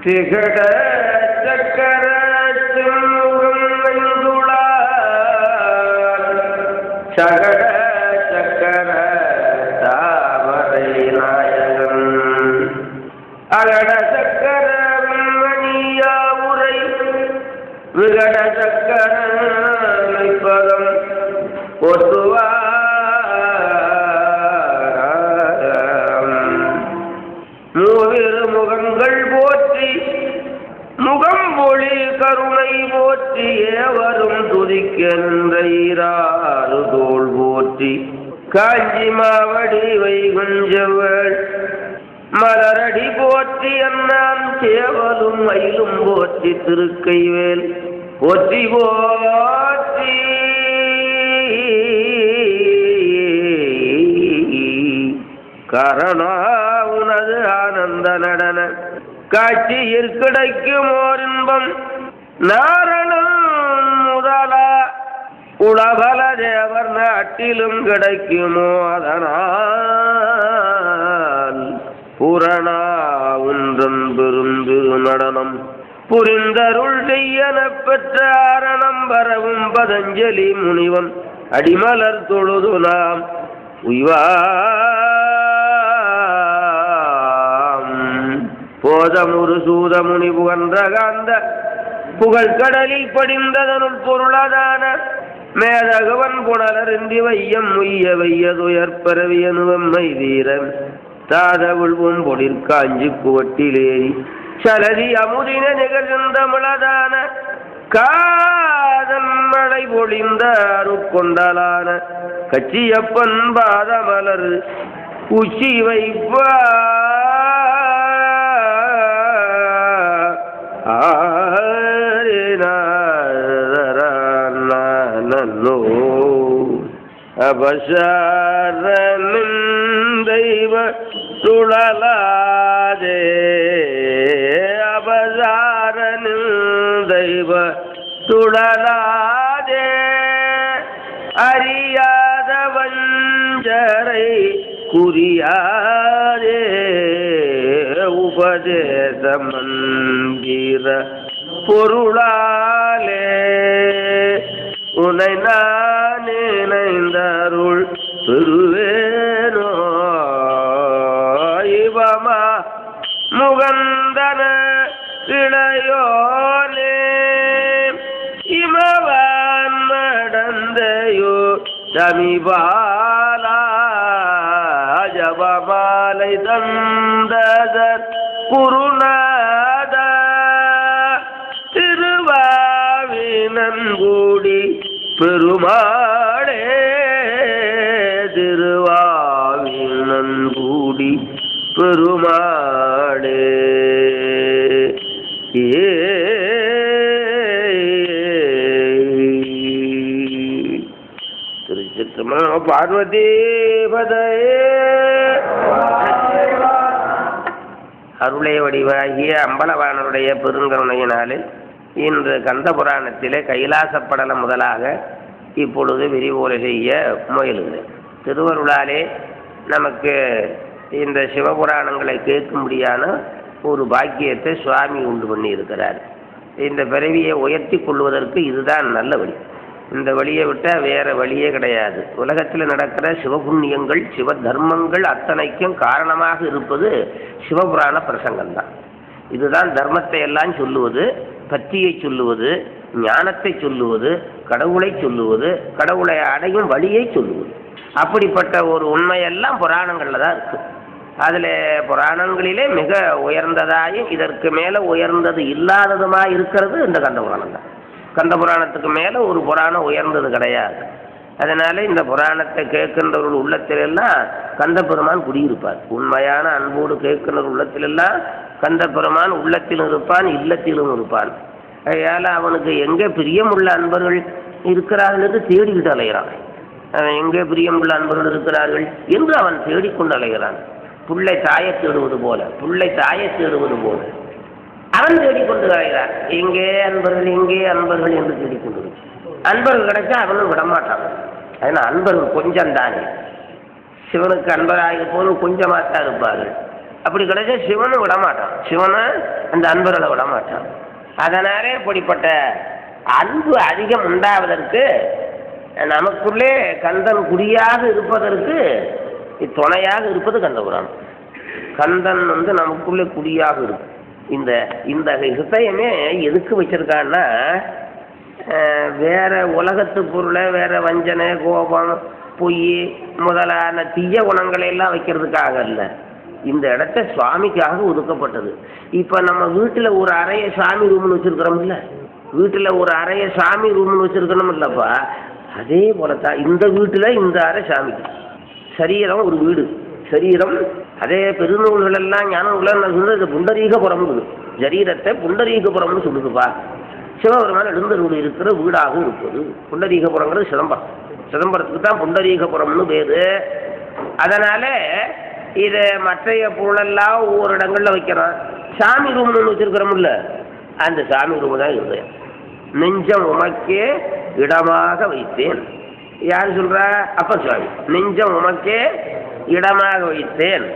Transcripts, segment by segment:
திகட சக்கர திருமுகம் வெந்துளார் சகட சக்கர தாமரை நாயகன் அகட சக்கர மணியாவுரை விகட சக்கர பதம் ஒட்டுவார் மூவிரு முகங்கள் போற்றி முகம் பொழி கருணை போற்றி ஏவரும் துதிக்க நின்றாறு தோள் போற்றி காஞ்சி மாவடி வைகுஞ்சவள் மலரடி போற்றி அண்ணான் சேவலும் மயிலும் போற்றி திருக்கைவேல் போற்றி போற்றி காரணா உனது ஆனந்த நடன காட்சியில் கிடைக்கும் ஓர் இன்பம் நாரணன் முதலா உலகல தேவர் நாட்டிலும் கிடைக்குமோ அதனால் புரணா ஒன்றன் பெரும் திரு நடனம் புரிந்தருள் செய்யன பெற்ற ஆரணம் பரவும் பதஞ்சலி முனிவன் அடிமலர் தொழுது நாம் போதமுரு சூதமுனி புகன்ற காந்த புகழ்கடலில் படிந்ததனுள் பொருளாதான மேதகவன் புனலருந்தி வையம் உய்ய வையதுயற்பரவியனுவம்மை வீரன் தாதவுள்வும் பொடிற்காஞ்சி குவட்டிலேறி சலதி அமுதின நிகழ்ந்தமிழதான காதன் மழை பொழிந்த அருட்கொண்டலான கச்சியப்பன் பாதமலர் உச்சி வைப்பா நன்னோ அபசாரனின் தெய்வ சுழலாதே அபசாரனின் தெய்வ சுழலாதே அறியாத வஞ்சரை குறியாதே உபதேச மந்திர பொருளாலே உன்னை நான் நினைந்தருள் பெறுவேனோ இவமா முகந்தன இளையோனே இமவான் நடந்தையோ தமிபாலா ஜபமாலை தந்ததர் குருநாத திருவாவினன்கூடி பெருமாளே திருவாவினன்கூடி பெருமாளே திருச்சிற்றம்பலம். பார்வதி பதையே அருளை வடிவாகிய அம்பலவானருடைய பெருங்கருணையினாலே இன்று கந்த புராணத்திலே கைலாசப்படலம் முதலாக இப்பொழுது விரிவுரை செய்ய முயலுகிறேன். திருவருளாலே நமக்கு இந்த சிவபுராணங்களை கேட்கும்படியான ஒரு பாக்கியத்தை சுவாமி உண்டு பண்ணி இருக்கிறார். இந்த பிறவியை உயர்த்தி கொள்வதற்கு இதுதான் நல்ல வழி. இந்த வழியை விட்டால் வேற வழியே கிடையாது. உலகத்தில் நடக்கிற சிவபுண்ணியங்கள் சிவ தர்மங்கள் அத்தனைக்கும் காரணமாக இருப்பது சிவபுராண பிரசங்கம்தான். இதுதான் தர்மத்தை எல்லாம் சொல்லுவது, பக்தியை சொல்லுவது, ஞானத்தை சொல்லுவது, கடவுளை சொல்லுவது, கடவுளை அடையும் வழியை சொல்லுவது. அப்படிப்பட்ட ஒரு உண்மையெல்லாம் புராணங்களில் தான் இருக்கு. அதில் புராணங்களிலே மிக உயர்ந்ததாயும் இதற்கு மேலே உயர்ந்தது இல்லாததுமாக இருக்கிறது இந்த கந்த புராணம் தான். கந்த புராணத்துக்கு மேலே ஒரு புராணம் உயர்ந்தது கிடையாது. அதனால இந்த புராணத்தை கேட்கின்றவர்கள் உள்ளத்திலெல்லாம் கந்த பெருமான் குடியிருப்பார். உண்மையான அன்போடு கேட்கின்ற உள்ளத்திலெல்லாம் கந்த பெருமான் உள்ளத்திலும் இருப்பான், இல்லத்திலும் இருப்பான். அதனால் அவனுக்கு எங்கே பிரியமுள்ள அன்பர்கள் இருக்கிறார்கள் என்று தேடிக்கிட்டு அலைகிறான். அவன் எங்கே பிரியமுள்ள அன்பர்கள் இருக்கிறார்கள் என்று அவன் தேடிக்கொண்டு அலைகிறான். புள்ளை தாயை தேடுவது போல அவன் தேடிக்கொண்டு அலைகிறான். எங்கே அன்பர்கள் என்று தேடிக்கொண்டு அன்பர்கள் கிடைச்சா அவனும் விடமாட்டான். அதனால் அன்பர்கள் கொஞ்சம் தானே. சிவனுக்கு அன்பராக போது கொஞ்சமாத்தான் இருப்பார்கள். அப்படி கிடைச்சா சிவனும் விடமாட்டான், சிவனை அந்த அன்பர்களை விடமாட்டான். அதனாலே இப்படிப்பட்ட அன்பு அதிகம் உண்டாவதற்கு நமக்குள்ளே கந்தன் குடியாக இருப்பதற்கு துணையாக இருப்பது கந்தபுராணம். கந்தன் நமக்குள்ளே குடியாக இருக்கும். இந்த இந்த ஹிருதயமே எதுக்கு வச்சிருக்கான்னா, வேற உலகத்து பொருளை, வேற வஞ்சனை, கோபம், பொய் முதலான தீய குணங்களை எல்லாம் வைக்கிறதுக்காக இல்லை. இந்த இடத்த சுவாமிக்காக ஒதுக்கப்பட்டது. இப்போ நம்ம வீட்டில் ஒரு அறைய சாமி ரூம்னு வச்சுருக்கிறோம்ல, வீட்டில் ஒரு அறைய சாமி ரூம்னு வச்சுருக்கணும் இல்லைப்பா, அதே போலத்தான் இந்த வீட்டில் இந்த அறை சாமிக்கு. சரீரம் ஒரு வீடு, சரீரம் அதே பெருநூல்கள் எல்லாம் ஞான நூல்கள் சொல்றது புண்டரீகபுரம், சரீரத்தை புண்டரீகபுரம்னு சொல்லுதுப்பா. சிவபெருமான் எழுந்தருள் இருக்கிற வீடாக இருப்பது புண்டரீகபுரங்கிறது சிதம்பரம். சிதம்பரத்துக்கு தான் புண்டரீகபுரம்னு பேரு. அதனால இதை மற்றைய பொருளெல்லாம் ஒவ்வொரு இடங்கள்ல வைக்கிறோம். சாமி ரூம்னு வச்சிருக்கிறோம்ல, அந்த சாமி ரூம் தான் இருந்தேன். நெஞ்சம் உமக்கே இடமாக வைத்தேன். யார் சொல்றா? அப்பர் சுவாமி. நெஞ்சம் உமக்கே இடமாக வைத்தேன்.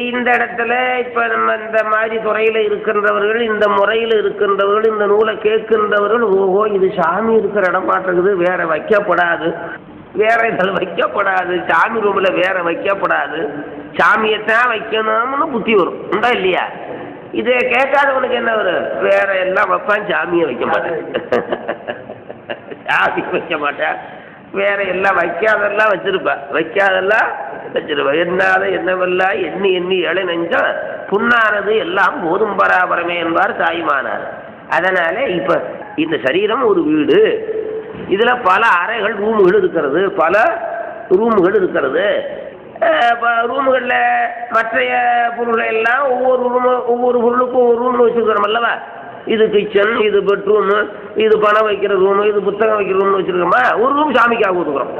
இந்த இடத்துல இப்ப நம்ம இந்த மாதிரி துறையில இருக்கின்றவர்கள், இந்த முறையில் இருக்கின்றவர்கள், இந்த நூலை கேட்கின்றவர்கள், ஓஹோ இது சாமி இருக்கிற இடம் மாட்டேங்குது, வேற வைக்கப்படாது, வேற இதில் வைக்கப்படாது, சாமி ரூம்ல வேற வைக்கப்படாது, சாமியைத்தான் வைக்கணும்னு புத்தி வரும், உண்டா இல்லையா? இதை கேட்காதவனுக்கு என்ன வரும்? வேற எல்லாம் வைப்பான், சாமியை வைக்க மாட்டேன், சாமி வைக்க மாட்டேன், வேற எல்லாம் வைக்காதெல்லாம் வச்சிருப்பேன், வைக்காதெல்லாம் வச்சிருப்பேன். என்னால என்னவெல்லாம் எண்ணி எண்ணி ஏழை நெஞ்சம் புண்ணானது எல்லாம் போதும் பராபரமே என்பார் தாய்மானார். அதனால இப்ப இந்த சரீரம் ஒரு வீடு, இதுல பல அறைகள், ரூமுகள் இருக்கிறது, பல ரூமுகள் இருக்கிறது. ரூமுகளில் மற்றைய பொருள்கள் எல்லாம் ஒவ்வொரு பொருளுக்கும் ஒவ்வொரு ரூம்னு வச்சுருக்கிறோம் அல்லவா? இது கிச்சன், இது பெட்ரூம், இது பணம் வைக்கிற ரூமு, இது புத்தகம் வைக்கிற ரூம்னு வச்சுருக்கோமா? ஒரு ரூம் சாமிக்காக கொடுக்குறோம்.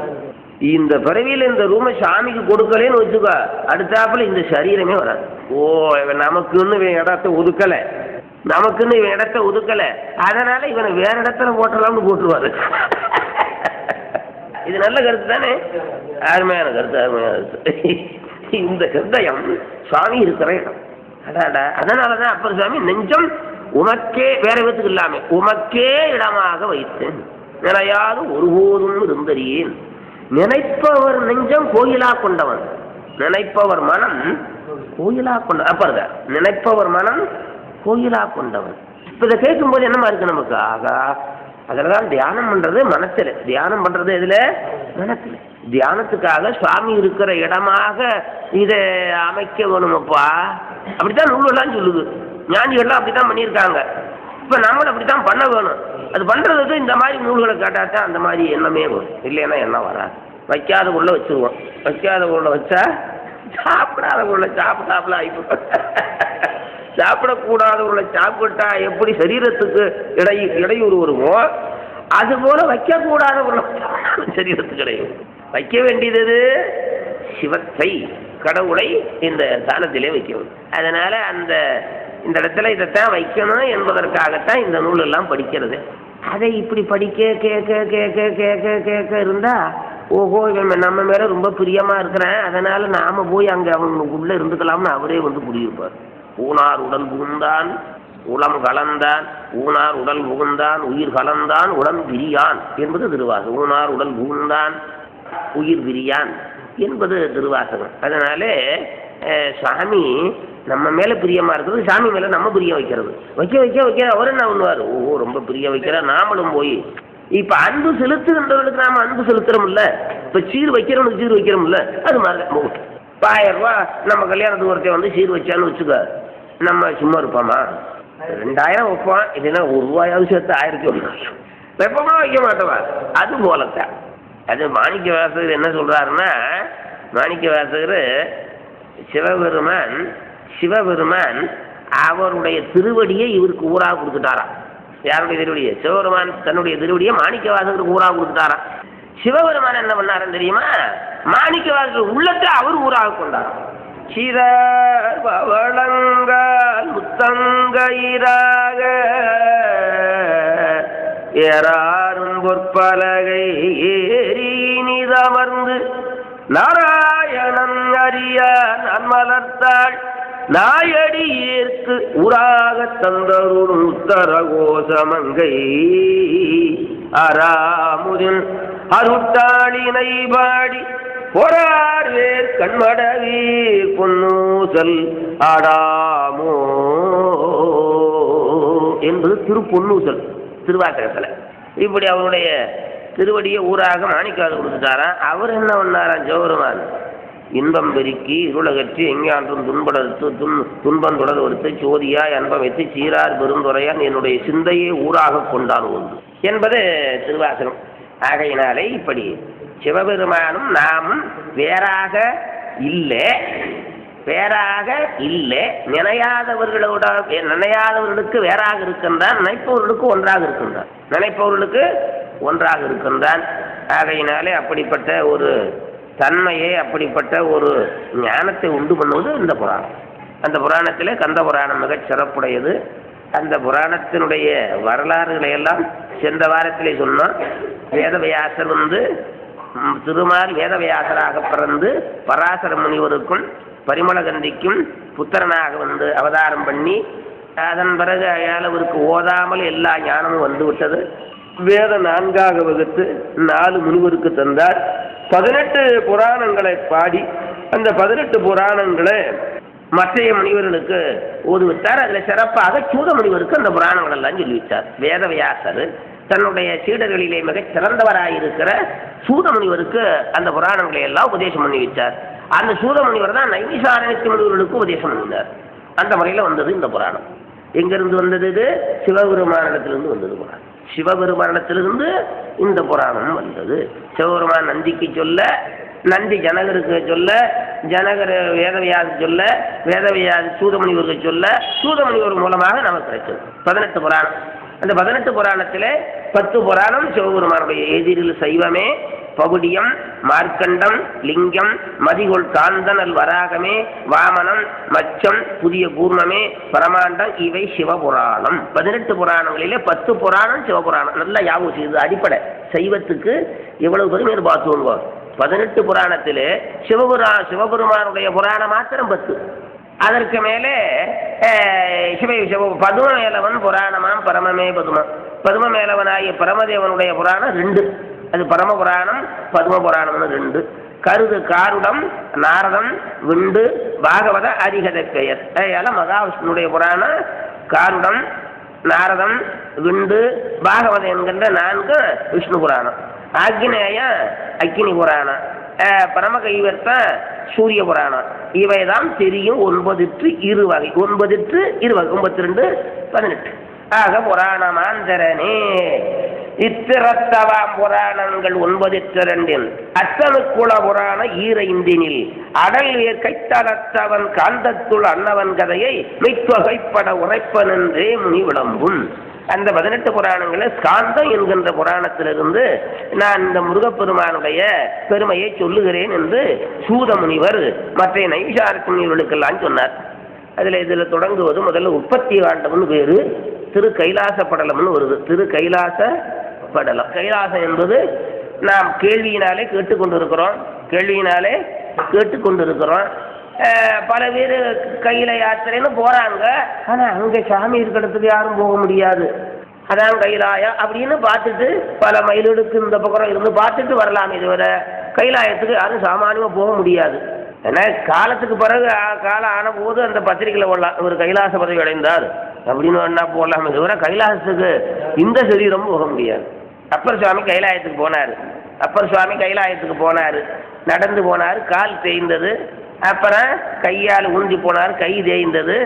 இந்த பிறவியில் இந்த ரூமை சாமிக்கு கொடுக்கலேன்னு வச்சுக்கோ, அடுத்தாப்புல இந்த சரீரமே வராது. ஓ நமக்குன்னு இவன் இடத்த ஒதுக்கலை, நமக்குன்னு இவன் இடத்த ஒதுக்கலை, அதனால இவனை வேற இடத்துல போட்டலாம்னு போட்டுருவாரு. இது நல்ல கருத்து தானே? அருமையான கருத்து, அருமையான கருத்து. இந்த ஹிருதயம் சுவாமி இருக்கிற இடம். அடாடா, அதனாலதான் அப்பர் சுவாமி நெஞ்சம் உமக்கே, வேற விதத்துக்கு இல்லாம உமக்கே இடமாக வைத்தேன், நினையாது ஒருபோதும் இருந்தறியேன். நினைப்பவர் நெஞ்சம் கோயிலா கொண்டவன், நினைப்பவர் மனம் கோயிலா கொண்ட அப்பறத நினைப்பவர் மனம் கோயிலா கொண்டவன். இப்ப இதை கேட்கும்போது என்னமா இருக்கு நமக்கு? ஆகா, அதில்தான் தியானம் பண்றது மனத்துல, தியானம் பண்றது எதுல? மனத்துல. தியானத்துக்காக சுவாமி இருக்கிற இடமாக இதை அமைக்க வேணுமப்பா. அப்படித்தான் நூலெல்லாம் சொல்லுது, ஞானிகள்லாம் அப்படித்தான் பண்ணியிருக்காங்க. இப்ப நம்மளும் அப்படித்தான் பண்ண வேணும். அது பண்றதுக்கு இந்த மாதிரி நூல்களை கேட்டாத்தான் அந்த மாதிரி எண்ணமே வரும், இல்லைன்னா எண்ணம் வராது. வைக்காத உள்ள வச்சிருவோம், வைக்காத உள்ள வச்சா சாப்பிடாத உள்ள சாப்பிடாமல ஆயிப்போம். சாப்பிடக்கூடாத உள்ள சாப்பிட்டா எப்படி சரீரத்துக்கு இடையூறு வருமோ, அதுபோல வைக்கக்கூடாத உள்ள சரீரத்துக்கு இடையூறு. வைக்க வேண்டியது சிவத்தை, கடவுளை இந்த ஸ்தானத்திலே வைக்கணும். அதனால இந்த இடத்துல இதைத்தான் வைக்கணும் என்பதற்காகத்தான் இந்த நூல் எல்லாம் படிக்கிறது. அதை இப்படி படிக்க கேட்க கேட்க கேட்க கேட்க இருந்தா, ஓஹோ இவன் நம்ம மேல ரொம்ப பிரியமா இருக்கிறேன், அதனால நாம போய் அங்க அவங்களுக்குள்ள இருந்துக்கலாம்னு அவரே புரியிருப்பார். ஊனார் உடல் புகுந்தான் உளம் கலந்தான், ஊனார் உடல் புகுந்தான் உயிர் கலந்தான் உடல் விரியான் என்பது திருவாசகம். ஊனார் உடல் புகுந்தான் உயிர் விரியான் என்பது திருவாசகம். அதனாலே சாமி நம்ம மேல பிரியமா இருக்கிறது, சாமி மேல நம்ம பிரிய வைக்கிறது. வைக்க வைக்க வைக்க அவர் என்ன பண்ணுவார்? ஓ ரொம்ப பிரிய வைக்கிற, நாமளும் போய் இப்ப அன்பு செலுத்துகின்றவர்களுக்கு நாம அன்பு செலுத்துறோம்ல, இப்ப சீர் வைக்கிறவனுக்கு சீர் வைக்கிறோம்ல, அது மாதிரி 1000 ரூபாய் நம்ம கல்யாணத்துக்கு ஒருத்தர் சீர் வச்சான்னு வச்சுக்க, நம்ம சும்மா இருப்போமா? 2000 வைப்போம், இல்லைன்னா ₹1 சேர்த்து 1000 வெப்பமா வைக்க மாட்டோமா? அது போலத்தான். அது மாணிக்க வாசகர் என்ன சொல்றாருன்னா, மாணிக்க வாசகர் சிவபெருமான் அவருடைய திருவடியை இவருக்கு ஊராக கொடுத்துட்டாராம். யாருடைய திருவடியை? சிவபெருமான் தன்னுடைய திருவடியை மாணிக்க வாசகருக்கு ஊராக கொடுத்துட்டாராம். சிவபெருமான் என்ன பண்ணாருன்னு தெரியுமா? மாணிக்க வாசகர் உள்ளத்தை அவர் ஊராக கொண்டாராம். சிறார் பவளங்கால் முத்தங்கயிராக ஏறாரும் பொற்பலகை ஏறி நிதமர்ந்து நாராயணன் அறிய நன்மலர்த்தாள் நாயடி ஏற்கு உராக தந்தருள் உத்தர கோசமங்கை அராமுதின் அருட்டாளினை பாடி பொறார் வேர் கண்மடவீர் பொன்னூசல் ஆடாமோ என்பது திருப்பொன்னூசல் திருவாசகத்தில். இப்படி அவருடைய திருவடியை ஊராக மாணிக்காது கொடுத்துட்டாராம். அவர் என்ன பண்ணாராம் ஜெகபெருமான்? இன்பம் பெருக்கி இருளகற்றி எங்கான்றும் துன்பம் தொடர் ஒருத்து சோதியாய் அன்பம் வைத்து சீரார் பெருந்துரையான் என்னுடைய சிந்தையை ஊராக கொண்டான் ஒன்று என்பது திருவாசகம். ஆகையினாலே இப்படி சிவபெருமானும் நாமும் வேறாக இல்லை, நினையாதவர்களுக்கு வேறாக இருக்கின்றான், நினைப்பவர்களுக்கு ஒன்றாக இருக்கின்றான். ஆகையினாலே அப்படிப்பட்ட ஒரு தன்மையை, அப்படிப்பட்ட ஒரு ஞானத்தை உண்டு பண்ணுவது இந்த புராணம். அந்த புராணத்திலே கந்த புராணம் மிகச் சிறப்புடையது. அந்த புராணத்தினுடைய வரலாறுகளை எல்லாம் சென்ற வாரத்திலே சொன்னோம். வேதவியாசர் திருமால் வேதவியாசராக பிறந்து பராசர முனிவருக்கும் பரிமளகந்திக்கும் புத்திரனாக அவதாரம் பண்ணி அதன் பிறகு அவருக்கு ஓதாமல் எல்லா ஞானமும் வந்துவிட்டது. வேத 4ஆக வகுத்து 4 முனிவருக்கு தந்தார். 18 புராணங்களை பாடி அந்த 18 புராணங்களை மற்றைய முனிவர்களுக்கு ஓதுவித்தார். அதில் சிறப்பாக சூத முனிவருக்கு அந்த புராணங்கள் எல்லாம் சொல்லிவிட்டார். வேதவியாசர் தன்னுடைய சீடர்களிலே மிகச் சிறந்தவராயிருக்கிற சூத முனிவருக்கு அந்த புராணங்களை எல்லாம் உபதேசம் பண்ணி வச்சார். அந்த சூத முனிவர் தான் நைமிசாரண்ய முனிவர்களுக்கு உபதேசம் பண்ணினார். அந்த முறையில் வந்தது இந்த புராணம். எங்கிருந்து வந்தது? இது சிவபெருமானிடத்திலிருந்து வந்தது புராணம். சிவபெருமானிடத்திலிருந்து இந்த புராணம் வந்தது. சிவபெருமான் நந்திக்கு சொல்ல, நந்தி ஜனகருக்கு சொல்ல, ஜனகர் வேதவியாசி சொல்ல, வேதவியாசி சூதமுனிவருக்கு சொல்ல, சூதமுனிவர் மூலமாக நமக்கு கிடைச்சது 18 புராணம். அந்த 18 புராணத்தில் 10 புராணம் சிவபெருமானுடைய எதிரில் சைவமே, பகுடியம், மார்க்கண்டம், லிங்கம், மதிகொள் காந்தனல் வராகமே, வாமனம், மச்சம், புதிய கூர்மமே, பரமாண்டம், இவை சிவபுராணம். 18 புராணங்களிலே 10 புராணம் சிவபுராணம். நல்லா யாவும் செய்து அடிப்படை சைவத்துக்கு எவ்வளவு பெருமையை பார்த்துவோங்க. 18 புராணத்திலே சிவபெருமானுடைய புராணம் மாத்திரம் 10. அதற்கு மேலே பதுமமேலவன் புராணமாம் பரமமே பதுமம். பதுமமேலவனாகிய பரமதேவனுடைய புராணம் 2. அது பரம புராணம், பதும புராணம்னு 2. கருது காருடம், நாரதம், விண்டு, பாகவத அதிகத பெயர். அதனால மகாவிஷ்ணுடைய புராணம் காருடம், நாரதம், விண்டு, பாகவதம் என்கின்ற 4 விஷ்ணு புராணம். ஆக்னேய அக்கினி புராணம், பரமகைவர்த்த சூரிய புராணம். இவைதான் தெரியும். 9 வகை. 92 18. ஆக புராணமாந்தரனே இத்திரத்தவாம் புராணங்கள் 9 அத்தனுக்குள புராண 5 அடல் கைத்தளத்தவன் காந்தத்துள் அன்னவன் கதையை மெய்த்தொகைப்பட உரைப்பனென்றே முனி விளம்பும். அந்த 18 புராணங்களை ஸ்காந்தம் என்கின்ற புராணத்திலிருந்து நான் இந்த முருகப்பெருமானுடைய பெருமையை சொல்லுகிறேன் என்று சூத முனிவர் மற்ற நைமிசாரண்ய முனிவர்களுக்கெல்லாம் சொன்னார். இதில் தொடங்குவது முதல்ல உற்பத்தி காண்டம்னு பேரு, திரு கைலாச படலம்னு வருது. திரு கைலாச படலம். கைலாசம் என்பது நாம் கேள்வியினாலே கேட்டுக்கொண்டிருக்கிறோம். பல பேர் கையில யாத்திரைன்னு போறாங்க. ஆனா அங்க சாமி இருக்கிறதுக்கு யாரும் போக முடியாது. அதான் கைலாயா அப்படின்னு பார்த்துட்டு பல மைலுக்கு இந்த பக்கம் இருந்து பார்த்துட்டு வரலாம். இதுவரை கைலாயத்துக்கு யாரும் சாமானியமா போக முடியாது. ஏன்னா காலத்துக்கு பிறகு காலம் ஆன போது அந்த பத்திரிகையில் போடலாம், ஒரு கைலாச பதவி அடைந்தார் அப்படின்னு என்ன போடலாம். இதுவரை கைலாசத்துக்கு இந்த சரீரமும் போக முடியாது. அப்பர் சுவாமி கைலாயத்துக்கு போனார். நடந்து போனார், கால் தேய்ந்தது. அப்புறம் கையால் ஊன்றி போனார், கை தேய்ந்தது.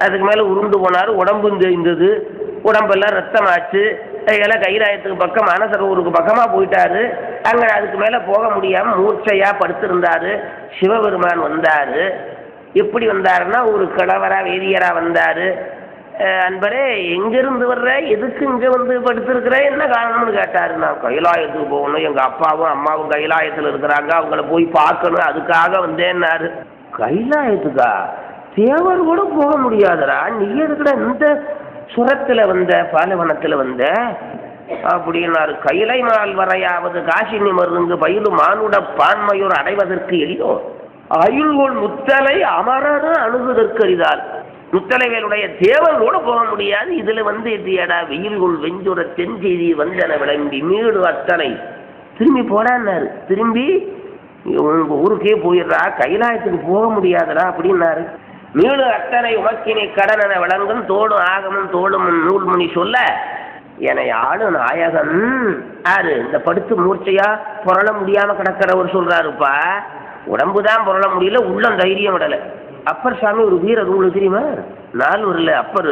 அதுக்கு மேலே உருண்டு போனார், உடம்பும் தேய்ந்தது. உடம்பெல்லாம் ரத்தமாச்சு. இதெல்லாம் கைலாயத்துக்கு பக்கம் மனசரூருக்கு பக்கமாக போயிட்டாரு. அங்கே அதுக்கு மேலே போக முடியாமல் மூர்ச்சையாக படுத்திருந்தார். சிவபெருமான் வந்தார். எப்படி வந்தாருன்னா ஒரு கிழவராக வேதியராக வந்தார். அன்பரே எங்கிருந்து வர்ற, எதுக்கு இங்கே வந்து படுத்திருக்கிற, என்ன காரணம்னு கேட்டார். நான் கைலாயத்துக்கு போகணும், எங்கள் அப்பாவும் அம்மாவும் கைலாயத்தில் இருக்கிறாங்க, அவங்கள போய் பார்க்கணும், அதுக்காக வந்தேன்னாரு. கைலாயத்துக்கா? தேவர் கூட போக முடியாதுடா, நீ இருக்கிற இந்த சுரத்தில் வந்த, பாலைவனத்தில் வந்த அப்படின்னாரு. கைலை மால் வரையாவது காசினி மருந்து பயிலும் மானுட பான்மையோர் அடைவதற்கு எளியோ. அயுள்கொள் முத்தலை அமரரும் அணுகுதற்கரிதால். முத்தலைவேலுடைய தேவன் கூட போக முடியாது. இதுல எட்டியடா வெயில்கொள் வெஞ்சுர தென்செய்தி வந்தன விளம்பி மீடு அத்தனை திரும்பி போடான்னாரு. திரும்பி உங்க ஊருக்கே போயிடுறா, கைலாயத்துக்கு போக முடியாதுடா அப்படின்னாரு. மீடு அத்தனை உமக்கினை கடனென விளங்கும் தோடும் ஆகமும் தோடும் நூல்முனி சொல்ல என்னை ஆளு நாயகன் யாரு இந்த படுத்து மூர்ச்சையா புரள முடியாம கிடக்கிறவர் சொல்றாருப்பா. உடம்புதான் புரள முடியல, உள்ளம் தைரியம் விடல. அப்பர் சாமி ஒரு வீரர், உங்களுக்கு தெரியுமா? நால்வரில் அப்பர்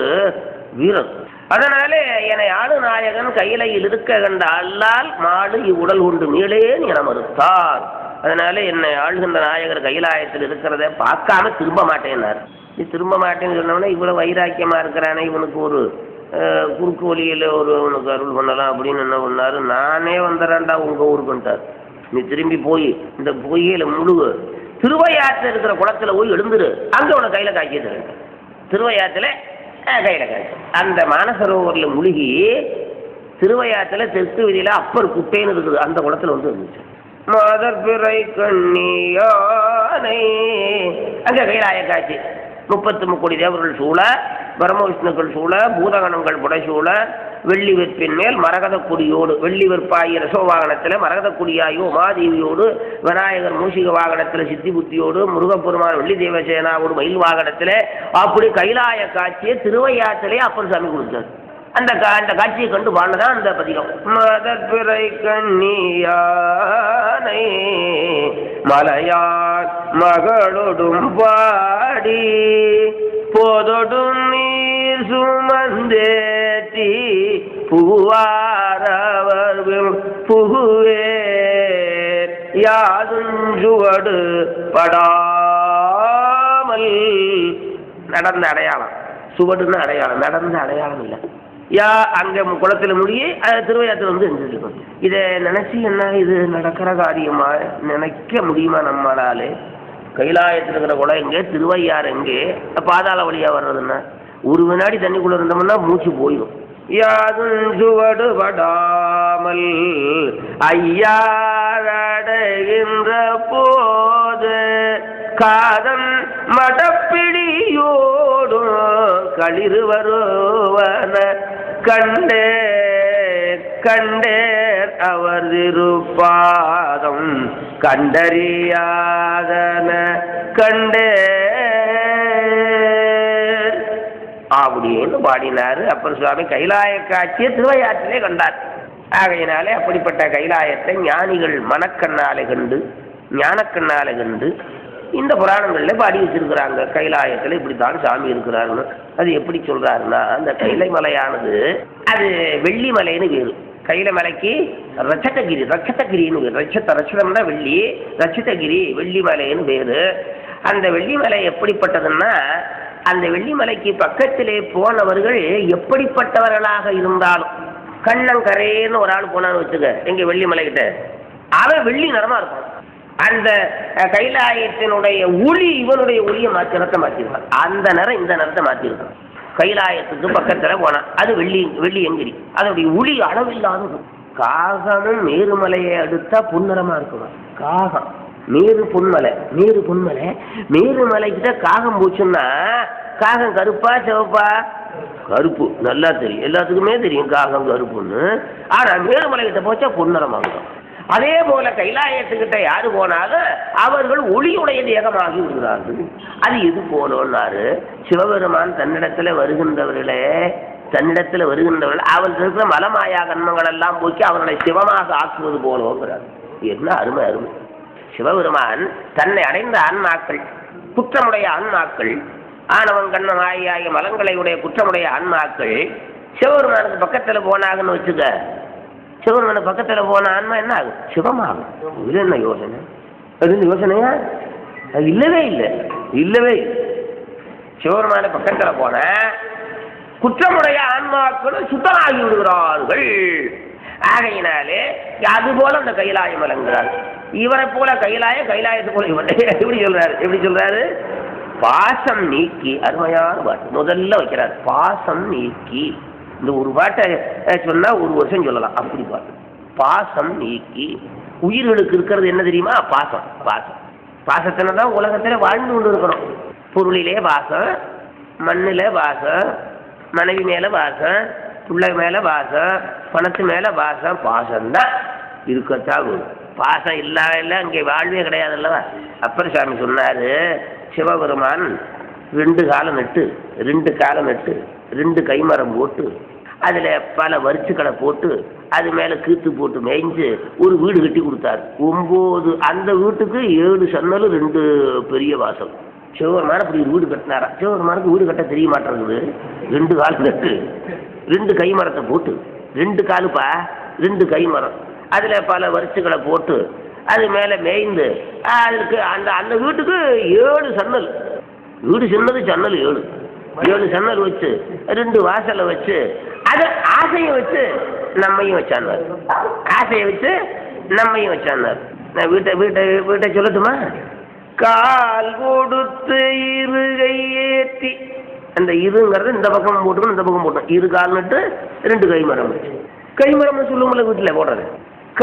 வீரர். அதனாலே என்னை ஆளு நாயகன் கையிலையில் இருக்க கண்ட அல்லால் மாடு இவ்வுடல் கொண்டு மீளேன் என மறுத்தார். அதனால என்னை ஆளுகின்ற நாயகர் கைலாயத்தில் இருக்கிறத பார்க்காம திரும்ப மாட்டேன்னார். நீ திரும்ப மாட்டேன்னு சொன்னவனே இவ்வளவு வைராக்கியமா இருக்கிறானே, இவனுக்கு ஒரு குறுக்கு வழியில் உனக்கு அருள் பண்ணலாம் அப்படின்னு என்ன பண்ணாரு, நானே வந்துடுறேன்டா உங்க ஊருக்குன்ட்டார். நீ திரும்பி போய் இந்த பொய்யில முழுகு, திருவையாற்றில் இருக்கிற குளத்துல போய் எழுந்துரு, அங்க உனக்கு கையில காய்க்கிது. திருவையாற்றில் கையில காய்ச்சி அந்த மானசரோவரில் முழுகி திருவையாற்றில் தெற்கு விதியில அப்பர் குட்டைன்னு இருக்குது, அந்த குளத்துல இருந்துச்சு. மதற்பிறை கண்ணியானை அங்க கைலாய காட்சி. 33 கோடி தேவர்கள் சூழ, பிரம்ம விஷ்ணுக்கள் சூழ, பூதகணங்கள் புடைசூழ, வெள்ளி வெற்பின் மேல் மரகத கொடியோடு, வெள்ளி வெற்பாகிய ரசோ வாகனத்தில் மரகத கொடியாயி உமாதேவியோடு, விநாயகர் மூஷிக வாகனத்தில் சித்தி புத்தியோடு, முருகப்பெருமான் வெள்ளி தேவசேனாவோடு மயில் வாகனத்தில், அப்படி கைலாய காட்சியை திருவையாற்றிலே அப்பர் சாமி கொடுத்தார். அந்த காட்சியை கண்டு பாடுதான் அந்த பதிகம். மதற்பிறை கண்ணியானை மலையார் மகளொடும் பாடி போதொடும் நீர் சுமந்தேற்றி புகுவாரவர் புகுவே யாதுஞ்சுவடு படாமல். நடந்த அடையாளம், சுவடுன்னு அடையாளம், நடந்த அடையாளம் இல்லை. யா அங்க குளத்துல முடிய திருவையாத்துல இருந்துருக்கும். இதை நினைச்சு என்ன இது நடக்கிற காரியமா நினைக்க முடியுமா நம்மளாலே? கைலாயத்தில் இருக்கிற குளம் எங்கே, திருவையாறு எங்கே, பாதாள வழியா வர்றதுன்னா ஒரு வினாடி தண்ணிக்குள்ள இருந்தோம்னா மூச்சு போயிடும். யாதும் சுவடு படாமல் ஐயாரடைகின்ற போது காதன் மடப்பிடியோடும் களிறு வருவன கண்டே கண்டேர் அவர் திருப்பாதம் கண்டறியாதன கண்டே அப்படின்னு பாடினாரு அப்பர் சுவாமி. கைலாய காட்சியை திருவையாற்றிலே கண்டார். ஆகையினாலே அப்படிப்பட்ட கைலாயத்தை ஞானிகள் மனக்கண்ணாலை கண்டு ஞானக்கண்ணாலை கண்டு இந்த புராணங்களில் பாடி வச்சிருக்கிறாங்க. கைலாயத்தில் இப்படித்தான் சாமி இருக்கிறாருன்னு. அது எப்படி சொல்றாருன்னா, அந்த கைலை மலையானது அது வெள்ளி மலைன்னு வேறு. கையில மலைக்கு ரட்சத்தகிரி, ரட்சத்தகிரின்னு ரட்சத்தம்னா வெள்ளி, ரட்சத்தகிரி வெள்ளி மலைன்னு வேறு. அந்த வெள்ளி மலை எப்படிப்பட்டதுன்னா, அந்த வெள்ளி மலைக்கு பக்கத்திலே போனவர்கள் எப்படிப்பட்டவர்களாக இருந்தாலும், கண்ணங்கரேன்னு ஒரு ஆள் போனான்னு வச்சுக்க எங்க வெள்ளி மலைக்கிட்ட, அவன் வெள்ளி நிறமா இருக்கும். அந்த கைலாயத்தினுடைய ஒளி இவனுடைய ஒளியை நிறத்தை மாற்றிருக்கான். அந்த நிறம் இந்த நிறத்தை மாற்றிருக்கான். கைலாயத்துக்கு பக்கத்துல போனா அது வெள்ளி எங்கிரி, அதனுடைய ஒளி அளவில்லாதது. காகமும் மேருமலையை அடுத்தா பொன்னிறமா இருக்குமா. காகம் மேரு பொன்மலை, மேரு பொன்மலை, மேருமலைக்கிட்ட காகம் போச்சுன்னா காகம் கருப்பா சிவப்பா? கருப்பு. நல்லா தெரியும், எல்லாத்துக்குமே தெரியும் காகம் கருப்புன்னு. ஆனா மேருமலை கிட்ட போச்சா பொன்னிறமாகும். அதே போல கைலாயத்துக்கிட்ட யாரு போனாலும் அவர்கள் ஒளியுடைய தேகமாகி விடுகிறார்கள். அது எது போலோன்னாரு, சிவபெருமான் தன்னிடத்துல வருகின்றவர்களே அவர்கள் இருக்கிற மலமாயா கண்மங்கள் எல்லாம் போக்கி அவர்களை சிவமாக ஆக்குவது போலோங்கிறார். என்ன அருமை அருமை! சிவபெருமான் தன்னை அடைந்த ஆன்மாக்கள், குற்றமுடைய ஆன்மாக்கள், ஆணவம் கண்ணம் ஆகிய மலங்களை உடைய குற்றமுடைய ஆன்மாக்கள் சிவபெருமானுக்கு பக்கத்துல போனாங்கன்னு வச்சுக்க, சிவபெருமான பக்கத்துல போன ஆன்மா என்ன ஆகும்? சிவமாகும். இது என்ன யோசனை? அது யோசனையா? இல்லவே இல்லை, இல்லவே. சிவபெருமான பக்கத்துல போன குற்றமுடைய ஆன்மாக்களும் சுத்தமாகி விடுகிறார்கள். ஆகையினாலே அதுபோல அந்த கைலாயம் விளங்குகிறார். இவரை போல கைலாயத்தை போல இவர் எப்படி சொல்றாரு? பாசம் நீக்கி, அருமையான பாட்டு முதல்ல வைக்கிறார். பாசம் நீக்கி, இந்த ஒரு பாட்டை சொன்னா ஒரு வருஷம் சொல்லலாம். அப்படி பாட்டு. பாசம் நீக்கி, உயிர்களுக்கு இருக்கிறது என்ன தெரியுமா? பாசம். பாசம் பாசத்தின தான் உலகத்தில் வாழ்ந்து கொண்டு இருக்கிறோம். பொருளிலே பாசம், மண்ணில் பாசம், மனைவி மேலே பாசம், பிள்ளை மேலே பாசம், பணத்து மேலே பாசம். பாசம்தான் இருக்கத்தான் வரும். பாசம் இல்லாத அங்கே வாழ்வே கிடையாது அல்லவா? அப்பர் சாமி சொன்னார், சிவபெருமான் 2 காலம் நட்டு 2 காலம் நட்டு 2 கைமரம் போட்டு அதில் பல வரிச்சுக்களை போட்டு அது மேலே கீத்து போட்டு மேய்ஞ்சு ஒரு வீடு கட்டி கொடுத்தாரு. 9 அந்த வீட்டுக்கு 7 சன்னல் 2 பெரிய வாசல். சிவபெருமான அப்படி வீடு கட்டினாரா? சிவபெருமானுக்கு வீடு கட்ட தெரிய மாட்டேங்குது. 2 கால் நட்டு 2 கைமரத்தை போட்டு 2 காலுப்பா 2 கைமரம் அதில் பல வரிச்சுக்களை போட்டு அது மேலே மேய்ந்து அதுக்கு அந்த அந்த வீட்டுக்கு 7 சன்னல். வீடு சின்னது, சன்னல் 7 சன்னல் வச்சு 2 வாசலை வச்சு அது ஆசையை வச்சு நம்மையும் வச்சான்னார். ஆசையை வச்சு நம்மையும் வச்சான்னார். நான் வீட்டை சொல்லட்டுமா? கால் கொடுத்து இருகை ஏற்றி, அந்த இருங்கிறது இந்த பக்கம் போட்டுக்கணும், இந்த பக்கம் போட்டோம். 2 கால் நட்டு 2 கைமரம் வச்சு. கைமரம்னு சொல்லுவோம்ல வீட்டில் போடுறது.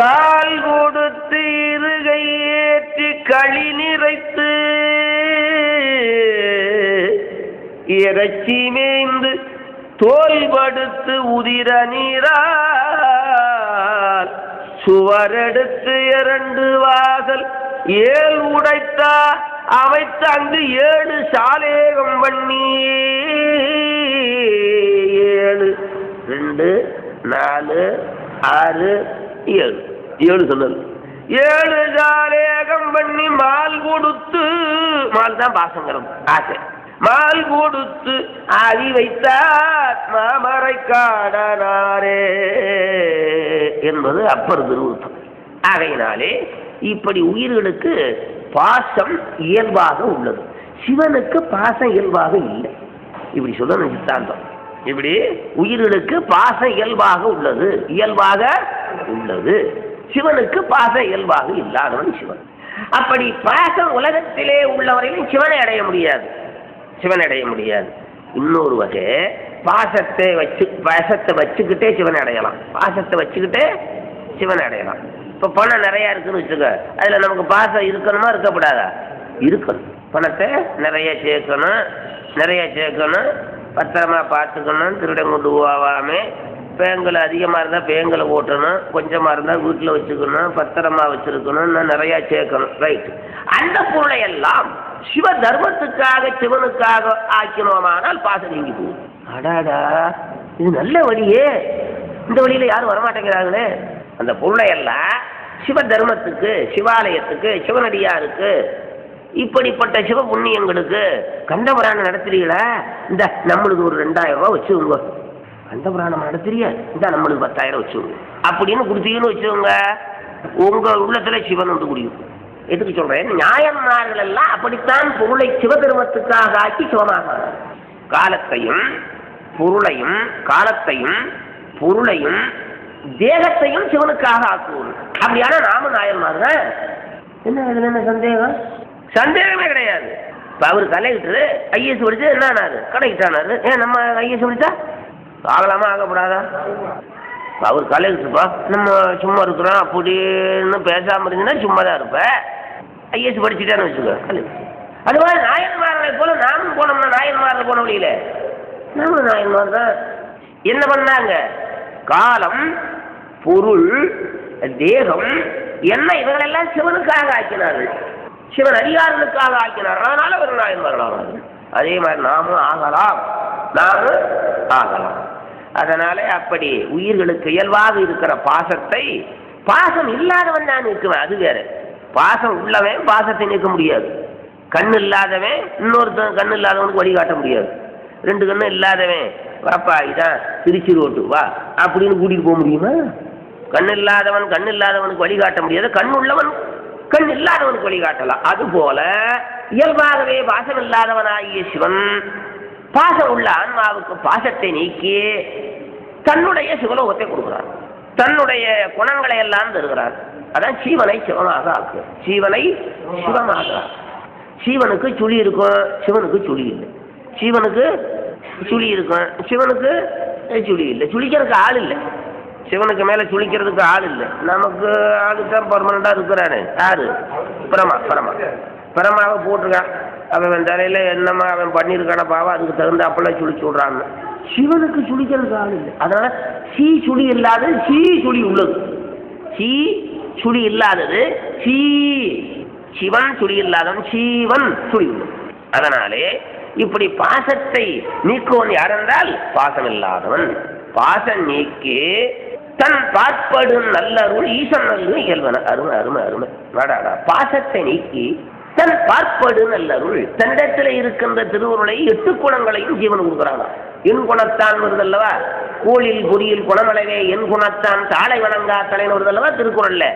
கால் கொடுத்து இருகை ஏற்றி களி நிறைத்து இறைச்சி மேய்ந்து தோல் படுத்து உதிர நீரால் சுவரெடுத்து 2 வாசல் 7 உடைத்தா அமைத்து அங்கு 7 சாலேகம் பண்ணி 7 2 4 6 7 சொன்னது 7 சாலேகம் பண்ணி மால் கொடுத்து, மால் தான் பாசங்கரம் ஆசை, மால் கொடுத்து ஆதி வைத்தார் மாமரை காடனாரே என்பது அப்பர் திருவுத்தம். ஆகையினாலே இப்படி உயிர்களுக்கு பாசம் இயல்பாக உள்ளது. சிவனுக்கு பாசம் இயல்பாக இல்லை. இப்படி சொல்லணும் சித்தாந்தம். இப்படி உயிர்களுக்கு பாசம் இயல்பாக உள்ளது, இயல்பாக உள்ளது. சிவனுக்கு பாசம் இயல்பாக இல்லாதவன் சிவன். அப்படி பாசம் உலகத்திலே உள்ளவரையிலும் சிவனை அடைய முடியாது, சிவன் அடைய முடியாது. இன்னொரு வகை பாசத்தை வச்சுக்கிட்டே சிவனை அடையலாம். பாசத்தை வச்சுக்கிட்டே சிவனை அடையலாம். இப்போ பணம் நிறையா இருக்குன்னு வச்சுக்க, அதில் நமக்கு பாசம் இருக்கணுமா இருக்கப்படாதா? இருக்கணும். பணத்தை நிறைய சேர்க்கணும், பத்திரமா பார்த்துக்கணும், திருடம் கொண்டு போகாமல். பேங்களை அதிகமாக இருந்தால் பேங்களை ஓட்டணும், கொஞ்சமாக இருந்தால் வீட்டில் வச்சுக்கணும், பத்திரமா வச்சுருக்கணும், நிறையா சேர்க்கணும். ரைட்டு. அந்த பொருளை எல்லாம் சிவ தர்மத்துக்காக சிவனுக்காக ஆக்கினோமானால் பாசம் நீங்கி போகும். அடாடா, இது நல்ல வழியே, இந்த வழியில் யாரும் வரமாட்டேங்கிறாங்களே. அந்த பொருளை எல்லாம் சிவ தர்மத்துக்கு, சிவாலயத்துக்கு, சிவனடியாருக்கு, இப்படிப்பட்ட சிவ புண்ணியங்களுக்கு கண்டபுராணம் நடத்துறீங்களா? இந்த நம்மளுக்கு ஒரு 2000 ரூபா வச்சுக்கோங்க. கண்டபுராணம் நடத்துறிய, இந்த நம்மளுக்கு 10,000 வச்சுக்கோங்க அப்படின்னு கொடுத்தீங்கன்னு வச்சுக்கோங்க, உங்கள் உள்ளத்தில் சிவன் வந்து முடியும். எதுக்கு சொல்றேன்? நியாயன்மார்கள் எல்லாம் அப்படித்தான் பொருளை சிவதர்மத்துக்காக ஆக்கி சிவமாக காலத்தையும் பொருளையும் தேகத்தையும் சிவனுக்காக ஆக்குவோம். அப்படியான நாம நாயன்மார்கள் என்ன, இதுல என்ன சந்தேகம்? சந்தேகமே கிடையாது. இப்போ அவர் கலைக்கிட்டு ஐஎஸ் படிச்சு என்ன ஆனாரு? கலைக்கிட்டானாரு. ஏன் நம்ம ஐஎஸ் படித்தா ஆகலாமா, ஆகப்படாதா? அவர் கலைக்கிட்டுப்பா, நம்ம சும்மா இருக்கிறோம் அப்படின்னு பேசாமல் இருந்தீங்கன்னா சும்மா தான் இருப்பேன். ஐஎஸ் படிச்சுட்டான்னு வச்சுக்கோ, கலை. அது மாதிரி நாயன்மார்களை போல நாமும் போனோம்னா, நாயன்மார்கள் போன வழியில நாமும் நாயன்மார் தான். என்ன பண்ணாங்க? காலம், பொருள், தேகம், என்ன இவங்களெல்லாம் சிவனுக்காக ஆக்கினார்கள், சிவன் அதிகாரனுக்காக ஆக்கினார்கள். அதனால ஒரு நாயன்மார்கள். அதே மாதிரி நாமும் ஆகலாம். அதனால அப்படி உயிர்களுக்கு இயல்பாக இருக்கிற பாசத்தை, பாசம் இல்லாதவன் நான் நீக்குவேன், அது வேற. பாசம் உள்ளவன் பாசத்தை நீக்க முடியாது. கண் இல்லாதவன் இன்னொருத்தன் கண் இல்லாதவனுக்கு வழிகாட்ட முடியாது. 2 கண்ணு இல்லாதவன் வாப்பா இதான் திருச்சி ரோட்டு வா அப்படின்னு கூட்டிட்டு போக முடியுமா? கண் இல்லாதவனுக்கு வழிகாட்ட முடியாது. கண் உள்ளவன் கண் இல்லாதவனுக்கு வழிகாட்டலாம். அதுபோல இயல்பாகவே பாசம் இல்லாதவனாகிய சிவன் பாசம் உள்ள ஆன்மாவுக்கு பாசத்தை நீக்கி தன்னுடைய சிவலோகத்தை கொடுக்கிறார், தன்னுடைய குணங்களை எல்லாம் தருகிறார். அதான் சீவனை சிவமாக ஆக்கு, சீவனை சிவமாக. சீவனுக்கு சுழி இருக்கும், சிவனுக்கு சுழி இல்லை. சீவனுக்கு சுழி இருக்கும், சிவனுக்கு சுழி இல்லை. சுழிக்கிறதுக்கு ஆள் இல்லை. சிவனுக்கு மேலே சுழிக்கிறதுக்கு ஆள் இல்லை. நமக்கு ஆளுதான் பர்மனண்டா இருக்கிறானே யாரு? பரமா. பரமாவை போட்டிருக்கான். அவன் தலையில் என்னம்மா அவன் பண்ணியிருக்கான பாவம் அதுக்கு தகுந்த அப்பெல்லாம் சுழிச்சு விட்றான்னு. சிவனுக்கு சுழிக்கிறது ஆள் இல்லை. அதனால சீ சுழி இல்லாதது சீ சுழி உள்ளது. சீ சுழி இல்லாதது சீ, சிவன் சுழி இல்லாதவன் சீவன் சுழி உள்ளது. அதனாலே இப்படி பாசத்தை நீக்குவன் யார் என்றால் பாசம் இல்லாதவன். பாசம் நீக்கி தன் பார்ப்படும் நல்லருள் ஈசன் நல்லு இயல்பன. அருமை அருமை அருமை. வாடாடா, பாசத்தை நீக்கி தன் பார்ப்படு நல்லருள், தண்டத்தில் இருக்கின்ற திருவுருளை 8 குணங்களையும் ஜீவன் கொடுக்குறாங்க. என் குணத்தான் வருதல்லவா, கோளில் பொறியில் குணமளவே என் குணத்தான் தாளை வணங்கா தலைன்னு வருதல்லவா திருக்குறள்ல.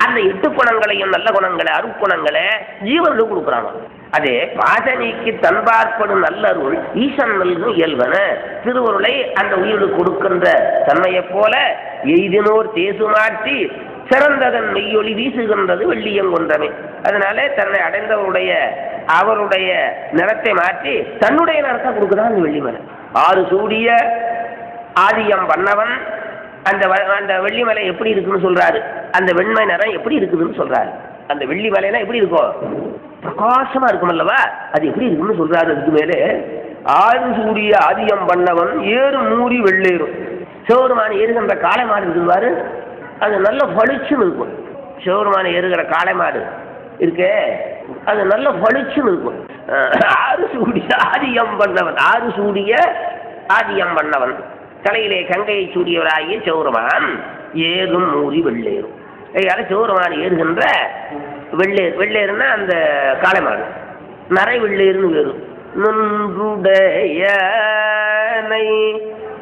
அந்த 8 குணங்களையும் நல்ல குணங்களை அருட்குணங்களை ஜீவனுக்கு கொடுக்குறாங்க. அதே பாச நீக்கி தன் பார்ப்படும் நல்லருள் ஈசன் நல்கும் இயல்பன. திருவுருளை அந்த உயிருக்கு கொடுக்கின்ற தன்மையை போல எய்தினோர் தேசுமாற்றி சிறந்ததன் மெய்யொளி வீசுகின்றது வெள்ளியம் கொண்டமே. அதனால தன்னை அடைந்தவருடைய அவருடைய நிறத்தை மாற்றி தன்னுடைய நிறத்தை கொடுக்குதான் அந்த வெள்ளிமலை. 6 சூடிய ஆதியம் பண்ணவன். அந்த வெள்ளிமலை எப்படி இருக்குன்னு சொல்றாரு. அந்த வெண்மை நிறம் எப்படி இருக்குதுன்னு சொல்றாரு. அந்த வெள்ளி மலைனா எப்படி இருக்கும், பிரகாசமா இருக்கும் அல்லவா, அது எப்படி இருக்குன்னு சொல்றாரு. அதுக்கு மேலே 6 சூடிய ஆதியம் பண்ணவன் ஏறு மூறி வெள்ளேறும். சிவருமான ஏறுகின்ற காளை மாடு இருக்குவாரு, அது நல்ல பளிச்சுன்னு இருக்கும். சிவருமான ஏறுகிற காளை மாடு இருக்கே அது நல்ல பளிச்சுன்னு இருக்கும். 6 சூடிய ஆதியம் பண்ணவன், 6 சூடிய ஆதியம் பண்ணவன் தலையிலே கங்கையை சூடியவராகிய சிவருமான் ஏறும் மூறி வெள்ளேறும். சிவருமான் ஏறுகின்ற வெள்ளேறுனா அந்த காளை மாடு நரை வெள்ளேறுன்னு வேறும். நொன்றுடையனை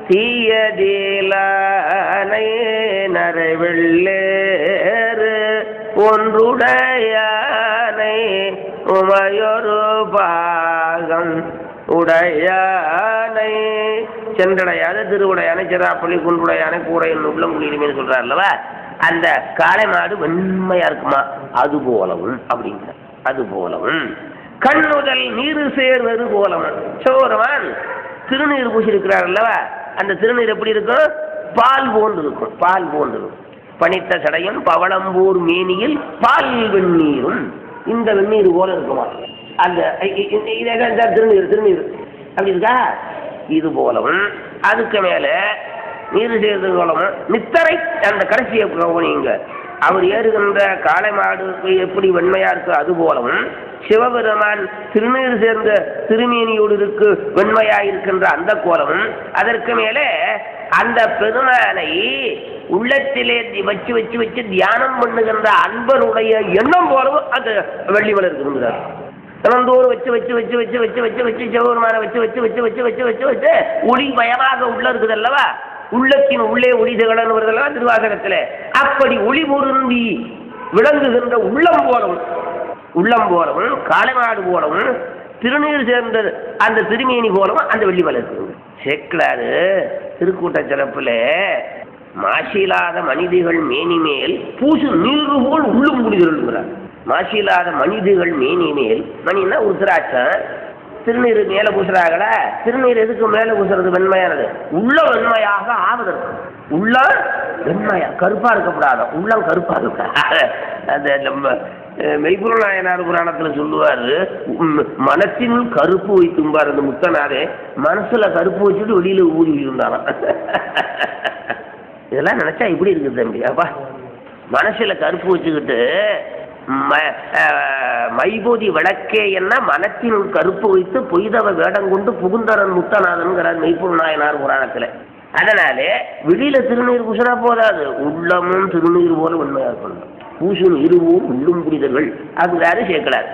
தீயதேலானை நரை வெள்ளேறு ஒன்றுடையானை உமையொரு பாகம் உடையானை சென்றடையாத திருவுடையானை சிறாப்பள்ளி குன்றுடையானை கூடையின் உள்ளம் குடியுரிமைன்னு சொல்றாரு அல்லவா. அந்த காளை மாடு வெண்மையா இருக்குமா, அது போலவும் அப்படிங்கிற. அது போலவும் கண்ணுதல் நீரு சேர்வது போலவும் சோரவான் திருநீர் பூசி இருக்கிறார் அல்லவா. அந்த திருநீர் எப்படி இருக்கும், பால் போன்று இருக்கும். பால் போன்று இருக்கும். பனித்த சடையும் பவளம்பூர் மேனியில் பால் வெந்நீரும் இந்த வெந்நீர் போல இருக்குமா. அந்த திருநீர் அப்படி இருக்கா. இது போலவும் அதுக்கு மேல நீர் சேர்ந்தது போலவும் நித்தரை அந்த கடைசியை கவனிங்க. அவர் ஏறுகின்ற காளை மாடு எப்படி வெண்மையா இருக்கு அது போலவும் சிவபெருமான் திருநீர் சேர்ந்த திருமேனியோடு இருக்கு வெண்மையா இருக்கின்ற அந்த கோலமும் அதற்கு மேலே அந்த பெருமானை உள்ளத்திலே வச்சு வச்சு வச்சு தியானம் பண்ணுகின்ற அன்பனுடைய எண்ணம் போலவும் அந்த வெள்ளிமலை இருக்குங்கிறார். தினந்தோறும் வச்சு வச்சு வச்சு வச்சு வச்சு வச்சு வச்சு சிவபெருமானை வச்சு வச்சு வச்சு வச்சு வச்சு வச்சு வச்சு ஒளி பயமாக உள்ள இருக்குது அல்லவா. உள்ளத்தின் உள்ளே ஒளி திகழன்னு வருதல்லவா திருவாசகத்துல. அப்படி ஒளி பொருந்தி விளங்குகின்ற உள்ளம் போலவும் காளைமாடு போலவும் திருநீர் சேர்ந்த அந்த திருமேனி போலவும் அந்த வெள்ளிமலை இருக்குது. சேக்கிழாரு திருக்கூட்ட சிறப்புல மாசிலாத மனிதர்கள் மேனி மேல் பூசு நீரு போல் உள்ளும் குடிதொள்கிறார். மாசிலாத மனிதர்கள் மேனி மேல், மணின்னா உருத்திராட்சம், திருநீர் மேல பூசுறாங்களா. திருநீர் எதுக்கு மேல பூசுறது, வெண்மையானது உள்ள வெண்மையாக ஆவதற்கு. உள்ள வெண்மையா கருப்பா இருக்கப்படாத, உள்ளம் கருப்பா இருக்க. அந்த நம்ம மெய்ப்பொருள் நாயனார் புராணத்துல சொல்லுவாரு, மனத்தின் கருப்பு வைத்தும்பார் அந்த முத்தனாரே. மனசுல கருப்பு வச்சுட்டு வெளியில ஊதி இருந்தானா. இதெல்லாம் நினைச்சா இப்படி இருக்குது தம்பி. அப்பா மனசுல கருப்பு வச்சுக்கிட்டு மைபோதி விளக்கே என்ன மனத்தின் கருப்பு வைத்து பொய்தவ வேடம் கொண்டு புகுந்தரன் முத்தநாதன்கிறார் மெய்ப்பொருள் நாயனார் புராணத்துல. அதனாலே வெளியில திருநீர் பூசினா போதாது, உள்ளமும் திருநீர் போல உண்மையா இருக்கணும். பூசும் இருவும் உள்ளும் புரிதல்கள் அதுதாரு சேர்க்கலார்.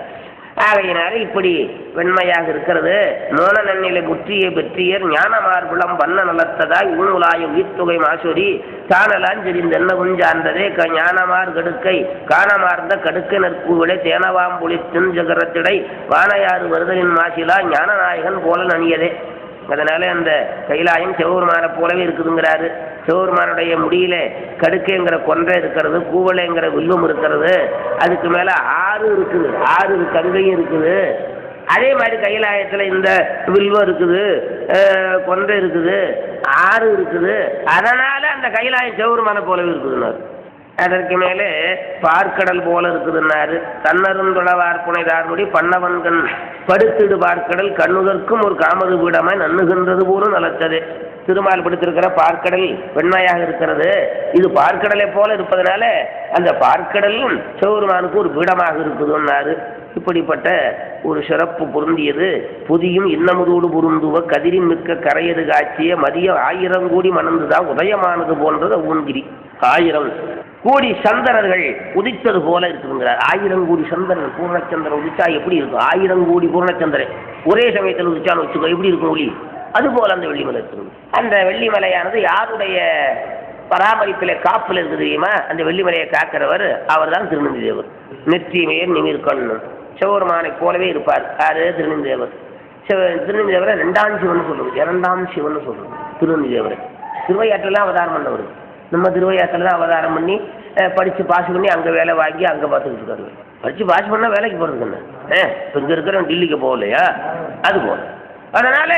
ஆகையினால இப்படி வெண்மையாக இருக்கிறது. மோன நன்னிலை முற்றிய பெற்றியர் ஞானமார்புளம் பண்ண நலத்ததாய் ஊனுலாய உயிர்த்தொகை மாசொரி தானலாஞ்செறிந்த என்ன குஞ்சார்ந்ததே ஞானமார் கடுக்கை காணமார்ந்த கடுக்கை நற்கூவிலை தேனவாம்புலி தின்ஜகரத்திடை வானையாறு வருதலின் மாசிலா ஞானநாயகன் போல நனியதே. அதனால அந்த கைலாயம் சிவபெருமான போலவே இருக்குதுங்கிறாரு. சிவபெருமானுடைய முடியில கடுக்கைங்கிற கொன்றை இருக்கிறது, கூவலைங்கிற வில்லும் இருக்கிறது, அதுக்கு மேல 6 இருக்குது, 6 கங்கையும் இருக்குது. அதே மாதிரி கைலாயத்துல இந்த வில்வம் இருக்குது, கொன்றை இருக்குது, 6 இருக்குது. அதனால அந்த கைலாயம் சிவபெருமான போலவே இருக்குதுன்னாரு. அதற்கு மேலே பார்க்கடல் போல இருக்குதுன்னாரு. தன்னருந்துளவார் புனைதார்முடி பண்ணவன்கண் படுத்திடு பார்க்கடல் கண்ணுதற்கும் ஒரு காமது பீடமாய் நன்னுகின்றது போலும் நலத்தது. திருமால் படுத்திருக்கிற பார்க்கடல் வெண்மையாக இருக்கிறது. இது பார்க்கடலை போல இருப்பதனால அந்த பார்க்கடலும் சிவபெருமானுக்கு ஒரு பீடமாக இருக்குதுன்னாரு. இப்படிப்பட்ட ஒரு சிறப்பு பொருந்தியது. புதியும் இன்னமுதோடு பொருந்துவ கதிரின் மிக்க கரையது காட்சிய மதியம் 1000 கோடி மணந்துதான் உதயமானது போன்றது ஊன்கிரி. 1000 கோடி சந்திரர்கள் உதித்தது போல இருக்குங்கிறார். 1000 கோடி சந்திரன் பூர்ணச்சந்திரன் உதிச்சா எப்படி இருக்கும்? 1000 கோடி பூர்ணச்சந்திரன் ஒரே சமயத்தில் உதிச்சான்னு வச்சுக்கோ, எப்படி இருக்கும் ஒளி? அதுபோல அந்த வெள்ளிமலை இருக்குது. அந்த வெள்ளிமலையானது யாருடைய பராமரிப்பில் காப்பில் இருக்குது தெரியுமா? அந்த வெள்ளிமலையை காக்கிறவர் அவர் தான் திருநந்தி தேவர். நெற்றிமையர் நிமிர்கண்ணும் சிவபெருமானை போலவே இருப்பார். யாரு? திருநந்தி தேவர். திருநந்தி தேவரை 2ஆம் சிவன் சொல்லுவது, 2ஆம் சிவன் சொல்லுவது திருநந்தி தேவரை. திருவையாற்றில் அவதாரம் பண்ணவர். நம்ம திருவையாற்றில் தான் அவதாரம் பண்ணி படித்து பாஸ் பண்ணி அங்கே வேலை வாங்கி அங்கே பார்த்துக்கிட்டு இருக்காரு. படித்து பாஸ் பண்ணால் வேலைக்கு போகிறதுக்கு என்ன? இப்போ இங்கே இருக்கிறவன் டில்லிக்கு போகலையா? அது போல. அதனால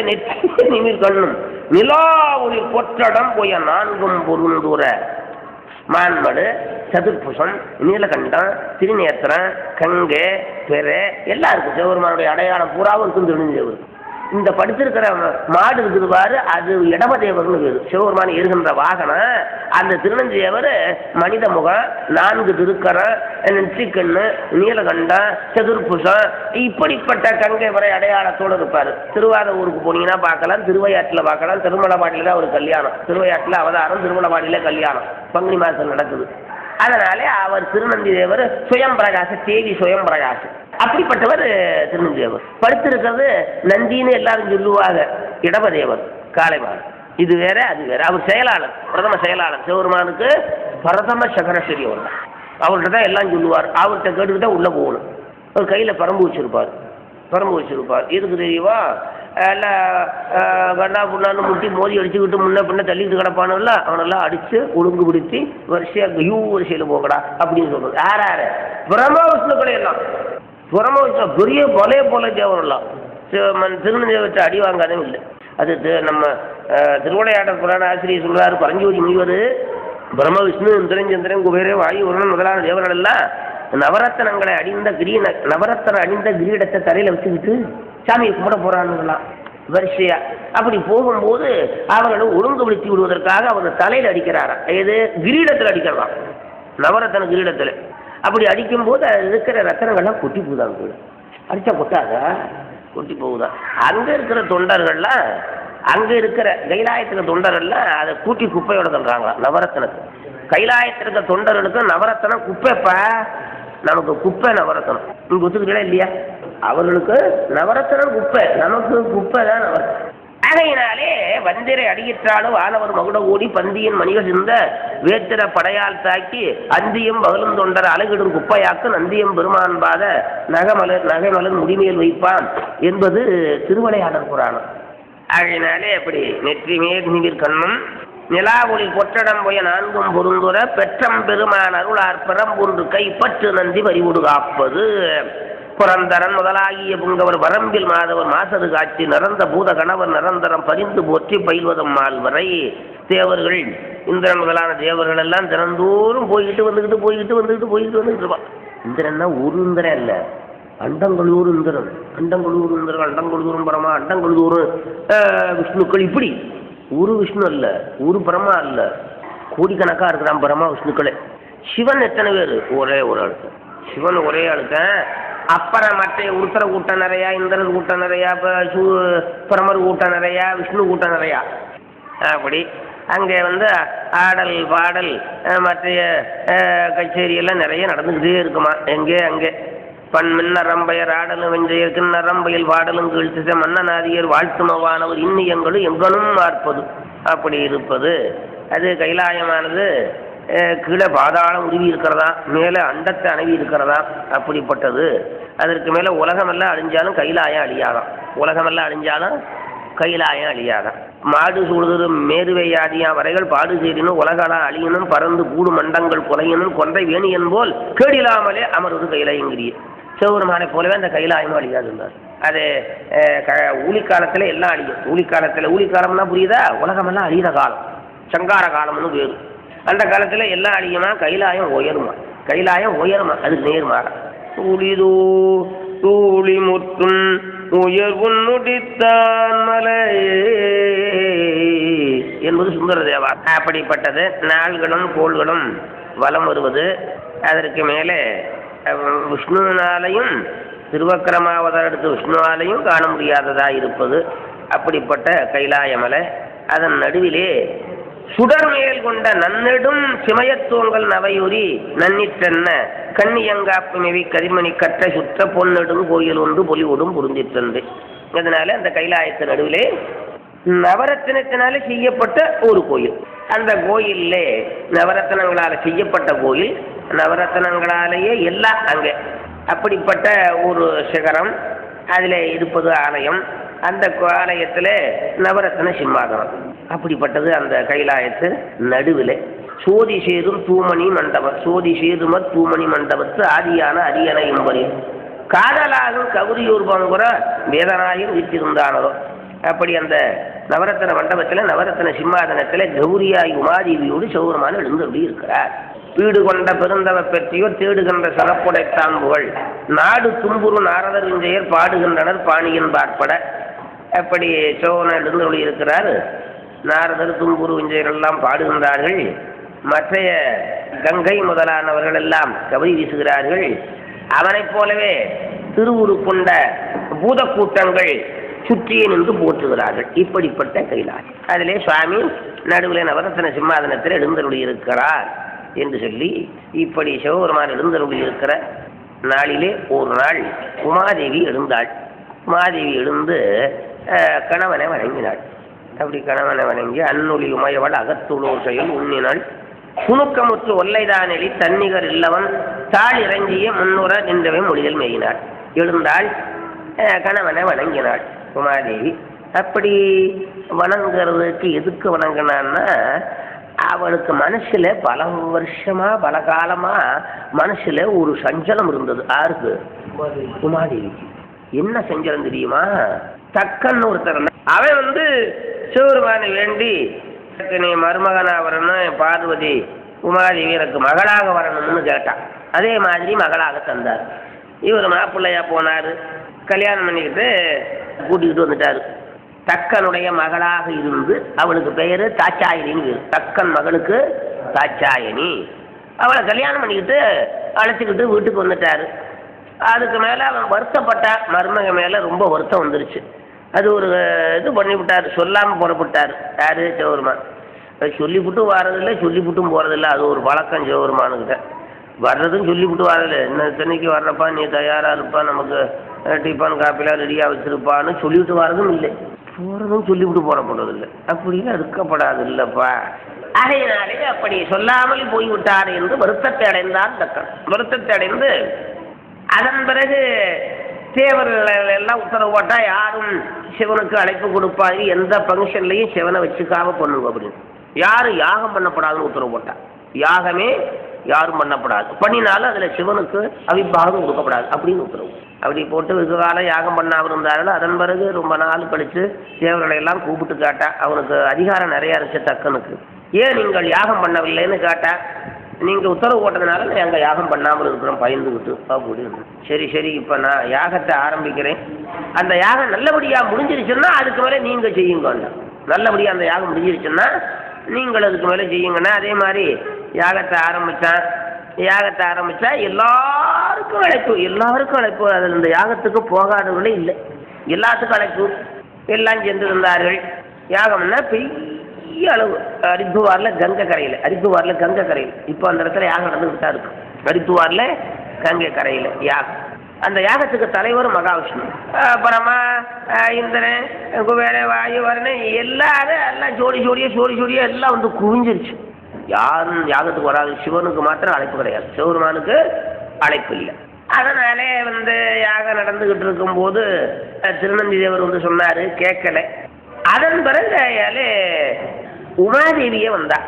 நெற்றி நிமிர் கண்ணும் நிலா ஒளி பொற்றடம் போய 4 பொருந்தூர மான்மடு சதுர்புஷம் நீலகண்டம் திருநேத்திரம் கங்கை பெற எல்லாம் இருக்கு. சிவபெருமானுடைய அடையாளம் பூராவும் இருக்கும் திருநெல்வேலி. இந்த படுத்திருக்கிற மாடு இருக்குது பாரு, அது இடமதேவர்னு பேரு. சிவபெருமான் இருக்கின்ற வாகனம் அந்த திருநெல்வேலி. மனித முகம், 4 திருக்கரம், நெற்றிக்கண்ணு, நீலகண்டம், சதுர்புஷம், இப்படிப்பட்ட கங்கை வரை அடையாளத்தோடு இருப்பார். திருவாத ஊருக்கு போனீங்கன்னா பார்க்கலாம், திருவையாற்றில் பார்க்கலாம். திருமலபாடியில் தான் ஒரு கல்யாணம். திருவையாற்றில் அவதாரம், திருமலபாடியில் கல்யாணம் பங்குனி மாதம் நடக்குது. அதனாலே அவர் திருநந்தி தேவர் சுயம் பிரகாச தேவி சுயம் பிரகாச அப்படிப்பட்டவர் திருநந்தி தேவர். படுத்திருக்கிறது நந்தின்னு எல்லாரும் சொல்லுவாங்க. இடமதேவர் காளைமான். இது வேற அது வேற. அவர் செயலாளர், பிரதம செயலாளர். சிவபெருமானுக்கு பிரதம சக்கரஸ்வரி அவர் தான். அவர்கிட்ட தான் எல்லாம் சொல்லுவார். அவர்கிட்ட கேட்டுக்கிட்ட உள்ளே போகணும். அவர் கையில் பரம்பு வச்சிருப்பார். எதுக்கு தெரியுமா? எல்லாம் கண்ணா புண்ணான்னு முட்டி மோதி அடிச்சுக்கிட்டு முன்ன பின்ன தள்ளிட்டு கிடப்பானல்ல, அவனெல்லாம் அடித்து ஒழுங்கு பிடிச்சி வரிசையாக வரிசையில் போகடா அப்படின்னு சொல்கிறது. யார்? பிரம்ம விஷ்ணுக்களை எல்லாம். பிரம்ம விஷ்ணு பெரிய போல தேவரெல்லாம் திருநெல்வேலி வச்சு அடி வாங்காதே இல்லை. அது நம்ம திருவிளையாடல் புராண ஆசிரியர் சொல்கிறார். பரஞ்சோதி முனிவர் பிரம்ம விஷ்ணு இந்திரன் சந்திரன் குபேரன் வாயு வருணன் முதலான தேவர்கள் எல்லாம் நவரத்தனங்களை நவரத்தன அணிந்த கிரீடத்தை தலையில் வச்சுக்கிட்டு சாமியை கும்பிட போறானுங்களாம் வரிசையா. அப்படி போகும்போது அவர்களை ஒழுங்குபடுத்தி விடுவதற்காக அவர் தலையில் அடிக்கிறாரா. ஏது? கிரீடத்தில் அடிக்கிறதாம், நவரத்தன கிரீடத்தில். அப்படி அடிக்கும்போது அது இருக்கிற ரத்தனங்கள்லாம் கொட்டி போகுதாங்க. அடிச்சா கொட்டாதா? கொட்டி போகுதா? அங்கே இருக்கிற தொண்டர்கள்லாம், அங்கே இருக்கிற கைலாயத்தில் தொண்டர்கள்லாம் அதை கூட்டி குப்பையோட தள்ளுறாங்களா நவரத்தனத்தை. கைலாயத்தில் இருக்கிற தொண்டர்களுக்கு நவரத்தனம் குப்பைப்பா, நமக்கு குப்பை நவரத்தனம். நீங்க ஒத்துக்கிறீங்களா இல்லையா? அவர்களுக்கு நவரத்தனம் குப்பை, நமக்கு குப்பை தான் நவரத்தனம். ஆகையினாலே வந்திரை அடியிற்றாலும் வானவர் மகுட ஓடி பந்தியின் மணிகள் சிந்த வேத்திர படையால் தாக்கி அந்தியும் பகலும் தொண்டர் அழகிடும் குப்பையாக்கு நந்தியம் பெருமான் பாத நகைமலர் முடிமேல் வைப்பான் என்பது திருவிளையாடல் புராணம். ஆகையினாலே அப்படி நெற்றி மேல் கண்ணும் நிலா ஒளி பொற்றடம் போய 4 பொருந்துற பெற்றம் பெருமான் அருளார் பெரம்பொன்று கைப்பற்று நந்தி வரிவுடு காப்பது புரந்தரன் முதலாகிய புங்கவர் வரம்பில் மாதவர் மாசது காட்சி நிறந்த பூத கணவர் நிரந்தரம் பரிந்து போற்றி பயில்வதம் மால் வரை தேவர்கள் இந்திரன் முதலான தேவர்கள் எல்லாம் தினந்தோறும் போய்கிட்டு வந்துக்கிட்டு இருப்பான். இந்திரன்னா ஒரு இந்திரன் இல்லை, அண்டங்களூர் இந்திரன். அண்டங்களூரும் பரமா, அண்டங்களூரும் விஷ்ணுக்கள். இப்படி ஒரு விஷ்ணு அல்ல, ஒரு பிரமா அல்ல, கோடிக்கணக்காக இருக்கிறான் பிரமா விஷ்ணுக்களே. சிவன் எத்தனை பேர்? ஒரே ஒரு ஆளுக்க சிவன், ஒரே ஆளுக்க. அப்புறம் மற்ற உருத்தர கூட்டம் நிறையா, இந்திரன் கூட்டம் நிறையா, பிரமர் கூட்டம் நிறையா, விஷ்ணு கூட்டம் நிறையா. அப்படி அங்கே ஆடல் பாடல் மற்ற கச்சேரியெல்லாம் நிறைய நடந்துக்கிட்டே இருக்குமா. எங்கே அங்கே பண்மின் நரம்பையர் ஆடலும் வெஞ்சையர் கிண்ணரம்பையில் பாடலும் கீழ்த்திசை மன்னநாதியர் வாழ்த்துமவானவர் இன்னியங்களும் எங்கனும் பார்ப்பது. அப்படி இருப்பது அது கைலாயமானது. கீழே பாதாளம் உருவி இருக்கிறதா, மேலே அண்டத்தை அணுவி இருக்கிறதா. அப்படிப்பட்டது. அதற்கு மேலே உலகமெல்லாம் அழிஞ்சாலும் கைலாயம் அழியாதான். உலகமெல்லாம் அழிஞ்சாலும் கைலாயம் அழியாதான். மாடு சூடுதரு மேருவையாதியா வரைகள் பாடு சேரினும் உலகலாம் அழியனும் பறந்து கூடு மண்டங்கள் குலையனும் கொன்றை வேணியன் போல் கேடிலாமலே அமர்வது கைலாயங்கிரிய. சிவபெருமானை போலவே அந்த கைலாயமும் அழியாதுன்னார். அது ஊழிக்காலத்தில் எல்லாம் அழியும். ஊழிக்காலம்னா புரியுதா? உலகமெல்லாம் அழிகிற காலம், சங்கார காலம்னு பேரு. அந்த காலத்தில் எல்லாம் அழியுமா, கைலாயம் உயருமா, கைலாயம் உயருமா, அதுக்கு நேர்மாற துளிதோ தூளி முற்றும் உயர்வு முடித்தான் மலை என்பது சுந்தர தேவா. அப்படிப்பட்டது நாள்களும் கோள்களும் வலம் வருவது. அதற்கு மேலே விஷ்ணுவினாலையும் திருவக்கிரமாவதாரம் எடுத்து விஷ்ணுவாலையும் காண முடியாததாக இருப்பது. அப்படிப்பட்ட கைலாயமலை, அதன் நடுவிலே சுடர் மேல் கொண்ட நன்னெடும் சிமயத்துவங்கள் நவையுறி நன்னிற்றென்ன கண்ணியங்காப்பு மேவி கதிர்மணி கற்ற சுற்ற பொன்னெடும் கோயில் ஒன்று பொலிவுடும் புரிஞ்சிற்றன்று. அதனால அந்த கைலாயத்தின் நடுவிலே நவரத்தினத்தினாலே செய்யப்பட்ட ஒரு கோயில். அந்த கோயிலே நவரத்தினங்களால் செய்யப்பட்ட கோயில், நவரத்தினங்களாலேயே எல்லாம் அங்கே. அப்படிப்பட்ட ஒரு சிகரம், அதில் இருப்பது ஆலயம். அந்த ஆலயத்தில் நவரத்ன சிம்மாசனம். அப்படிப்பட்டது அந்த கைலாயத்து நடுவில் சோதி சேரும் தூமணி மண்டபம். சோதி சேரும தூமணி மண்டபத்து ஆதியான அரியணை என்பது காதலாகும் கௌரியூர் பங்குற வேதனாயும் விற்றிருந்தானோ. அப்படி அந்த நவரத்ன மண்டபத்தில் நவரத்ன சிம்மாசனத்தில் கௌரியாய் உமாதேவியோடு சௌரமான எழுந்தபடி இருக்கிறார். வீடு கொண்ட பெருந்தவ பற்றியோர் தேடுகின்ற சலப்புடைத்தான் புகழ் நாடு தும்புரு நாரதர் விஞ்சையர் பாடுகின்றனர் பாணியின் பார்ப்பட. அப்படி சோழன் எழுந்தொழி இருக்கிறார். நாரதர் தும்புரு விஞ்சையர் எல்லாம் பாடுகின்றார்கள். மற்றைய கங்கை முதலானவர்கள் எல்லாம் கவரி வீசுகிறார்கள். அவனைப் போலவே திருவுரு கொண்ட பூதக்கூட்டங்கள் சுற்றியே நின்று போற்றுகிறார்கள். இப்படிப்பட்ட கைலாயம். அதிலே சுவாமி நடுவில் நவரத்ன சிம்மாசனத்தில் எழுந்தருளி இருக்கிறார் என்று சொல்லி, இப்படி சிவபெருமான் எழுந்தருளி இருக்கிற நாளிலே ஒரு நாள் உமாதேவி எழுந்தாள். உமாதேவி எழுந்து கணவனை வணங்கினாள். அப்படி கணவனை வணங்கி அன்னொளி உமையவள் அகத்துளோர் செயல் உண்ணினாள். குணுக்கமுற்று ஒல்லைதானெளி தன்னிகர் இல்லவன் தாள் இறங்கிய முன்னுற நின்றவை மொழிகள் மேயினாள். எழுந்தாள், கணவனை வணங்கினாள் உமாதேவி. அப்படி வணங்குறதுக்கு எதுக்கு வணங்கினான்னா, அவளுக்கு மனசுல பல வருஷமா பல காலமா மனசுல ஒரு சஞ்சலம் இருந்தது. யாருக்கு? உமாதேவிக்கு. என்ன சஞ்சலம் தெரியுமா? தக்கன்னு ஒருத்தர் அவன் சிவபெருமானை வேண்டி நீ மருமகனா வரணும், பார்வதி உமாதேவி எனக்கு மகளாக வரணும்னு கேட்டான். அதே மாதிரி மகளாக தந்தார். இவர் மாப்பிள்ளையா போனார், கல்யாணம் பண்ணிக்கிட்டு கூட்டிக்கிட்டு வந்துட்டார். தக்கனுடைய மகளாக இருந்து அவளுக்கு பெயர் தாட்சாயணின்னு பேர். தக்கன் மகளுக்கு தாட்சாயணி. அவளை கல்யாணம் பண்ணிக்கிட்டு அழைச்சிக்கிட்டு வீட்டுக்கு வந்துட்டார். அதுக்கு மேலே அவன் வருத்தப்பட்டா. மருமக மேலே ரொம்ப வருத்தம் வந்துருச்சு. அது ஒரு இது பண்ணிவிட்டார், சொல்லாமல் புறப்பட்டார். யார்? சிவபெருமான். சொல்லிவிட்டு வாரதில்லை, சொல்லிவிட்டும் போகிறதில்லை. அது ஒரு பழக்கம் சிவபெருமானுக்கிட்ட. வர்றதும் சொல்லிவிட்டு வரதில்லை. இன்னும் இத்தனைக்கு வர்றப்பா, நீ தயாராக இருப்பா, நமக்கு டிஃபன் காப்பிலாம் ரெடியாக வச்சுருப்பான்னு சொல்லிவிட்டு வரதும் இல்லை, போகிறதும் சொல்லிவிட்டு போறப்படுறதில்லை. அப்படின்னு இருக்கப்படாது இல்லைப்பா. அதனாலே அப்படி சொல்லாமல் போய்விட்டார் என்று வருத்தத்தை அடைந்தான் தக்கன். வருத்தத்தை அடைந்து அதன் பிறகு தேவர்கள் எல்லாம் உத்தரவு போட்டா யாரும் சிவனுக்கு அழைப்பு கொடுப்பாரு, எந்த ஃபங்க்ஷன்லையும் சிவனை வச்சுக்காம பண்ணுங்க அப்படின்னு. யாரும் யாகம் பண்ணப்படாதுன்னு உத்தரவு போட்டா. யாகமே யாரும் பண்ணப்படாது, பண்ணினாலும் அதில் சிவனுக்கு அவிபாகம் கொடுக்கப்படாது அப்படின்னு உத்தரவு. அப்படி போட்டு வெகு காலம் யாகம் பண்ணாமல் இருந்தார்கள். அதன் பிறகு ரொம்ப நாள் கழித்து தேவர்களை எல்லாம் கூப்பிட்டு கேட்டா. அவனுக்கு அதிகாரம் நிறையா இருந்துச்சு தக்கனுக்கு. ஏன் நீங்கள் யாகம் பண்ணவில்லைன்னு கேட்டா. நீங்கள் உத்தரவு போட்டதுனால நாங்கள் யாகம் பண்ணாமல் இருக்கிறோம் பயந்துக்கிட்டு அப்படின்னு. சரி சரி, இப்போ நான் யாகத்தை ஆரம்பிக்கிறேன். அந்த யாகம் நல்லபடியாக முடிஞ்சிருச்சுன்னா அதுக்கு மேலே நீங்கள் செய்யுங்க. நல்லபடியாக அந்த யாகம் முடிஞ்சிருச்சுன்னா நீங்கள் அதுக்கு மேலே செய்யுங்கன்னா. அதே மாதிரி யாகத்தை ஆரம்பித்தான். யாகத்தை ஆரம்பித்தா எல்லாருக்கும் அழைப்பு, எல்லாருக்கும் அழைப்பு. அதில் இந்த யாகத்துக்கு போகாதவர்களே இல்லை, எல்லாத்துக்கும் அழைப்பு. எல்லாம் சென்றிருந்தார்கள். யாகம்னா பெரிய அளவு. ஹரித்துவாரில் கங்கை கரையில், ஹரித்துவாரில் கங்கை கரையில் இப்போ அந்த இடத்துல யாகம் நடந்துக்கிட்டு தான் இருக்கும். ஹரித்துவாரில் கங்கை கரையில் யாகம். அந்த யாகத்துக்கு தலைவர் மகாவிஷ்ணு. அப்புறமா இந்திரன், குபேர, வாயு, வரணும் எல்லாரும் எல்லாம் ஜோடி ஜோடியாக எல்லாம் குவிஞ்சிருச்சு. யாரும் யாகத்துக்கு வராது. சிவனுக்கு மாத்திரம் அழைப்பு கிடையாது, சிவபெருமானுக்கு அழைப்பு இல்லை. அதனாலே யாகம் நடந்துகிட்டு இருக்கும்போது திருநந்தி தேவர் சொன்னார், கேட்கல. அதன் பிறகு உமாதேவியே வந்தா.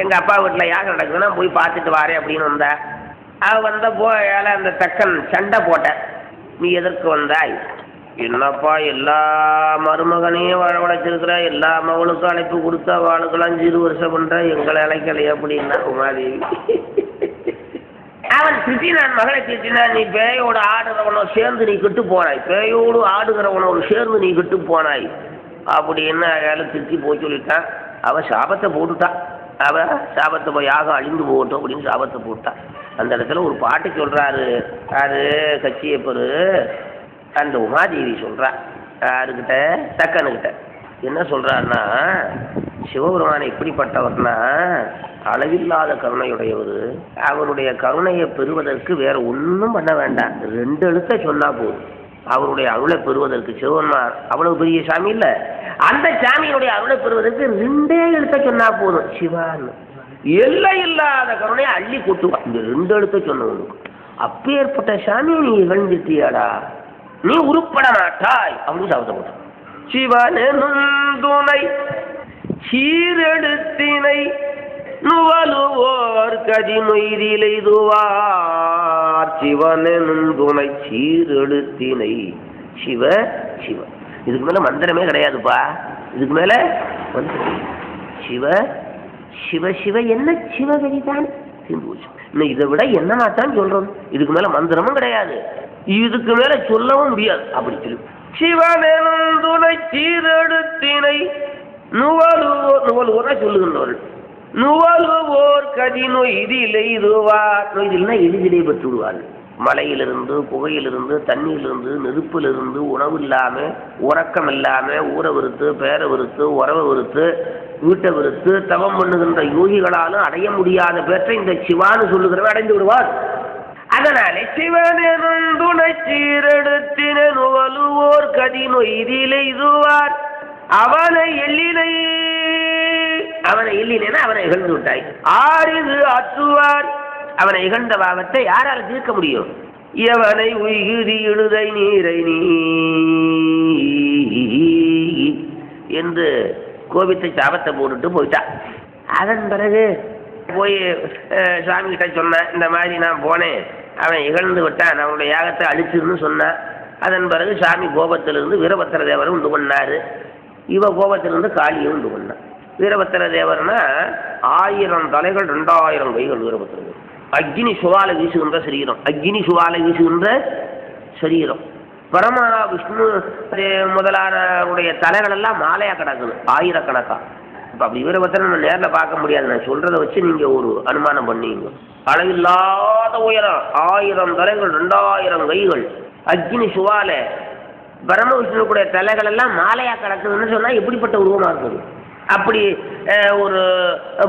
எங்கள் அப்பா வீட்டில் யாகம் நடக்குதுன்னா போய் பார்த்துட்டு வாரேன் அப்படின்னு வந்தா. அவள் வந்தப்போ அந்த தக்கன் சண்டை போட்ட. நீ எதற்கு வந்தாய்? என்னப்பா எல்லா மருமகனையும் வரவழைச்சிருக்கிற, எல்லா மகளுக்கும் அழைப்பு கொடுத்தா அவளுக்கெல்லாம் 0 வருஷம் பண்ற, எங்களை அழைக்கலையே அப்படின்னா உமாதேவி. அவன் திட்டினான், மகளை திட்டினான், நீ பேயோடு ஆடுறவனோ சேர்ந்து நீ கெட்டு போனாய், பேயோடு ஆடுகிறவனோ சேர்ந்து நீ கெட்டு போனாய் அப்படின்னு அயால திட்டி போய் சொல்லிட்டான். அவன் சாபத்தை போட்டுட்டான். அவன் சாபத்தை போய் யாகம் அழிந்து போகட்டும் அப்படின்னு சாபத்தை போட்டான். அந்த இடத்துல ஒரு பாட்டு சொல்றாரு, அது கச்சியப்பரு அந்த உமாதேவி சொல்றா யாருக்கிட்ட, தக்கனுக்கிட்ட என்ன சொல்றாருன்னா, சிவபெருமானை எப்படிப்பட்டவர்னா அளவில்லாத கருணையுடையவர். அவருடைய கருணையை பெறுவதற்கு வேற ஒன்றும் பண்ண வேண்டாம், 2 எழுத்தை சொன்னா போதும். அவருடைய அருளை பெறுவதற்கு சிவபெருமான் அவ்வளவு பெரிய சாமி இல்லை, அந்த சாமியினுடைய அருளை பெறுவதற்கு 2 எழுத்தை சொன்னா போதும். சிவான்னு எல்லை இல்லாத கருணையை அள்ளி கொட்டுவான். இந்த 2 எழுத்தை சொன்னவனுக்கு அப்பேற்பட்ட சாமியை நீ இகழ்ந்துட்டியாடா, நீ உருப்பட மாட்டாய் அப்படின்னு சாப்பிட்ட. சிவனும் துணை சீரெடுத்தினை நுவலுவோர் கதிமொய்திலைதுவார். சிவனும் துணை சீரெடுத்தினை. சிவ சிவ, இதுக்கு மேல மந்திரமே கிடையாதுப்பா. இதுக்கு மேல சிவ சிவ சிவ என்ன சிவகதிதான் இன்னும் இதை விட என்னமாத்தான் சொல்றோம். இதுக்கு மேல மந்திரமும் கிடையாது, இதுக்கு மேல சொல்லவும் முடியாது. அப்படி சொல்லி சிவனும் துணை சீரெடுத்தினை நுவலுவோர் சொல்லுகின்றவர்கள். நுவலுவோர் கதினொய்திலை இதுவார். நொய்தில்னா எளிதிலே பெற்று விடுவார்கள். மலையிலிருந்து, புகையிலிருந்து, தண்ணியிலிருந்து, நெருப்பிலிருந்து, உணவு இல்லாம, உறக்கம் இல்லாம, ஊரை விருத்து, பேரை விருத்து, உறவை விருத்து, வீட்டை விருத்து தவம் பண்ணுகின்ற யோகிகளாலும் அடைய முடியாத பேற்றை இந்த சிவான்னு சொல்லுகிறவன் அடைந்து விடுவார். அதனாலே சிவனும் துணை சீரெடுத்தின நுவலுவோர் கதினொய்திலை இதுவார். அவனை எல்லினை, அவனை இல்லினா அவனை இகழ்ந்து விட்டாய். ஆறிது அற்றுவார். அவனை இகழ்ந்த பாவத்தை யாரால் தீர்க்க முடியும்? எவனை உய்குதி இழுதை நீரை நீ என்று கோபித்தை சாபத்தை போட்டுட்டு போயிட்டான். அதன் பிறகு போய் சாமி கிட்ட சொன்னேன், இந்த மாதிரி நான் போனேன், அவன் இகழ்ந்து விட்டான், அவனுடைய யாகத்தை அழிச்சிருன்னு சொன்னான். அதன் பிறகு சாமி கோபத்திலிருந்து வீரபத்திர தேவரை உண்டு பண்ணாரு. இவ கோபத்திலிருந்து காளியை உண்டு பண்ணான். வீரபத்திர தேவர்னா 1000 தலைகள் 2000 கைகள் வீரபத்திர தேவர். அக்னி சுவாலை வீசுகின்ற சரீரம், அக்னி சுவாலை வீசுகின்ற சரீரம். பரமா விஷ்ணு முதலானவருடைய தலைகள் எல்லாம் மாலையா கிடக்குது, 1000 கணக்கா. இப்போ அப்படி வீரபத்திரன் நேரில் பார்க்க முடியாது, நான் சொல்றதை வச்சு நீங்க ஒரு அனுமானம் பண்ணீங்க. அளவில்லாத உயரம், 1000 தலைகள் 2000 கைகள், அக்னி சுவாலை, பரம விஷ்ணுடைய தலைகள் எல்லாம் மாலையா கிடக்குதுன்னு சொன்னா எப்படிப்பட்ட உருவமா இருக்குது? அப்படி ஒரு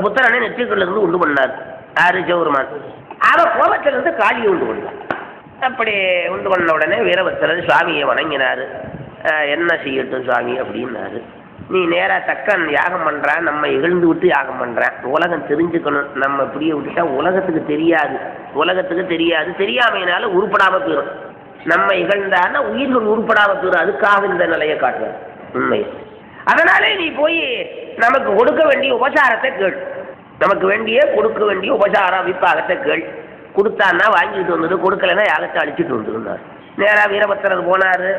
புத்தரனை நெற்றிகளிலிருந்து உண்டு பண்ணார் யாரு? சிவபெருமான். அவன் கோபத்திலிருந்து காளியை உண்டு பண்ணார். அப்படி உண்டு பண்ண உடனே வீரபத்திரர் சுவாமியை வணங்கினாரு. என்ன செய்யட்டும் சுவாமி அப்படின்னாரு. நீ நேராக தக்கன் யாகம் பண்ணுறான், நம்ம இகழ்ந்து விட்டு யாகம் பண்ணுறான், உலகம் தெரிஞ்சுக்கணும். நம்ம இப்படியே விட்டுட்டா உலகத்துக்கு தெரியாது, உலகத்துக்கு தெரியாது, தெரியாமையினால உருப்படாமல் போயிடும். நம்ம இகழ்ந்தான்னா உயிர்கள் உருப்படாமல் போயிடும். அதுக்காக இந்த நிலையை காட்டுறாரு உண்மை. அதனாலே நீ போய் நமக்கு கொடுக்க வேண்டிய உபசாரத்தை கேள், நமக்கு கொடுக்க வேண்டிய உபசாரம் விப்பாகத்தை கேள். கொடுத்தான்னா வாங்கிட்டு வந்தது, கொடுக்கலன்னா யாகத்தை அழிச்சிட்டு வந்துருந்தார். நேராக வீரபத்திரர் போனார்.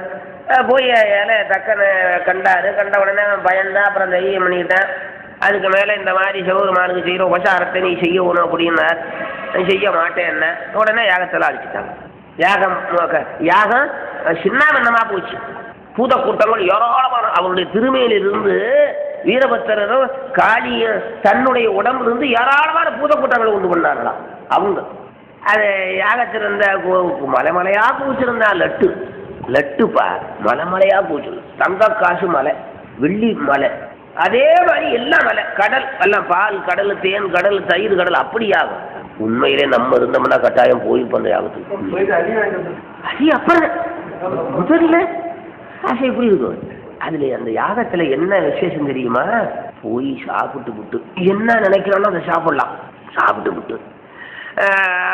போய் ஏழை தக்கனை கண்டார். கண்ட உடனே பயந்தான். அப்புறம் தைரியம் பண்ணிக்கிட்டேன். அதுக்கு மேலே இந்த மாதிரி சிவபெருமானுக்கு செய்கிற உபசாரத்தை நீ செய்யணும் அப்படின்னார். செய்ய மாட்டேன் என்ன. உடனே யாகத்தில் அழிச்சிட்டாங்க. யாகம் சின்னாபன்னமாக போச்சு. பூத கூட்டங்கள் ஏராளமான அவருடைய திருமையிலிருந்து வீரபத்திரரும் காளியும் தன்னுடைய உடம்புலேருந்து ஏராளமான பூத கூட்டங்களை உண்டு பண்ணார்களாம். அவங்க அது யாகத்தில் இருந்த மலைமலையாக பூச்சிருந்தா லட்டுப்பா மலைமலையாக பூச்சு. தங்க காசு மலை, வெள்ளி மலை, அதே மாதிரி எல்லா மலை, கடல் எல்லாம், பால் கடல், தேன் கடல், தயிர் கடல், அப்படியாகும். உண்மையிலே நம்ம இருந்தோம்னா கட்டாயம் போயிருப்போம் அந்த யாகத்துக்கு. அது அப்புறம் முதல்ல ஆசை எப்படி இருக்கும். அதுல அந்த யாகத்துல என்ன விசேஷம் தெரியுமா? போய் சாப்பிட்டு விட்டு என்ன நினைக்கிறோன்னா அதை சாப்பிடலாம். சாப்பிட்டு விட்டு